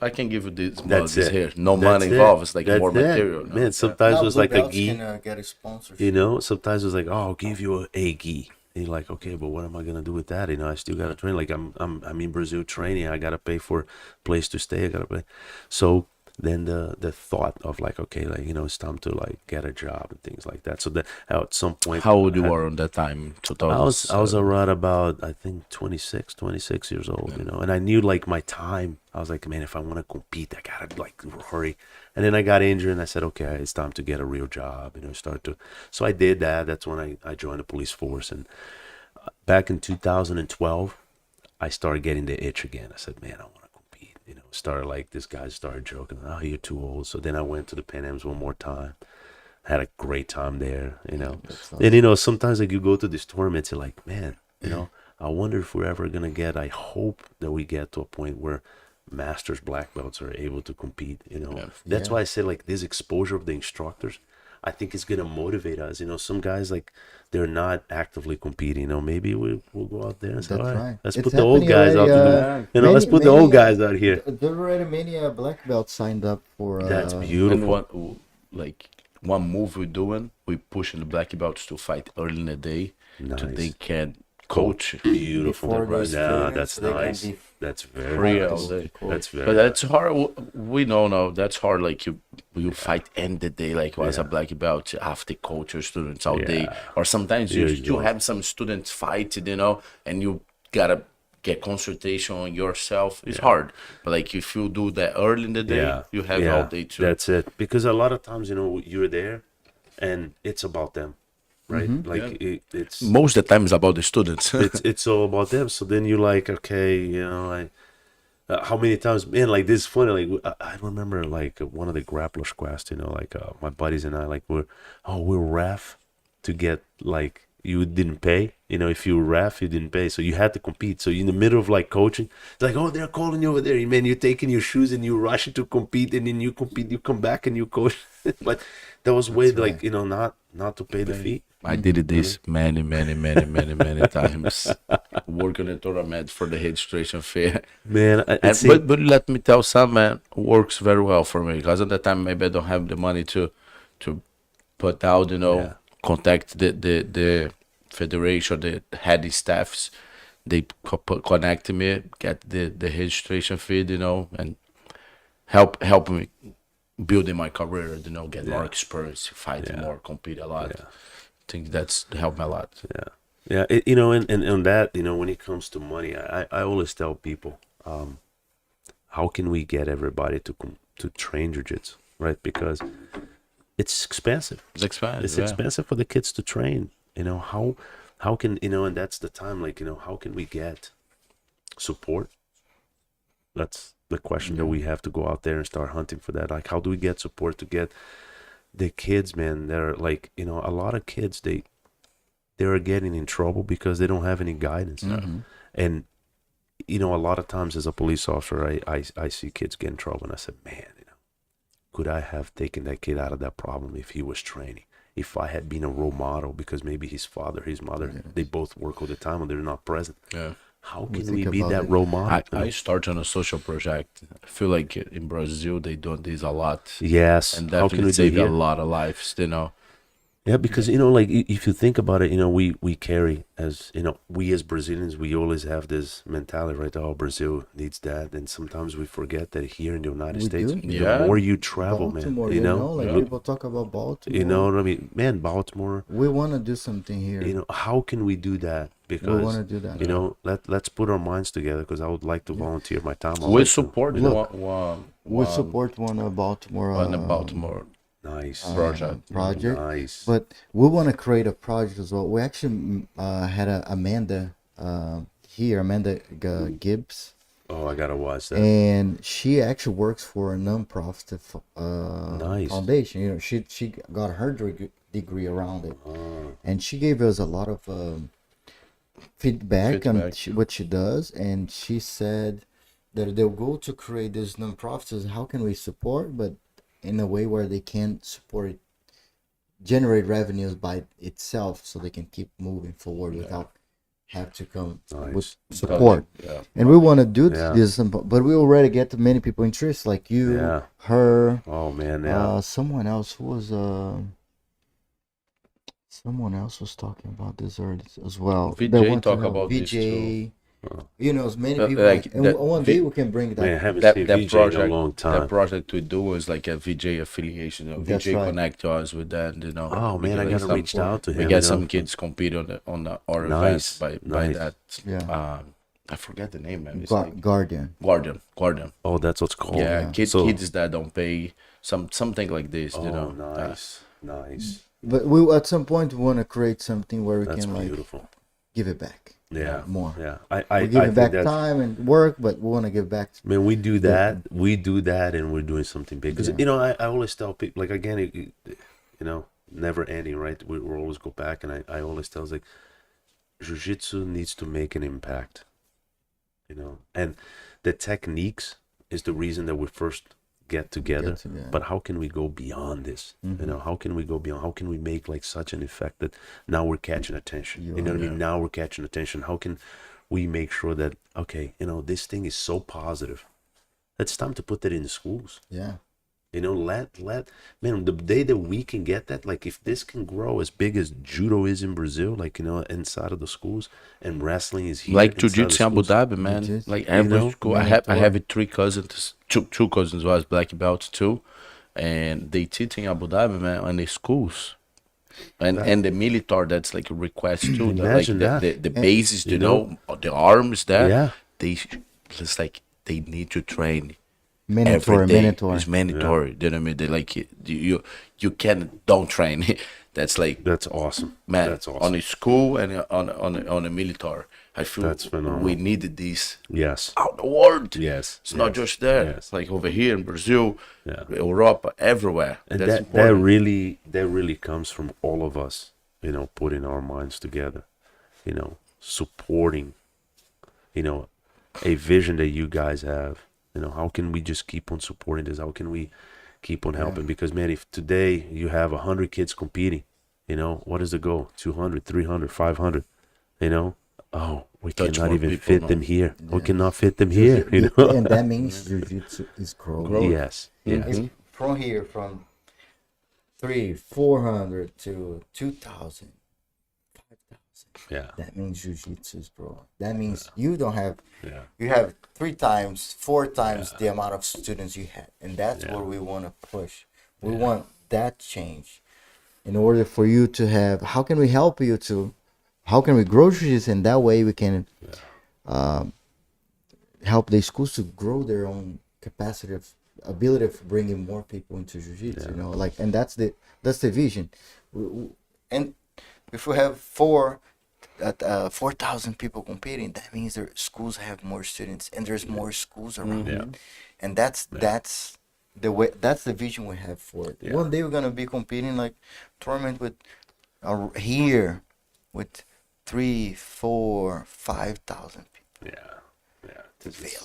I can give you this. That's this it. here. No That's money it. involved. It's like That's more it. material. No? Man, sometimes it was Blue like a belts gi. can get a sponsorship. You know, sometimes it was like, oh, I'll give you a gi. And you're like, okay, but what am I gonna do with that? You know, I still gotta train. Like I'm in Brazil training. I gotta pay for place to stay. I gotta pay. So then the thought of like, okay, like, you know, it's time to like get a job and things like that. So that at some point, How old you I- were on that time? I was around about, I think 26 years old, you know, and I knew like my time. I was like, man, if I want to compete, I gotta like hurry. And then I got injured and I said, okay, it's time to get a real job, you know, so I did that. That's when I joined the police force. And back in 2012, I started getting the itch again. I said, man, I want to compete, you know, started like, this guy started joking, oh, you're too old. So then I went to the Pan Ams one more time. Had a great time there, you know. And, you know, sometimes like you go to these tournaments, you're like, man, you know, I wonder if we're ever gonna get. I hope that we get to a point where masters black belts are able to compete. That's why I say like this exposure of the instructors, I think it's gonna motivate us. Some guys like they're not actively competing. Maybe we'll go out there and say, That's all right, right. let's It's put the old happening guys out already, to do. Let's put the old guys out here. There are already many black belts signed up for. That's And beautiful. one move we're doing, we pushing the black belts to fight early in the day, so Nice. they can coach Beautiful. Before they Yeah, experience, that's they can nice. be That's very free nice. all day. That's very. But that's hard. We know now that's hard. Like you fight end the day, like as a Yeah. black belt, you have to coach your students all day, Yeah. or sometimes You're you exhausted. have some students fight, and you gotta get consultation on yourself. It's hard, but like if you do that early in the day, you have all day too. That's it. Because a lot of times, you're there, and it's about them, right? Like it's Most of the time it's about the students. it's all about them. So then you're like, okay, how many times, man? Like this is funny. Like I remember, like one of the grapplers quest, my buddies and I, like we're ref to get like you didn't pay. If you were ref, you didn't pay, so you had to compete. So in the middle of like coaching, it's like, oh, they're calling you over there, man. You're taking your shoes and you rush to compete, and then you compete, you come back and you coach. But that was way like not to pay the fee. I did this many times. Work on a tournament for the registration fee. Man, But let me tell some, man, works very well for me, because at the time maybe I don't have the money to put out, contact the federation, the head staffs. They connect me, get the registration fee, and help me building my career, get more experience, fight more, compete a lot. I think that's helped me a lot. Yeah, and on that, when it comes to money, I always tell people, how can we get everybody to train jiu-jitsu, right? Because it's expensive. It's expensive. It's expensive for the kids to train. How can and that's the time. Like how can we get support? That's the question that we have to go out there and start hunting for that. Like, how do we get support to get the kids, man? That are like a lot of kids they are getting in trouble because they don't have any guidance. And a lot of times as a police officer, I see kids get in trouble, and I said, man, could I have taken that kid out of that problem if he was training? If I had been a role model, because maybe his father, his mother, they both work all the time and they're not present. Yeah. How We can think we be about that it. role model? I started on a social project. I feel like in Brazil they do this a lot, Yes. and How can definitely we do save a here? lot of lives. Yeah, because like if you think about it, we carry as we as Brazilians, we always have this mentality, right? Oh, Brazil needs that, and sometimes we forget that here in the United We States, do. the Yeah. more you travel, Baltimore, man, like look- people talk about Baltimore. you know what I mean, man, Baltimore. We want to do something here. How can we do that? Because we want to do that. let's put our minds together, because I would like to volunteer my time. I We like to- support Look, one we support one of Baltimore. one in Baltimore. Nice. Project. Nice. But we want to create a project as well. We actually had Amanda here, Amanda Gibbs, Oh, I gotta watch that. and she actually works for a non-profit Nice. foundation. She got her degree around it, and she gave us a lot of feedback on what she does. And she said that their goal to create this non-profit is how can we support, but in a way where they can support it, generate revenues by itself, so they can keep moving forward without have to come with support. Yeah. And we want to do Yeah. this, but we already get many people interested, like you, Yeah. her, Oh man, yeah. someone else who was someone else was talking about this earlier as well. VJ They want to talk know. about this VJ, as many But people. like and that one day we can bring that. Man, I haven't That seen that VJ project, in a long time. that project we do is like a VJ affiliation. That's VJ right. connect us with that. Oh We man, I get gotta some- reach out to him. We get some kids compete on our events by nice. that. Yeah. I forget the name, man. It's Gu- like Guardian. Guardian. Oh, that's what's called. Yeah, So- kids that don't pay something like this. Oh, nice, nice. But we at some point we want to create something where we That's can like beautiful. give it back. Yeah, more. Yeah, We I give it think back that's. time and work, but we want to give back. Man, we do that. We do that, and we're doing something big. Because I always tell people, like again, never ending, right? We always go back, and I always tell us, like, jiu-jitsu needs to make an impact, and the techniques is the reason that we first get together. But how can we go beyond this? How can we go beyond? How can we make like such an effect that now we're catching attention? You know what I mean? Now we're catching attention. How can we make sure that, okay, this thing is so positive, it's time to put that in the schools. Man, the day that we can get that, like if this can grow as big as judo is in Brazil, like, inside of the schools, and wrestling is here. Like inside jiu-jitsu in the Abu schools. Dhabi, man. Like every school. I have three cousins, two cousins who was black belts too, and they teach in Abu Dhabi, man, in the schools. And the military, that's like a request too. Imagine like that. the bases, the arms there. Yeah. It's like they need to train. Mandatory, Every day. mandatory. It's mandatory. You know what I mean? They like you don't train. That's like That's awesome. man That's awesome. on a school and on a military. I feel That's phenomenal. we needed this Yes. out the world. Yes. It's not just there. Yes. It's like over here in Brazil, Yeah. Europa, everywhere. And That's that important. really comes from all of us, putting our minds together, supporting, a vision that you guys have. How can we just keep on supporting this? How can we keep on helping? Because man, if today you have 100 kids competing, what is the goal? 200, 300, 500, oh, we Touch cannot more even people fit now. them here. We cannot fit them here, And that means jiu-jitsu is growing. Yes. Yes. It's from here, from 400 to 2,000, 5,000. Yeah. That means jiu-jitsu is growing. That means you don't have, Yeah. you have 4 times the amount of students you had. And that's what we want to push. We want that change. In order for you to have, how can we help you to, how can we grow jiu-jitsu? And that way we can help the schools to grow their own capacity of ability of bringing more people into jiu-jitsu, and that's the vision. And if we have 4,000 people competing, that means their schools have more students and there's more schools around. And that's the way, that's the vision we have for it. One day we're gonna be competing like tournament with here with 3, 4, 5,000 people.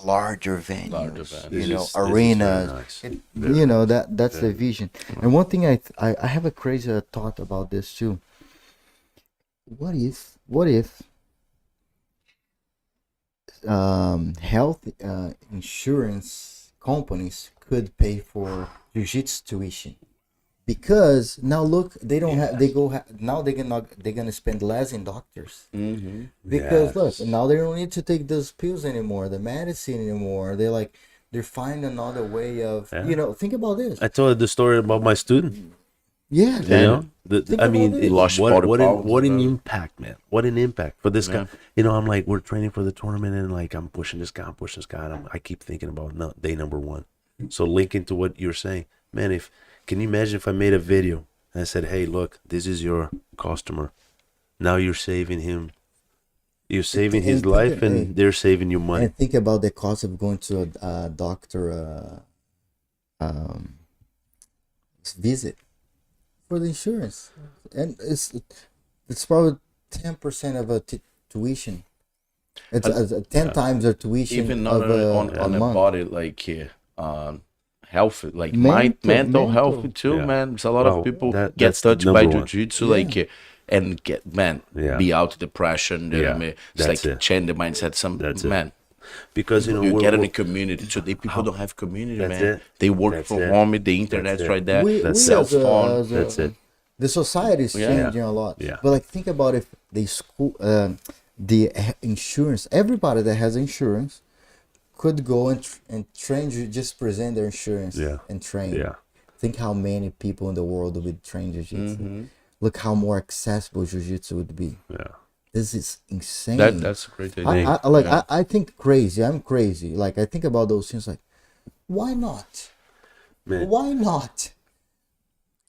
Larger venues, arenas. That's the vision. And one thing I have a crazy thought about this too. What if health insurance companies could pay for jiu-jitsu tuition? Because now look, they don't have. Now they're gonna spend less in doctors. Because look, now they don't need to take those pills anymore, the medicine anymore. They're finding another way of Think about this. I told the story about my student. Yeah, I mean, about it. Lost 40 pounds what an about it. impact, man! What an impact for this guy. I'm like, we're training for the tournament, and like, I'm pushing this guy, and I keep thinking about day number 1. So linking to what you're saying, man, can you imagine if I made a video and I said, hey, look, this is your customer. Now you're saving him. You're saving his life, and they're saving you money. And think about the cost of going to a doctor visit for the insurance, and it's probably 10% of a tuition. It's 10 times a tuition Even of on the month. body, like health, like mental. mental health too, Yeah. man. There's a lot Well, of people that's get touched by number one. jiu-jitsu, like and get be out of depression. You know what I mean? It's that's like it. change the mindset. That's it. Man, Because you get in a community. Today people don't have community, That's man. it. They work That's from it. home. The internet's it. right there. That's Cell as a- phone. as a- That's it. The society is changing a lot. Yeah. But think about if the school, the insurance, everybody that has insurance could go and train, just present their insurance and train. Yeah. Think how many people in the world would train jiu-jitsu. Look how more accessible jiu-jitsu would be. Yeah. This is insane. That's a great idea. I think crazy. I'm crazy. Like I think about those things. Like, why not? Man. Why not?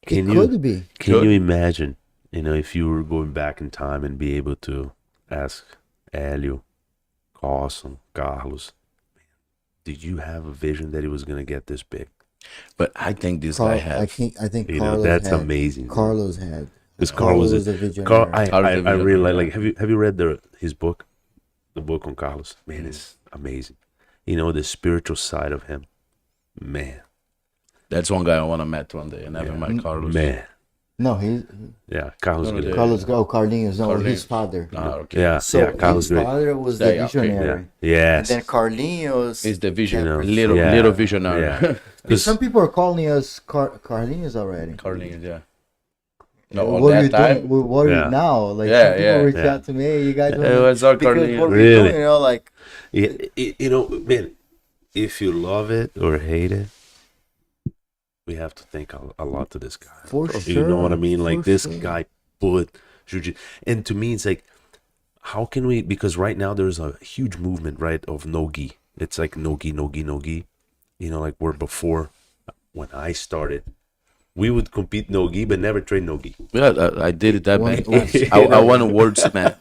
Can Could be. you imagine, if you were going back in time and be able to ask Hélio, Carson, Carlos, did you have a vision that it was going to get this big? But I think this guy has. I think You Carlos know, that's had, amazing. Carlos had Because Carl Carl was was a a visionary. Carl. Carl was a I really visionary, like. Have you read his book, the book on Carlos? Man, it's amazing. You know the spiritual side of him. Man, That's one guy I want to meet one day. I never met Carlos. man. No, he Yeah, Carlos. No, good. yeah. Carlos. Oh, Carlinhos. No, Carlinhos. his father. Ah, okay. Yeah, So yeah, Carlos his great. father was the Yeah, okay. visionary. Yeah. Yes. And then Carlinhos. He's the vision, You know, little visionary. yeah. Because some people are calling us Carlinhos already. Carlinhos, yeah. No, What are at you that time, doing? What are Yeah. you now? Like Yeah, some people yeah, reach yeah. out to me, hey, you guys. it was all because Carlinhos. what we're Really? doing, you know, like You know, man, if you love it or hate it, we have to thank a lot to this guy. for sure. You know what I mean? Like for this sure. guy put jiu-jitsu, and to me, it's like, how can we? Because right now there's a huge movement, right, of no gi. It's like no gi, no gi, no gi. You know, like where before, when I started, we would compete no gi, but never train no gi. Yeah, I did it that man. I won awards, man.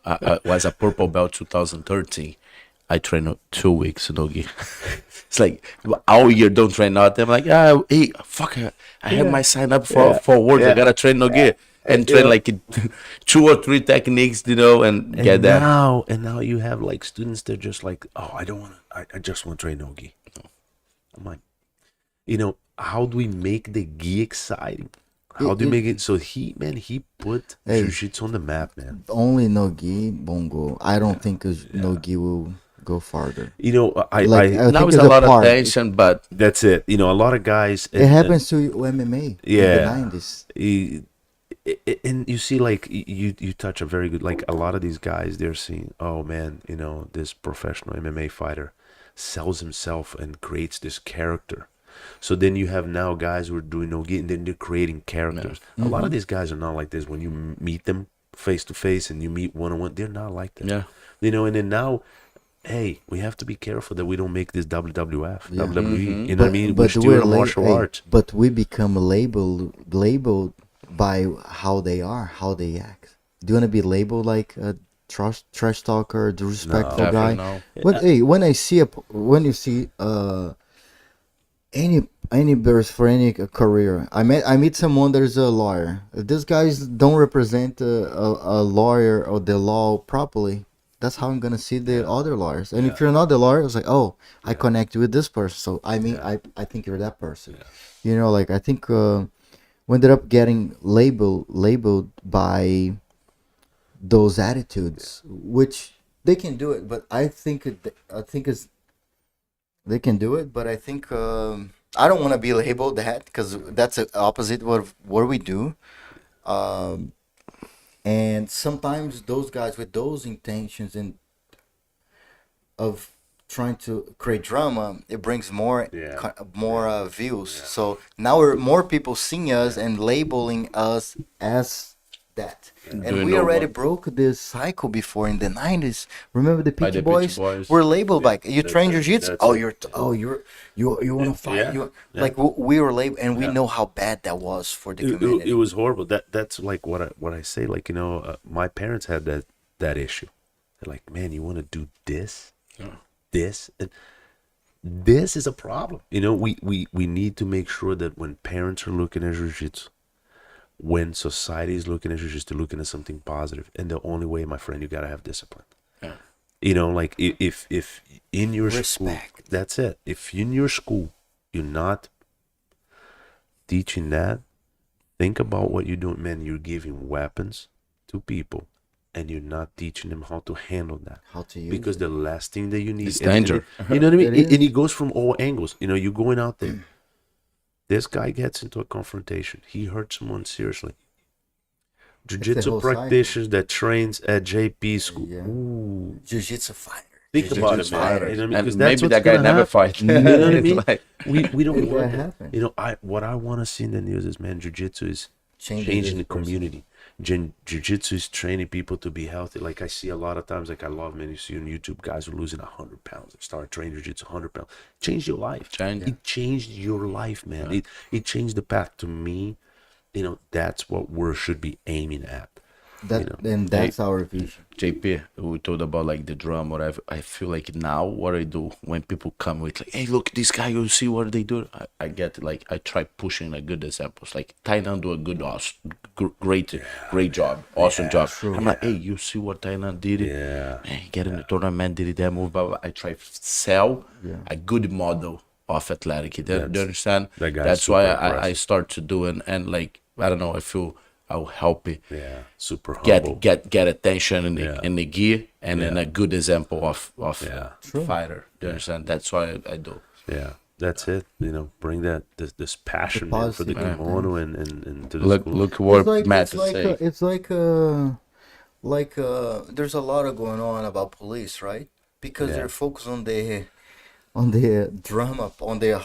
I was a purple belt 2013. I trained 2 weeks in Nogi. It's like all year don't train nothing. I'm like, hey, fuck it. I have my sign up for awards. I gotta train Nogi and train like 2 or 3 techniques, you know, and get that. Now you have like students that just like, oh, I don't want to. I just want to train no gi. I'm like, you know, how do we make the gi exciting? How do we make it? So he put Hey. jiu-jitsu on the map, man. Only Nogi Bongo. I don't think Nogi will go farther. You know, I Like, I Now think it's it's a a lot of part. tension, but that's it. You know, a lot of guys. It happens to MMA Yeah. in the 90s. And you see, like you touch a very good, like a lot of these guys, they're seeing, oh man, you know, this professional MMA fighter sells himself and creates this character. So then you have now guys who are doing no gi, and then they're creating characters. A lot of these guys are not like this. When you meet them face to face and you meet one on one, they're not like that. yeah. You know, and then now, hey, we have to be careful that we don't make this WWF, Yeah. WWE. You know what I mean? We're still we're in martial arts. But we become labeled by how they are, how they act. Do you want to be labeled like a trash talker, disrespectful guy? Definitely no. But hey, when you see any birth for any career, I meet someone that is a lawyer. If these guys don't represent a lawyer or the law properly, that's how I'm gonna see the other lawyers. And if you're not the lawyer, it's like, oh, I connect with this person, so I mean, I think you're that person. You know, like I think we ended up getting labeled by those attitudes, which they can do it, but I think it's they can do it, but I think I don't want to be labeled that, because that's the opposite of what we do. And sometimes those guys with those intentions and of trying to create drama, it brings more views. So now more people seeing us and labeling us as that. And Doing we no already work. broke this cycle before in the 90s. Remember the By Peachy the Peachy Boys? Boys. Were labeled like, you That's train it, jiu-jitsu? that's Oh, it. you want to fight? Yeah, yeah. Like we were labeled, and we know how bad that was for the community. It was horrible. That's like what I say. Like, you know, my parents had that issue. They're like, man, you want to do this, this, and this is a problem. You know, we need to make sure that when parents are looking at jiu-jitsu, when society is looking at jiu-jitsu, they're looking at something positive. And the only way, my friend, you gotta have discipline. Yeah. You know, like if in your school, Respect. that's it. If in your school you're not teaching that, think about what you're doing. Man, you're giving weapons to people, and you're not teaching them how to handle that. How to use Because the last thing that you need It's and- danger. you know what I mean? It is. And it goes from all angles. You know, you're going out there. This guy gets into a confrontation. He hurts someone seriously. Jiu-jitsu whole cycle. practitioners that trains at JP school. Yeah. Ooh. jiu-jitsu fighter. Think about it, Jiu-jitsu man. fighter. You know what I mean? And 'Cause that's maybe what's that guy gonna never happen. fight. You know what I It's mean? like- We don't That want that. happens. You know, what I want to see in the news is, man, jiu-jitsu is Changing changing the this person. community. Jiu-jitsu is training people to be healthy. Like I see a lot of times, like I love, man, you see on YouTube, guys are losing 100 pounds. They start training jiu-jitsu 100 pounds. Changed your life. Change. It changed your life, man. It changed the path. To me, you know, that's what we should be aiming at. And that's our vision. JP, we told about like the drum, whatever. I feel like now what I do when people come with like, hey, look, this guy, you see what they do. I get like, I try pushing like good examples. Like Thailand do a great job, awesome job. True. I'm like, hey, you see what Thailand did? Yeah. Man, get in the tournament, did that move, blah, blah. I try to sell a good model of athletic. Do you understand? that guy's That's why super I impressive. start to do and like I don't know. I feel I'll help it Yeah. Super humble. get attention in the gear and then a good example of fighter. Do you understand? That's why I do. Yeah. That's it. Bring that this passion man, for the positive kimono and to the Look school. look what Matt it's is like saying. it's like there's a lot of going on about police, right? Because they're focused on the drama, on the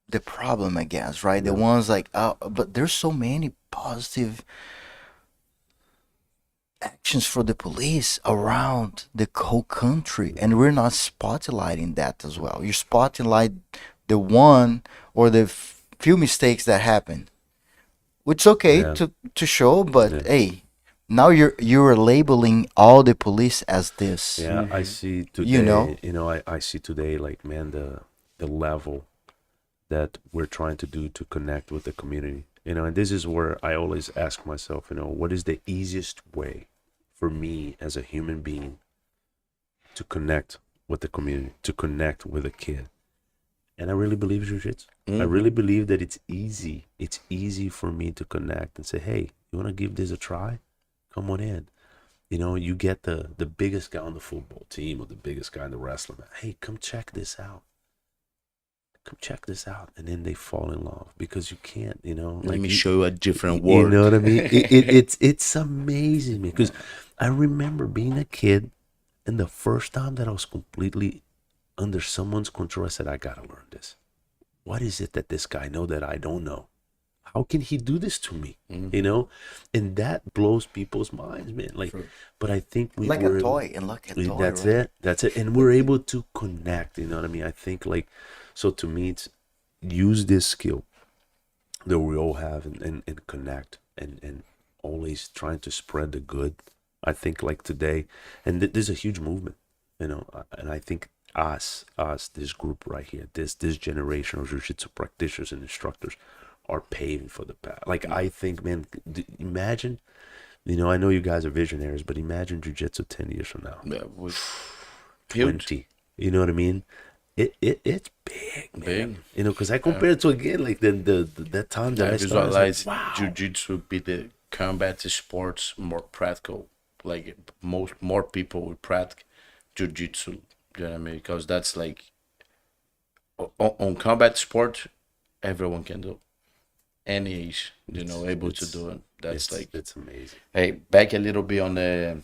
the problem, I guess, right? The ones like, but there's so many positive actions for the police around the whole country, and we're not spotlighting that as well. You're spotlight the one or the few mistakes that happen, which is okay to show, but hey, now you're labeling all the police as this. Yeah, I see today. I see today, like, man, the level that we're trying to do to connect with the community. And this is where I always ask myself, what is the easiest way for me as a human being to connect with the community, to connect with a kid? And I really believe Jiu-Jitsu. I really believe that it's easy. It's easy for me to connect and say, hey, you want to give this a try? Come on in. You get the biggest guy on the football team or the biggest guy in the wrestling. Hey, come check this out. Come check this out. And then they fall in love because you can't, Let me show you a different world. You know what I mean? It's amazing because I remember being a kid, and the first time that I was completely under someone's control, I said, I gotta learn this. What is it that this guy know that I don't know? How can he do this to me? And that blows people's minds, man. Like, but I think we Like were a toy, and like a toy. that's right? it. And we're able to connect. You know what I mean? I think, like, so to me, it's use this skill that we all have and connect and always trying to spread the good. I think, like, today, and there's a huge movement, and I think this group right here, this generation of jiu-jitsu practitioners and instructors are paving for the path. Like, I think, man, imagine, I know you guys are visionaries, but imagine jiu-jitsu 10 years from now. Yeah, 20. You know what I mean? It's big, man. Because I compare it to, again, like that time that I started. Visualize Wow. jiu-jitsu be the combat sports more practical. Like more people would practice jiu-jitsu. You know what I mean? Because that's like on combat sport, everyone can do. Any age, able to do it. That's it's amazing. Hey, back a little bit on the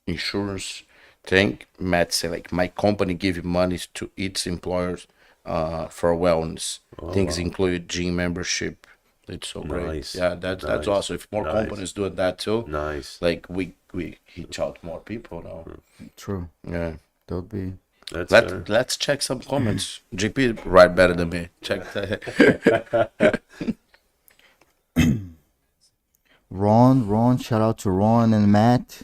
insurance thing. Matt said, like, my company give money to its employers for wellness. Things include gym membership. It's so great. Nice. Yeah, that's Nice. awesome. If more companies doing that too, Nice. like we reach out more people now. True. Yeah. That would be. That's fair. Let's check some comments. JP write better than me. Check that. Ron, shout out to Ron and Matt.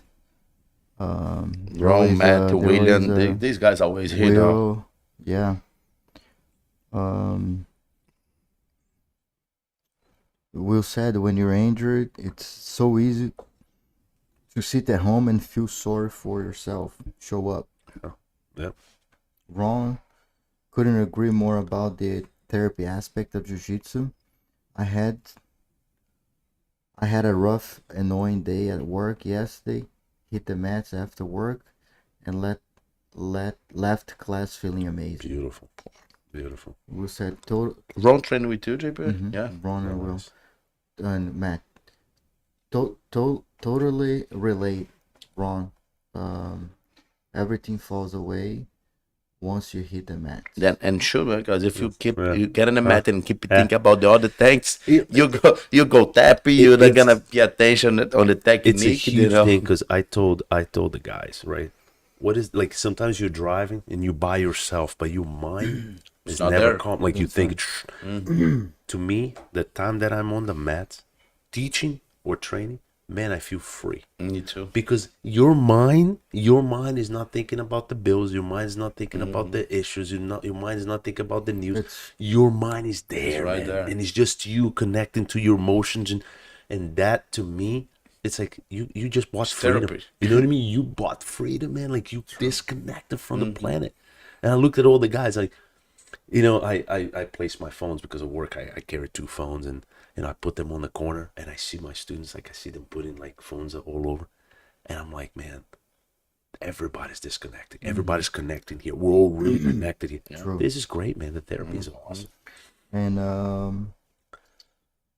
Ron, Matt, William, these guys always here now. Will, yeah. Will said when you're injured, it's so easy to sit at home and feel sorry for yourself. Show up. Yep. Ron, couldn't agree more about the therapy aspect of jiu-jitsu. I had a rough, annoying day at work yesterday. Hit the mats after work, and left class feeling amazing. Beautiful. Will said Ron trained with you, JP? Yeah. Ron and Will and Matt. Totally relate, Ron. Everything falls away once you hit the mat. Then and sure, because if you you get in the mat and keep thinking about the other things, you go tappy. You're not gonna pay attention on the technique. It's a huge thing because I told the guys, right? What is, like, sometimes you're driving and you by yourself, but your mind is not never there. calm. Like, you think. To me, the time that I'm on the mat, teaching or training, man, I feel free. Me too. Because your mind is not thinking about the bills. Your mind is not thinking about the issues. Your mind is not thinking about the news. Your mind is there, right man. there. And it's just you connecting to your emotions, and that to me, it's like you just bought freedom. therapy. You know what I mean? You bought freedom, man. Like you disconnected from the planet. And I looked at all the guys, like, you know, I place my phones because of work. I carry 2 phones, and I put them on the corner, and I see my students, like I see them putting like phones all over, and I'm like, man, everybody's disconnecting. Everybody's connecting here. We're all really connected here. True. This is great, man. The therapy is awesome. And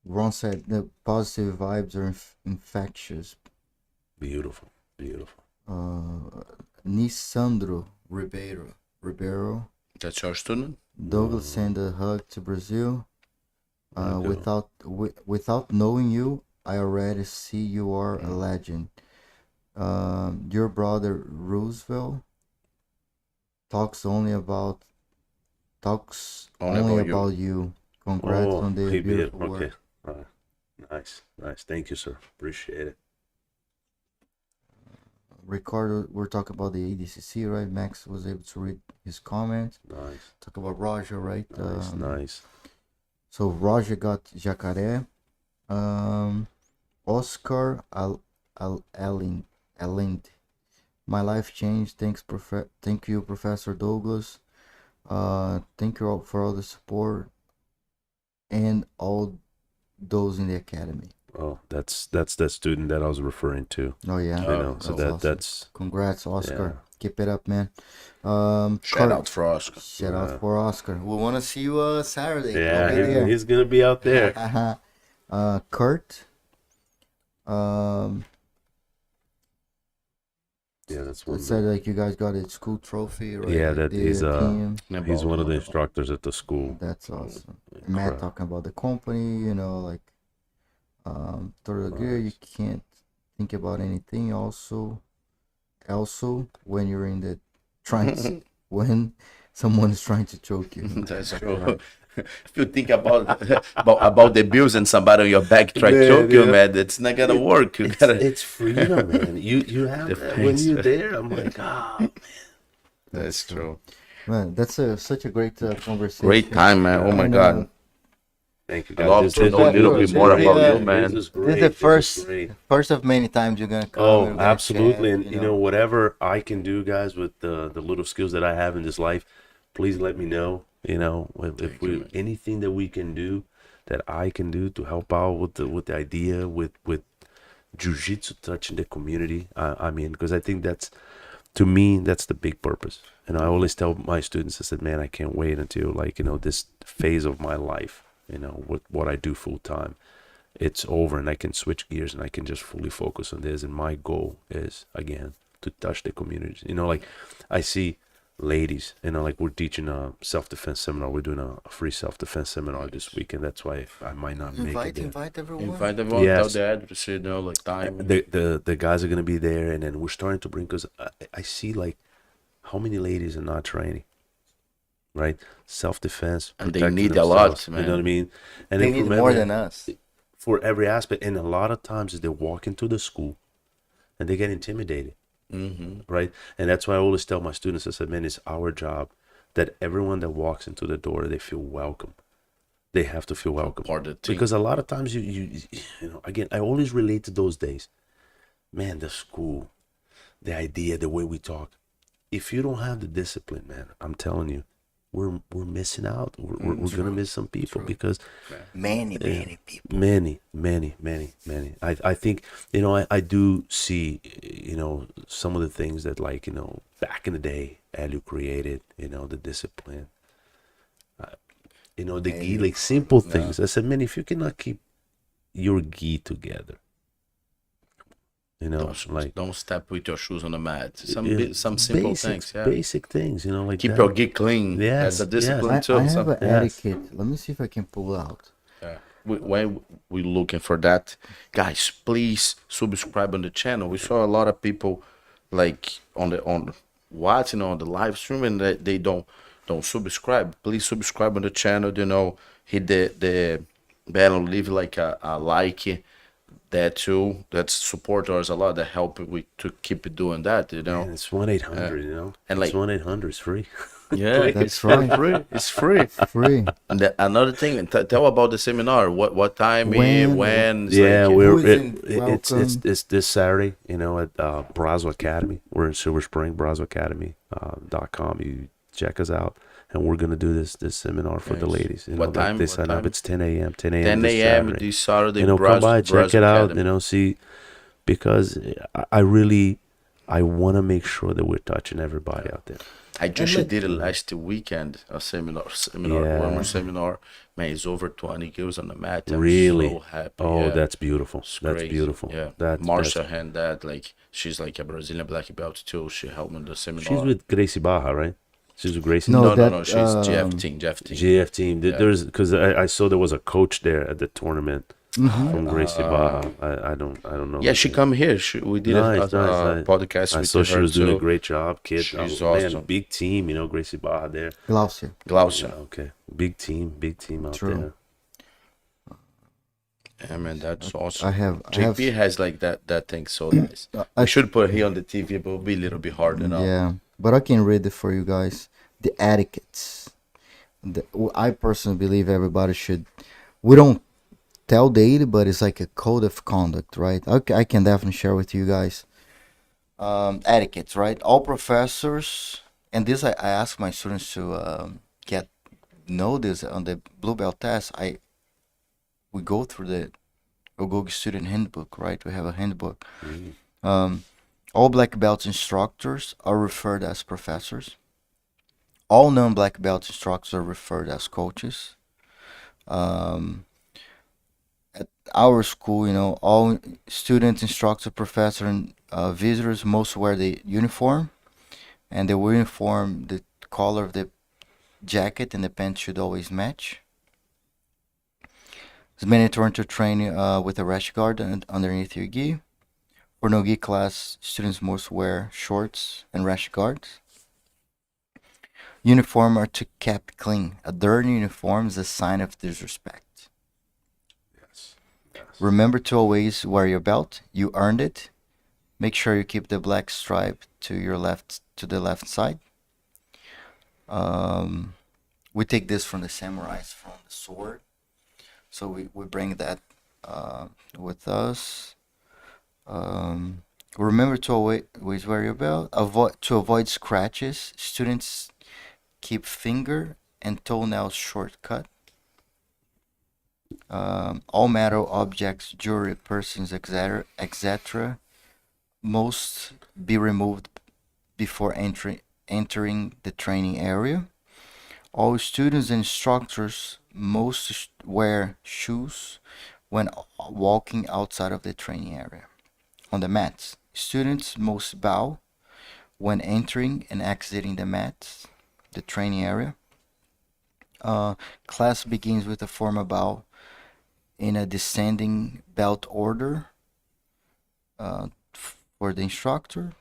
Ron said the positive vibes are infectious. Beautiful, beautiful. Nisandro Ribeiro. That's your student? Douglas send a hug to Brazil. Without knowing you, I already see you are a legend. Your brother Roosevelt talks only about you. Congrats on the he did. beautiful Okay. work. Nice. Thank you, sir. Appreciate it. Ricardo, we're talking about the ADCC, right? Max was able to read his comment. Nice. Talk about Roger, right? Nice. So Roger got Jacaré. Oscar Alind. My life changed. Thank you, Professor Douglas. Thank you all for all the support and all those in the academy. Oh, that's that student that I was referring to. Oh yeah, You know, so awesome. that's Congrats, Oscar. Yeah. Keep it up, man. Shout out for Oscar. Shout out for Oscar. We want to see you Saturday. yeah, he's gonna be out there. Kurt. Yeah, that's It one. said like you guys got a school trophy, right? Yeah, Like that the he's team. he's one of the instructors at the school. That's awesome. Matt talking about the company, you know, like totally agree. You can't think about anything. Also, when you're in the trying when someone is trying to choke you. That's true. If you think about the bills and somebody on your back try to choke you, man, it's not gonna work. It's freedom, man. You have that when Thanks. you're there. I'm like, man. That's true. Man, that's such a great conversation. Great time, man. Oh my And, God. Thank you, I guys. love to know a little bit more about you, man. This is This is great. the This is great. first of many times you're gonna come. Oh, we're gonna absolutely. chat, And you know, whatever I can do, guys, with the little skills that I have in this life, please let me know. You know, if we anything that we can do, that I can do to help out with the idea with jiu-jitsu touching the community. I mean, because I think that's, to me, that's the big purpose. And I always tell my students, I said, man, I can't wait until, like, you know, this phase of my life, you know, with what I do full time, it's over and I can switch gears and I can just fully focus on this. And my goal is, again, to touch the communities. You know, like I see ladies, you know, like we're teaching a self-defense seminar. We're doing a free self-defense seminar this week, and that's why I might not make it there. Invite everyone. Invite everyone, Yes. tell the address, you know, like time. The guys are gonna be there, and then we're starting to bring, because I see like how many ladies are not training, right? Self-defense, And they protecting need a lot, themselves, man. You know what I mean? And They then need from more every- than us. for every aspect. And a lot of times they walk into the school and they get intimidated, right? And that's why I always tell my students, I said, man, it's our job that everyone that walks into the door, they feel welcome. They have to feel welcome. Part of the team. Because a lot of times you know, again, I always relate to those days. Man, the school, the idea, the way we talk. If you don't have the discipline, man, I'm telling you, we're missing out. We're gonna miss some people because Many people. many. I think, you know, I do see, you know, some of the things that, like, you know, back in the day, Elio created, you know, the discipline, you know, the gi, like simple things. I said, man, if you cannot keep your gi together, you know, like Don't step with your shoes on the mat. Some yeah, simple basic, things, yeah. basic things, you know, like Keep that. your gi clean. Yes, That's a discipline I too. have So, an etiquette. Let me see if I can pull out. yeah. When we're looking for that, guys, please subscribe on the channel. We saw a lot of people like on watching on the live stream and they don't subscribe. Please subscribe on the channel. You know, hit the bell, leave like a like. that too. That support us a lot. That help we to keep doing that. And it's 1-800, you know? And It's like 1-800, it's free. yeah, That's it's for right. free. It's free. Free. And another thing, tell about the seminar. What time? When? It's Yeah, like, Who we're is in welcome? it's this Saturday, you know, at Brazzo Academy. We're in Silver Spring, BrazzoAcademy.com. You check us out, and we're gonna do this seminar for the Nice. ladies. You know, What time? they What sign up. time? It's 10 a.m. 10 this a.m. Saturday. this Saturday. You know, come by, check it out. Academy. You know, see, because I really I want to make sure that we're touching everybody out there. I just look- did it last weekend, a seminar, Yeah. one more seminar. Man, it's over 20 girls on the mat. I'm Really? so happy. Oh, yeah. that's beautiful. It's That's crazy. beautiful. Yeah, That's Marsha hand that like she's like a Brazilian black belt too. She helped me in the seminar. She's with Gracie Baja, right? She's with Gracie. No, no, that, no, she's GF um, team. GF team. Yeah. There's because I saw there was a coach there at the tournament from Gracie Baja. I don't know. Yeah, his she name. come here. We did Nice, a nice. podcast I with saw she her was doing too. a great job, kid. She's Man, awesome. big team, you know, Gracie Baja there. Glaucia. Glaucia. Yeah, okay, big team out True. there. Yeah, man, that's awesome. I have. JP has like that thing so nice. I should put it here on the TV, but it'll be a little bit hard, you know. Yeah, but I can read it for you guys. The etiquettes. I personally believe everybody should. We don't tell daily, but it's like a code of conduct, right? I can definitely share with you guys. Etiquettes, right? All professors, and this I ask my students to get know this on the blue belt test. We go through the Ogogi student handbook, right? We have a handbook. All black belt instructors are referred as professors. All non-black belt instructors are referred as coaches. At our school, you know, all students, instructor, professor, and visitors most wear the uniform, and the uniform, the color of the jacket and the pants should always match. It's mandatory to train with a rash guard underneath your gi. For no gi class, students must wear shorts and rash guards. Uniform are to kept clean. A dirty uniform is a sign of disrespect. Yes. Remember to always wear your belt. You earned it. Make sure you keep the black stripe to the left side. We take this from the samurais, from the sword. So we bring that with us. Remember to always wear your belt. To avoid scratches, students keep finger and toenails shortcut. All metal objects, jewelry, persons, etc., must be removed before entering the training area. All students and instructors must wear shoes when walking outside of the training area. On the mats, students must bow when entering and exiting the mats, the training area. Class begins with a formal bow in a descending belt order for the instructor.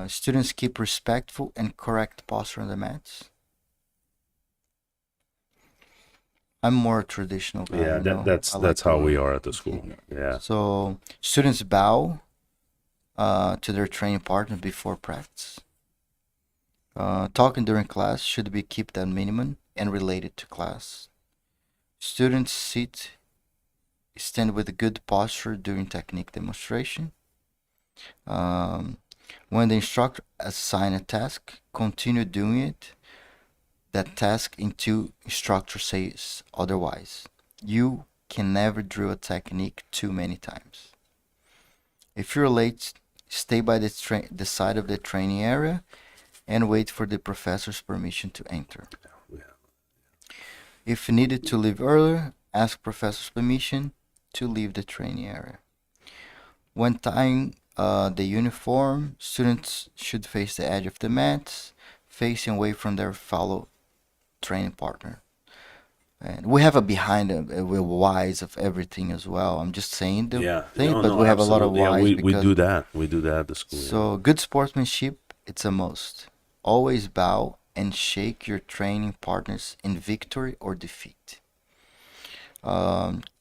Students keep respectful and correct posture on the mats. I'm more traditional guy. Yeah, you know. that's I like how to- we are at the school. Yeah. So students bow to their training partner before practice. Talking during class should be kept at minimum and related to class. Students stand with a good posture during technique demonstration. When the instructor assigns a task, continue doing that task until instructor says otherwise. You can never drill a technique too many times. If you're late, stay by the side of the training area and wait for the professor's permission to enter. If needed to leave earlier, ask professor's permission to leave the training area. When tying the uniform, students should face the edge of the mats, facing away from their fellow training partner. And we have a behind with whys of everything as well. I'm just saying the thing, but we have a lot of absolutely. whys. Yeah, we do that. We do that at the school. So good sportsmanship, it's a must. Always bow and shake your training partners in victory or defeat.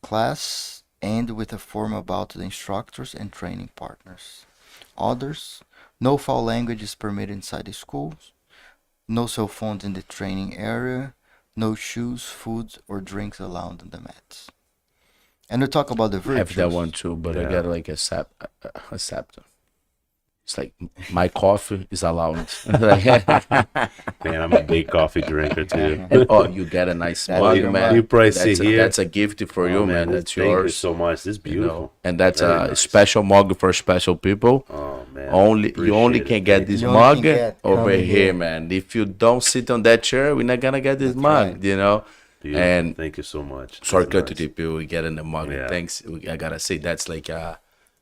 Class and with a form about the instructors and training partners. Others, no foul language is permitted inside the schools, no cell phones in the training area, no shoes, foods, or drinks allowed on the mats. And we talk about the I have that virtues. one too, but I Yeah. got like a scepter. It's like my coffee is allowed. Man, I'm a big coffee drinker too. And oh, you get a nice That's mug, your man. mug. You probably see That's a, here. that's a gift for Oh, you, man. That's thank you yours. so much. This is You know, beautiful. and that's Very a nice. special mug for special people. Oh man, Only you only appreciate can it. get Thank this You only mug can get over coming here, here. man. If you don't sit on that chair, we're not gonna get this That's mug, right. you know. Beautiful. And Thank you so much. shortcut This to is the people we get in the mug. Yeah. Thanks. I gotta say that's like a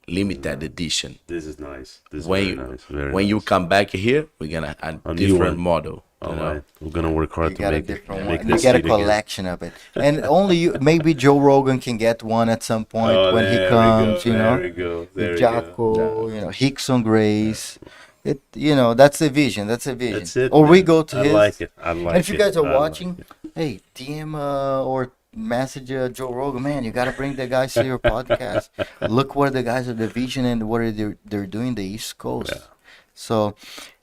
limited edition. This is nice. This is When very you nice. Very when you nice. come back here, we're gonna a A new different one. model. You All know? right, we're gonna work hard You to got a make different make one. You this get a seat again. collection of it, and only you. Maybe Joe Rogan can get one at some point Oh, when he there we comes. go, You there know, we go. There with we Jocko, go. you know, Hickson Grace. It, you know, that's the vision. That's the vision. That's it. Or we man. go to I his. like it. I like And if you it. guys are I like watching, it. hey, DM or message Joe Rogan. Man, you gotta bring the guys to your podcast. Look what the guys of the vision and what they're doing the East Coast. Yeah. So,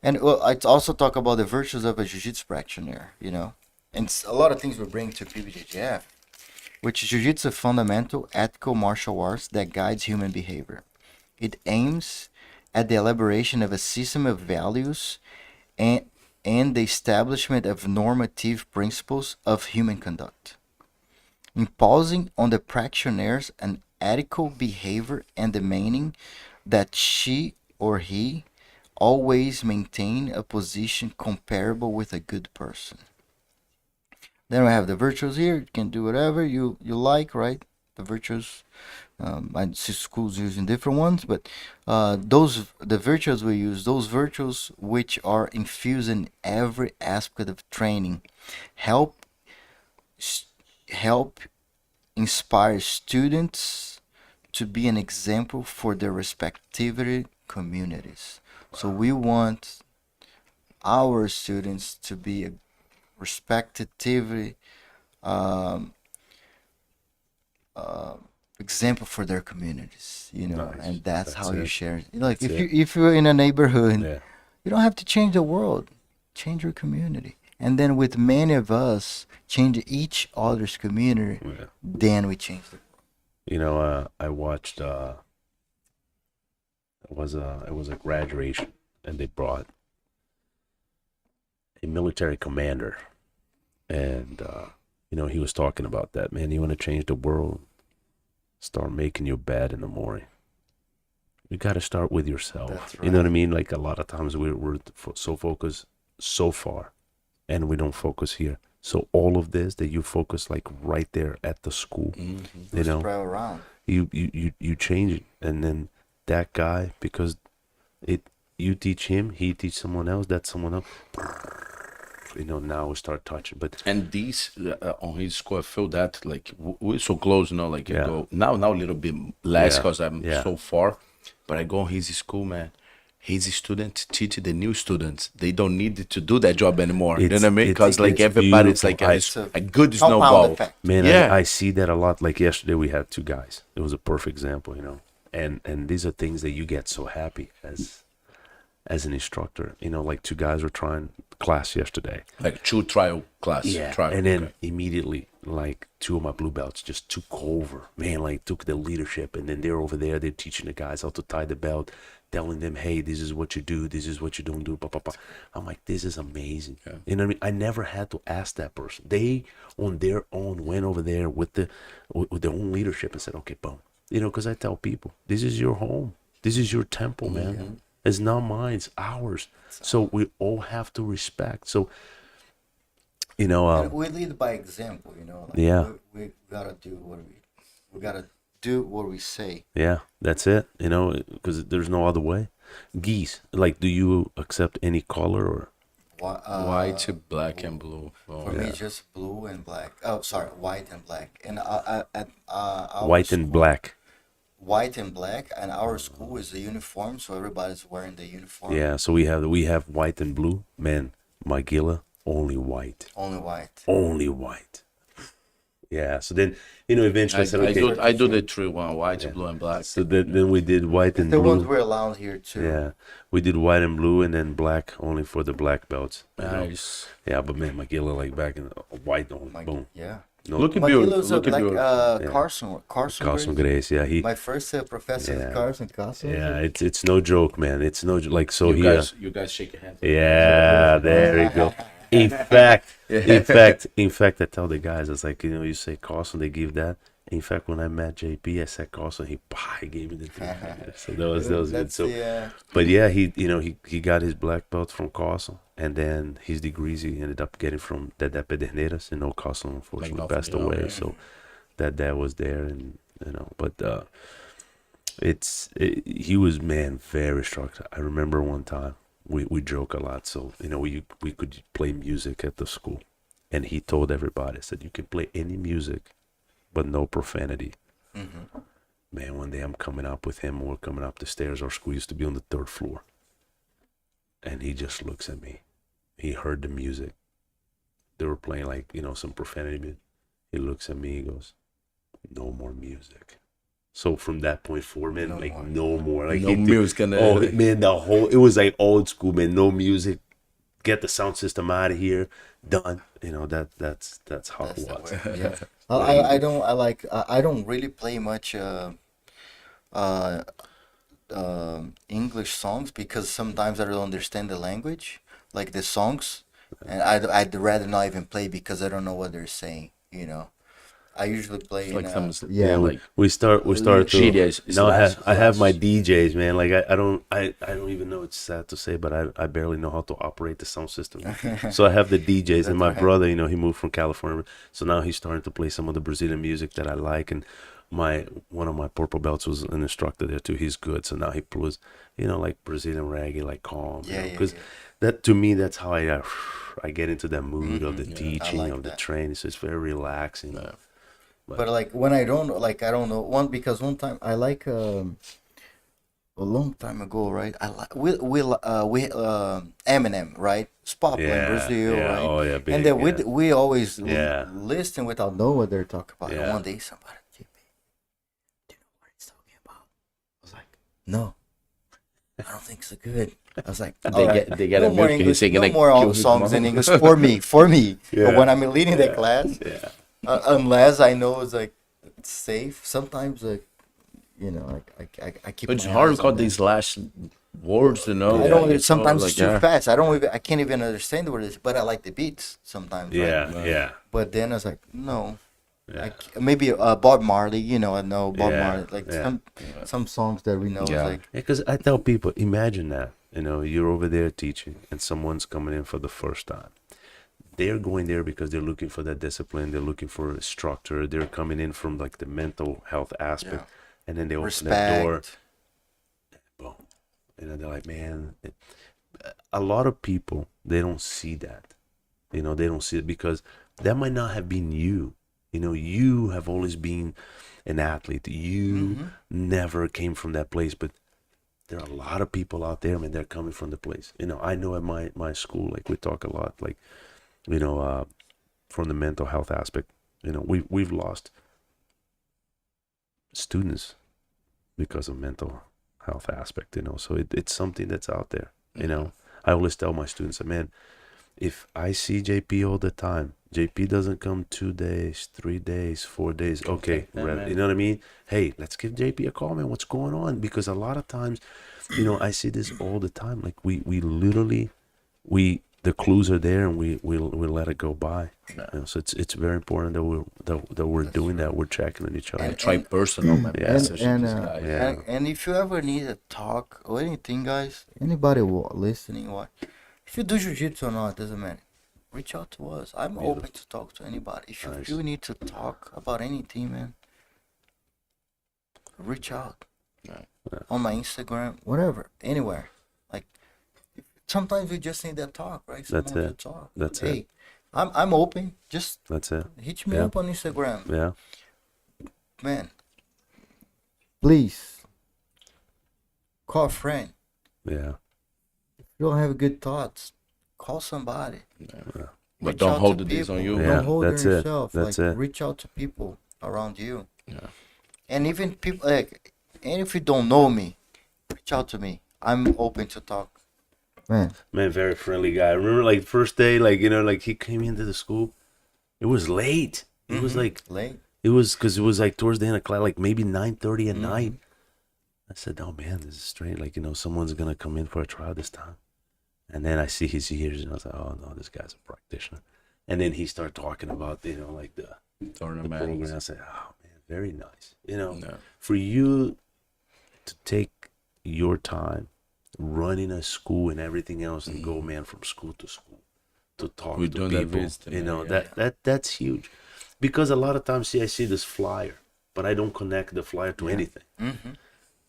and well, I also talk about the virtues of a jiu-jitsu practitioner. You know, and a lot of things we bring to PBJJF, which is jiu-jitsu fundamental ethical martial arts that guides human behavior. It aims at the elaboration of a system of values and the establishment of normative principles of human conduct, imposing on the practitioners an ethical behavior and demanding that she or he always maintain a position comparable with a good person. Then we have the virtues here. You can do whatever you like, right? The virtues. I see schools using different ones, but the virtues we use, those virtues which are infused in every aspect of training, help help inspire students to be an example for their respective communities. So we want our students to be a respectively example for their communities, you know, Nice. and that's how you it. share. Like That's if you're in a neighborhood, Yeah. you don't have to change the world, change your community. And then with many of us change each other's community, Yeah. then we change the world. You know, I watched. It was a graduation, and they brought a military commander, and you know, he was talking about that. Man, you want to change the world? Start making your bed in the morning. You got to start with yourself. That's You know what I right. mean? Like a lot of times we're so focused so far, and we don't focus here. So all of this that you focus like right there at the school, Mm-hmm. you know, Spread around. you change it, and then that guy, because you teach him, he teach someone else, that someone else, you know, now we start touching. But And these on his school, I feel that like we're so close, you know. Like I Yeah. go now a little bit less Yeah, because I'm yeah. so far, but I go on his school, man. His students teach the new students. They don't need to do that job anymore. You know what I mean? Because like it's everybody's like beautiful. a good Compound snowball. effect. man, Yeah. I see that a lot. Like yesterday we had two guys. It was a perfect example, you know. And these are things that you get so happy as an instructor. You know, like two guys were trying class yesterday. Like two trial class. Trial. And then okay. immediately, like two of my blue belts just took over, man, like took the leadership. And then they're over there, they're teaching the guys how to tie the belt, telling them, hey, this is what you do, this is what you don't do, blah, blah, blah. I'm like, this is amazing. Yeah. You know what I mean? I never had to ask that person. They, on their own, went over there with their own leadership and said, okay, boom. You know, because I tell people, this is your home. This is your temple, man. Mm-hmm. It's not mine, it's ours. So we all have to respect. So, you know, And we lead by example, you know. Like Yeah. We gotta do we gotta do what we say. yeah, that's it. You know, because there's no other way. Geese, like, do you accept any color or? White, black, and blue. Oh, For me, just blue and black. Oh, sorry, white and black. And at our White and school- black. White and black, and our school is a uniform, so everybody's wearing the uniform. Yeah, so we have white and blue. Man, my Gila, only white. Only white. Only white. Yeah. So then, eventually I said, okay. I do the 3-1, white, blue, and black. So then we did white and The ones blue. we're allowed here too. Yeah, we did white and blue, and then black only for the black belts. Nice. Yeah, but man, Magilla like back in white only. Boom. Yeah. No, Look at Maguilo's Look at Yeah. Carson Grace. Yeah, My first professor Yeah. was Carson. yeah, it's no joke, man. It's no like so you here. guys shake your hands. Yeah, there you go. In fact, I tell the guys, it's like, you say Carson, they give that. In fact, when I met JP, I said Carson, he gave me the thing. So that was good. That's So, the, but yeah, he got his black belt from Carson, and then his degrees he ended up getting from Dedé Pederneiras. Carson unfortunately passed away, yeah. so that was there, and but he was, man, very structured. I remember one time we joke a lot, so we could play music at the school, and he told everybody, said you can play any music, but no profanity. Mm-hmm. Man, one day I'm coming up with him, and we're coming up the stairs. Our school used to be on the 3rd floor, and he just looks at me. He heard the music. They were playing like some profanity. He looks at me. He goes, "No more music." So from that point forward, man, no more. Like No music. Man, it was like old school, man. No music. Get the sound system out of here. Done. That's how it was. Yeah. I don't really play much English songs because sometimes I don't understand the language, like the songs, and I'd rather not even play because I don't know what they're saying. I usually play like some like we start to GDs. now I have my DJs, man. Like I don't even know, it's sad to say, but I barely know how to operate the sound system. So I have the DJs, and my brother, he moved from California, so now he's starting to play some of the Brazilian music that I like, and one of my purple belts was an instructor there too. He's good, so now he plays like Brazilian reggae, like calm, because that, to me, that's how I get into that mood of the teaching, like of the training. So it's very relaxing. Yeah. But like when I don't know because one time I like a long time ago, right? I like we Eminem, right? It's popular in Brazil, right? Oh yeah, big, and then we always Yeah. listen without knowing what they're talking about. Yeah. And one day somebody, JP, do you know what he's talking about? I was like, no, I don't think so good. I was like, They get no a more milk, English, singing no like more kill all his songs mom. in English for me. Yeah. But when I'm leading the class, Yeah. unless I know it's like it's safe, sometimes like I keep. It's my hard eyes to call on them. these last words, I don't. It's Sometimes all it's like, too yeah. fast. I can't even understand what it is. But I like the beats sometimes. Yeah, Right? yeah. But then I was like, no. Yeah. Maybe Bob Marley. I know Bob Yeah, Marley. Like yeah. some songs that we know. Yeah. Like Because I tell people, imagine that, you're over there teaching, and someone's coming in for the first time. They're going there because they're looking for that discipline. They're looking for a structure. They're coming in from like the mental health aspect, and then they open that door. Boom. They're like, man. A lot of people, they don't see that. They don't see it because that might not have been you. You have always been an athlete. You never came from that place, but there are a lot of people out there, man, they're coming from the place. I know at my school, like we talk a lot, like, from the mental health aspect, we've lost students because of mental health aspect, so it's something that's out there. I always tell my students, man, if I see JP all the time, JP doesn't come 2 days, 3 days, 4 days. Okay, man. you know what I mean? Hey, let's give JP a call, man. What's going on? Because a lot of times, I see this all the time. Like we literally, the clues are there, and we let it go by. So it's very important that we're doing that. We're checking on each other. And try personal, man. Yeah. Message to And, these uh, guys. Yeah. and if you ever need a talk or anything, guys, anybody listening, if you do jiu-jitsu or not, doesn't matter. Reach out to us. I'm open to talk to anybody. If you Nice. feel you need to talk about anything, man, reach out. Yeah. On my Instagram, whatever, anywhere. Like sometimes we just need that talk, right? That's Someone it. to talk. That's hey, it. I'm open. Just That's it. hit me Yeah. up on Instagram, Yeah. man. Please call a friend. Yeah. If you don't have good thoughts, call somebody. Yeah. But reach don't out hold to this on people. you. Yeah, Don't hold that's it on it. yourself. That's like it. reach out to people around you. Yeah. And even people like, and if you don't know me, reach out to me. I'm open to talk. Man, very friendly guy. I remember like first day, like like he came into the school. It was late. It was like late. it was because it was like towards the end of class, like maybe 9:30 at night. I said, "Oh man, this is strange. Like someone's gonna come in for a trial this time." And then I see his ears, and I was like, "Oh no, this guy's a practitioner." And then he started talking about like the program. I said, "Oh man, very nice." For you to take your time running a school and everything else and go, man, from school to school to talk to people. That's huge. Because a lot of times, I see this flyer, but I don't connect the flyer to anything.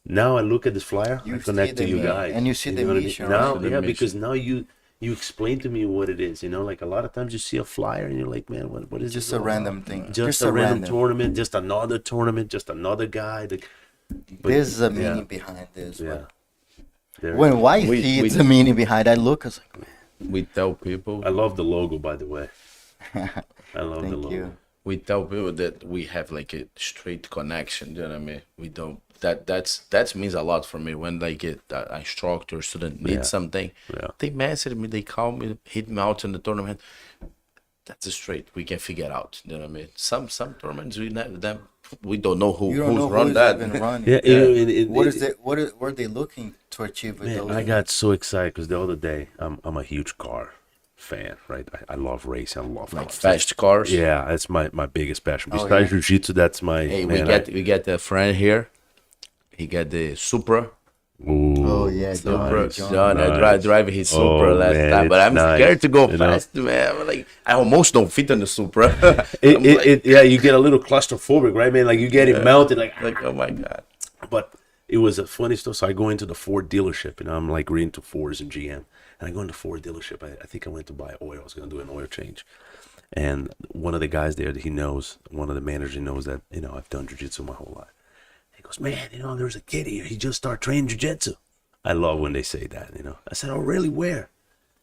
Now I look at this flyer, I connect to you guys, and you see the mission. Now, right? because now you explain to me what it is. Like a lot of times you see a flyer and you're like, man, what is Just this a all random about? thing. Just a random tournament, just another tournament, just another guy. There's a meaning behind this. Yeah. When I see it's a meaning behind, I look, I was like, man. We tell people. I love the logo, by the way. I love the logo. You. We tell people that we have like a straight connection. You know what I mean? We don't. That means a lot for me when like an instructor or student needs something. Yeah. They message me, they call me, hit me out in the tournament. That's straight. We can figure it out. You know what I mean? Some tournaments we don't know who's run that. What are they looking to achieve with those? I got so excited because the other day I'm a huge car fan, right? I love racing. I love Like cars. fast cars. Yeah, that's my biggest passion. Besides jiu-jitsu, that's my. Hey, man, we get a friend here. He got the Supra. Oh yeah, Supra. John. I drive his Supra last man, time, but I'm it's scared to go nice, you know? fast, man. I'm like, I almost don't fit on the Supra. you get a little claustrophobic, right, man? Like you get it mounted, like oh my god. But it was a funny story. So I go into the Ford dealership, and I'm like reading to Fords and GM, and I go into Ford dealership. I think I went to buy oil. I was gonna do an oil change, and one of the guys there that he knows, one of the managers, he knows that I've done jiu-jitsu my whole life. He goes, man, there's a kid here. He just started training jiu-jitsu. I love when they say that. I said, oh really? Where?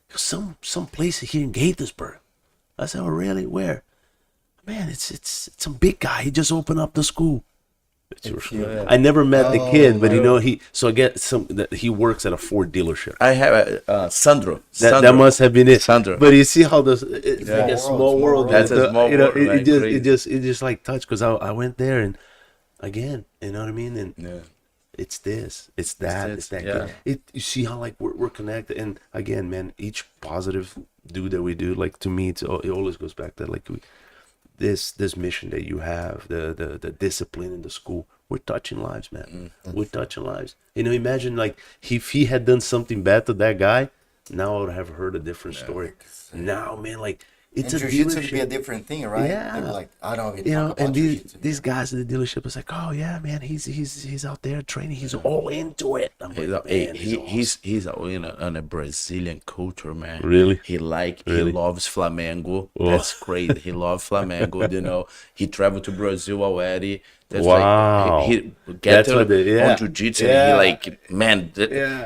He goes, some place here in Gaithersburg. I said, oh really? Where? Man, it's some big guy. He just opened up the school. I never met the kid, but he works at a Ford dealership. I have Sandro. That must have been it. Sandro. But you see how it's like a small world. That's a small world. It just like touched because I went there and again, you know what I mean? And it's this, it's that. Yeah. You see how like we're connected, and again, man, each positive do that we do, like to me, it always goes back to like this mission that you have, the discipline in the school. We're touching lives, man. We're touching lives. Imagine like if he had done something bad to that guy, now I would have heard a different story. Now, man, like it's and a jiu-jitsu dealership. would be a different thing, right? Yeah. They're like, I don't even talk about and jiu-jitsu. these guys at the dealership was like, oh yeah, man, he's out there training. He's all into it. I'm like, man, He's on a Brazilian culture, man. Really? He loves Flamengo. That's great. He loves Flamengo. He traveled to Brazil already. That's wow. Like, he get on jiu-jitsu and he like, man,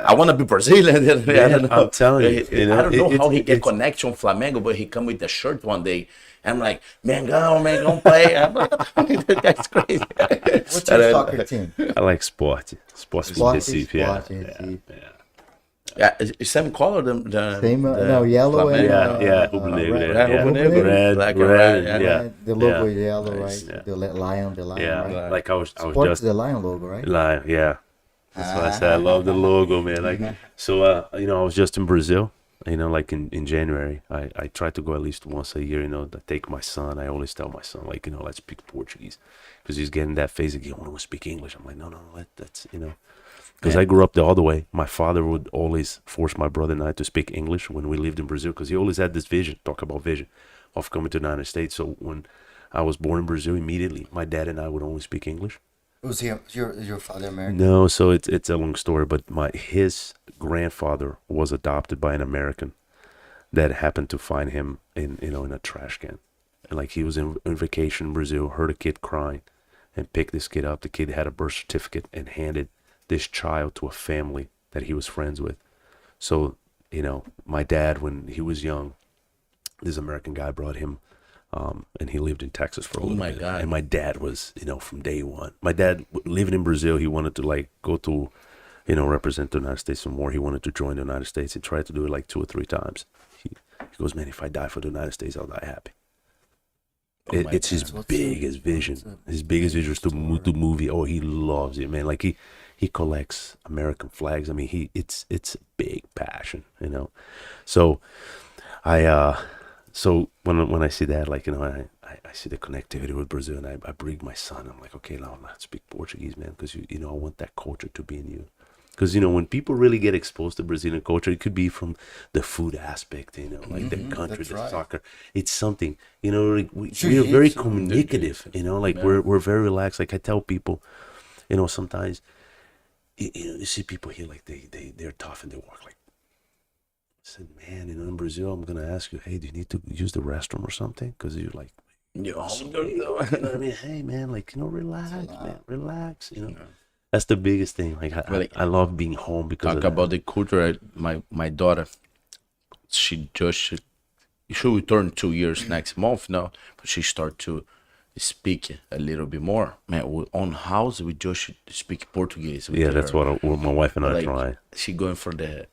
I want to be Brazilian. I don't know. I'm telling you. I don't know how he get connection Flamengo, but he come with the shirt one day. I'm like, man, go play. I'm like, that's crazy. What's your soccer team? I like sport. Sport Recife, Yeah, it's same color. Yellow and Rubro Negro, red, black and red, red, yeah. The logo is yellow, Nice, right? yeah. The lion, Yeah, right? like I was Sport just is the lion logo, right? lion, yeah. That's why I said I love the logo, man. Like, so I was just in Brazil. Like in January, I try to go at least once a year. To take my son. I always tell my son, like, let's speak Portuguese, because he's getting that phase again. I want to speak English. I'm like, no, that's because I grew up the other way. My father would always force my brother and I to speak English when we lived in Brazil, because he always had this vision, talk about vision, of coming to the United States. So when I was born in Brazil, immediately my dad and I would only speak English. Was your father American? No, so it's a long story, but his grandfather was adopted by an American that happened to find him in a trash can, and like he was in vacation in Brazil, heard a kid crying, and picked this kid up. The kid had a birth certificate and handed this child to a family that he was friends with. So my dad, when he was young, this American guy brought him, and he lived in Texas for a little my bit. God. And my dad was, from day one. My dad, living in Brazil, he wanted to like go to, represent the United States some more. He wanted to join the United States. He tried to do it like 2 or 3 times. He goes, man, if I die for the United States, I'll die happy. It's his biggest vision. His biggest vision is to movie. Oh, he loves it, man. Like he collects American flags. I mean, it's a big passion, So so when I see that, like, I see the connectivity with Brazil, and I bring my son. I'm like, okay, now I speak Portuguese, man, because I want that culture to be in you. Because when people really get exposed to Brazilian culture, it could be from the food aspect, like the country, the soccer. It's something, like we are very communicative, like we're very relaxed. Like I tell people, sometimes, you see people here like they're tough and they walk like. I said, man, in Brazil, I'm gonna ask you, hey, do you need to use the restroom or something? Because you're like, I mean, hey, man, like, relax, man, relax, That's the biggest thing. Like, I love being home because talk about the culture. My daughter, she will turn 2 years next month now, but she start to speak a little bit more. Man, we own house, we just speak Portuguese. Yeah, that's what my wife and I like, try. She going for the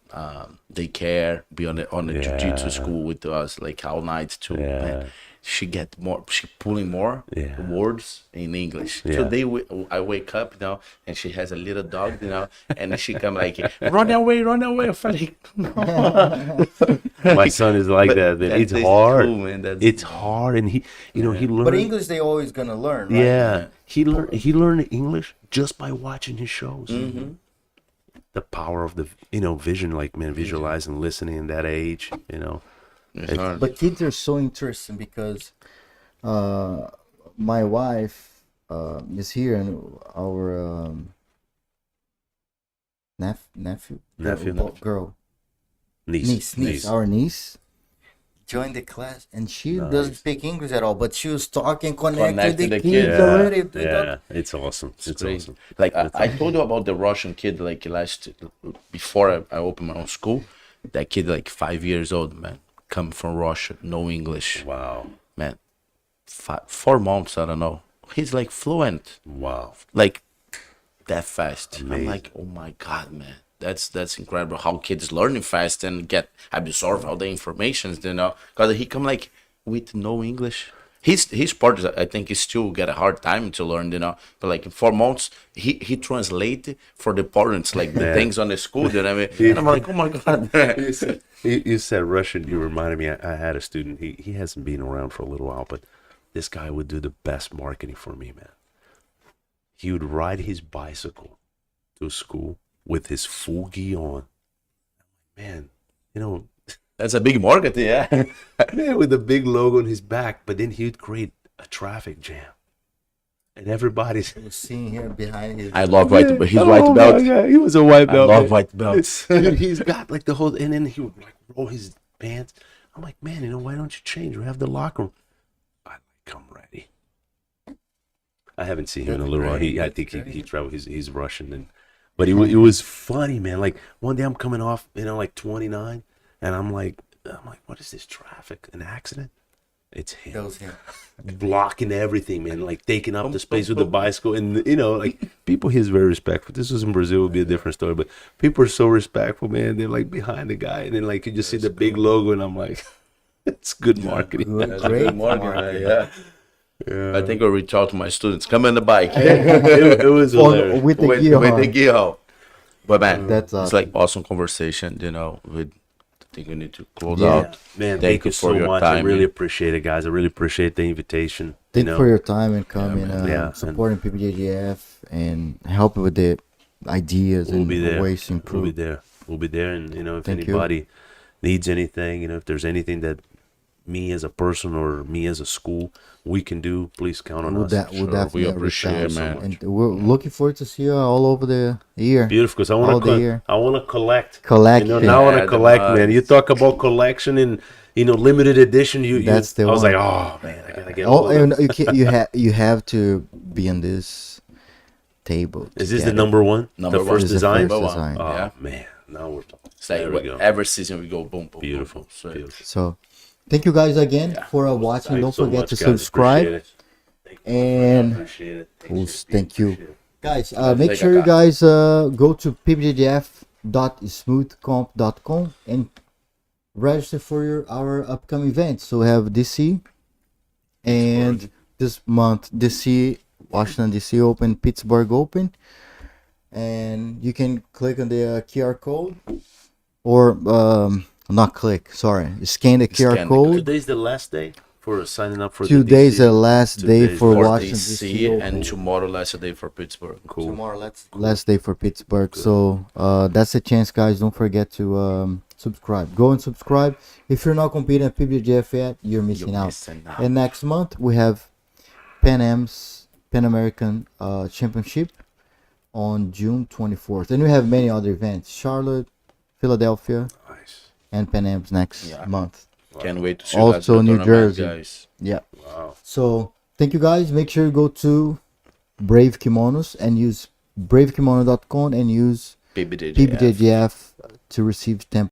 daycare, be on the jiu-jitsu school with us, like all night too. Man, she get more, she pulling more words in English. Yeah. Today I wake up, and she has a little dog, and she come like, run away. I feel like, no. My son is like that, man. It's hard. Cool, man. It's hard, and he learned. But English, they always gonna learn, right? Yeah, he learned English just by watching his shows. Mm-hmm. The power of the vision, like, man, visualizing, listening in that age, It's hard. But kids are so interesting because my wife is here, and our nephew, girl, niece, our niece joined the class, and she doesn't speak English at all, but she was talking, connected the kids already. Yeah, it's awesome. It's crazy. awesome. Like I told you about the Russian kid, like before I opened my own school. That kid, like 5 years old, man, come from Russia, no English. Wow. Man, 4 months, I don't know. He's like fluent. Wow. Like that fast. Amazing. I'm like, oh my God, man. That's incredible how kids learning fast and get absorb all the information, because he come like with no English. His part, I think, he still get a hard time to learn, but like in 4 months he translate for the parents, like the things on the school, what I mean? And I'm like, oh my God. You said Russian, you reminded me, I had a student, he hasn't been around for a little while, but this guy would do the best marketing for me, man. He would ride his bicycle to school with his full gi on. Man, That's a big market, yeah. man, with a big logo on his back, but then he would create a traffic jam. And everybody's Seeing here behind his. I love white belt. God, he was a white belt. I love white belts. He's got like the whole, and then he would like roll his pants. I'm like, man, why don't you change? We have the locker room. I come ready. I haven't seen him in a little while. I think he traveled. He's Russian, but it was funny, man. Like one day I'm coming off, like 29, and I'm like, what is this traffic? An accident? It's him. That was him. Blocking everything, man. Like taking up the space with the bicycle, and like people here is very respectful. If this was in Brazil, it would be a different story. But people are so respectful, man. They're like behind the guy, and then like you just see the big logo, and I'm like, it's good marketing. Great marketing, yeah. I think I reach out to my students. Come on the bike. It was hilarious. with the with the gear. But man, That's it's like awesome conversation. I think we need to close out. Man, Thank you you for so your much. time, I really man. appreciate it, guys. I really appreciate the invitation. Thank you for your time and coming, man. supporting PBJJF and helping with the ideas We'll and be there. ways to improve. We'll be there. And if Thank you. anybody needs anything, if there's anything that me as a person or me as a school we can do, please count on us. We'll definitely We appreciate it, man. And we're looking forward to see you all over the year. Beautiful, because I all want the year. to collect. Collect. Now I want Yeah, to the collect, man. mugs. You talk about collection and limited edition. That's the I was one. like, oh man, I gotta get. Oh, all of it. and you have to be on this table. Is to this get the it. number one? Number the one. first This is the design. first Oh, design. Oh Yeah. man, now we're talking. It's like There we go. every season we go boom, boom, Beautiful, boom, boom. So, beautiful. So thank you guys again Yeah. for watching. Don't Thanks so forget much, to guys. subscribe. Appreciate it. And Appreciate it. thank you. Guys, make Thank sure you, you guys go to pbjjf.smoothcomp.com and register for our upcoming events. So we have DC and this month DC, Washington DC Open, Pittsburgh Open, and you can click on the QR code or not click. Sorry, scan the QR Scan the code. Today's the last day for signing up for Today's the the last day Today's for For Washington DC DC Open. and tomorrow last day for Pittsburgh. Cool. Tomorrow, last day for Pittsburgh. So that's a chance, guys. Don't forget to subscribe. Go and subscribe. If you're not competing at PBJJF yet, you're missing out. And next month we have Pan American Championship on June 24th, and we have many other events: Charlotte, Philadelphia, Nice. and Pan Am's next Yeah. month. Can't wait to see you guys Also in the New tournament, Jersey. guys. Yeah. Wow. So thank you, guys. Make sure you go to Brave Kimonos and use bravekimono.com and use PBJJF. PBJJF to receive 10%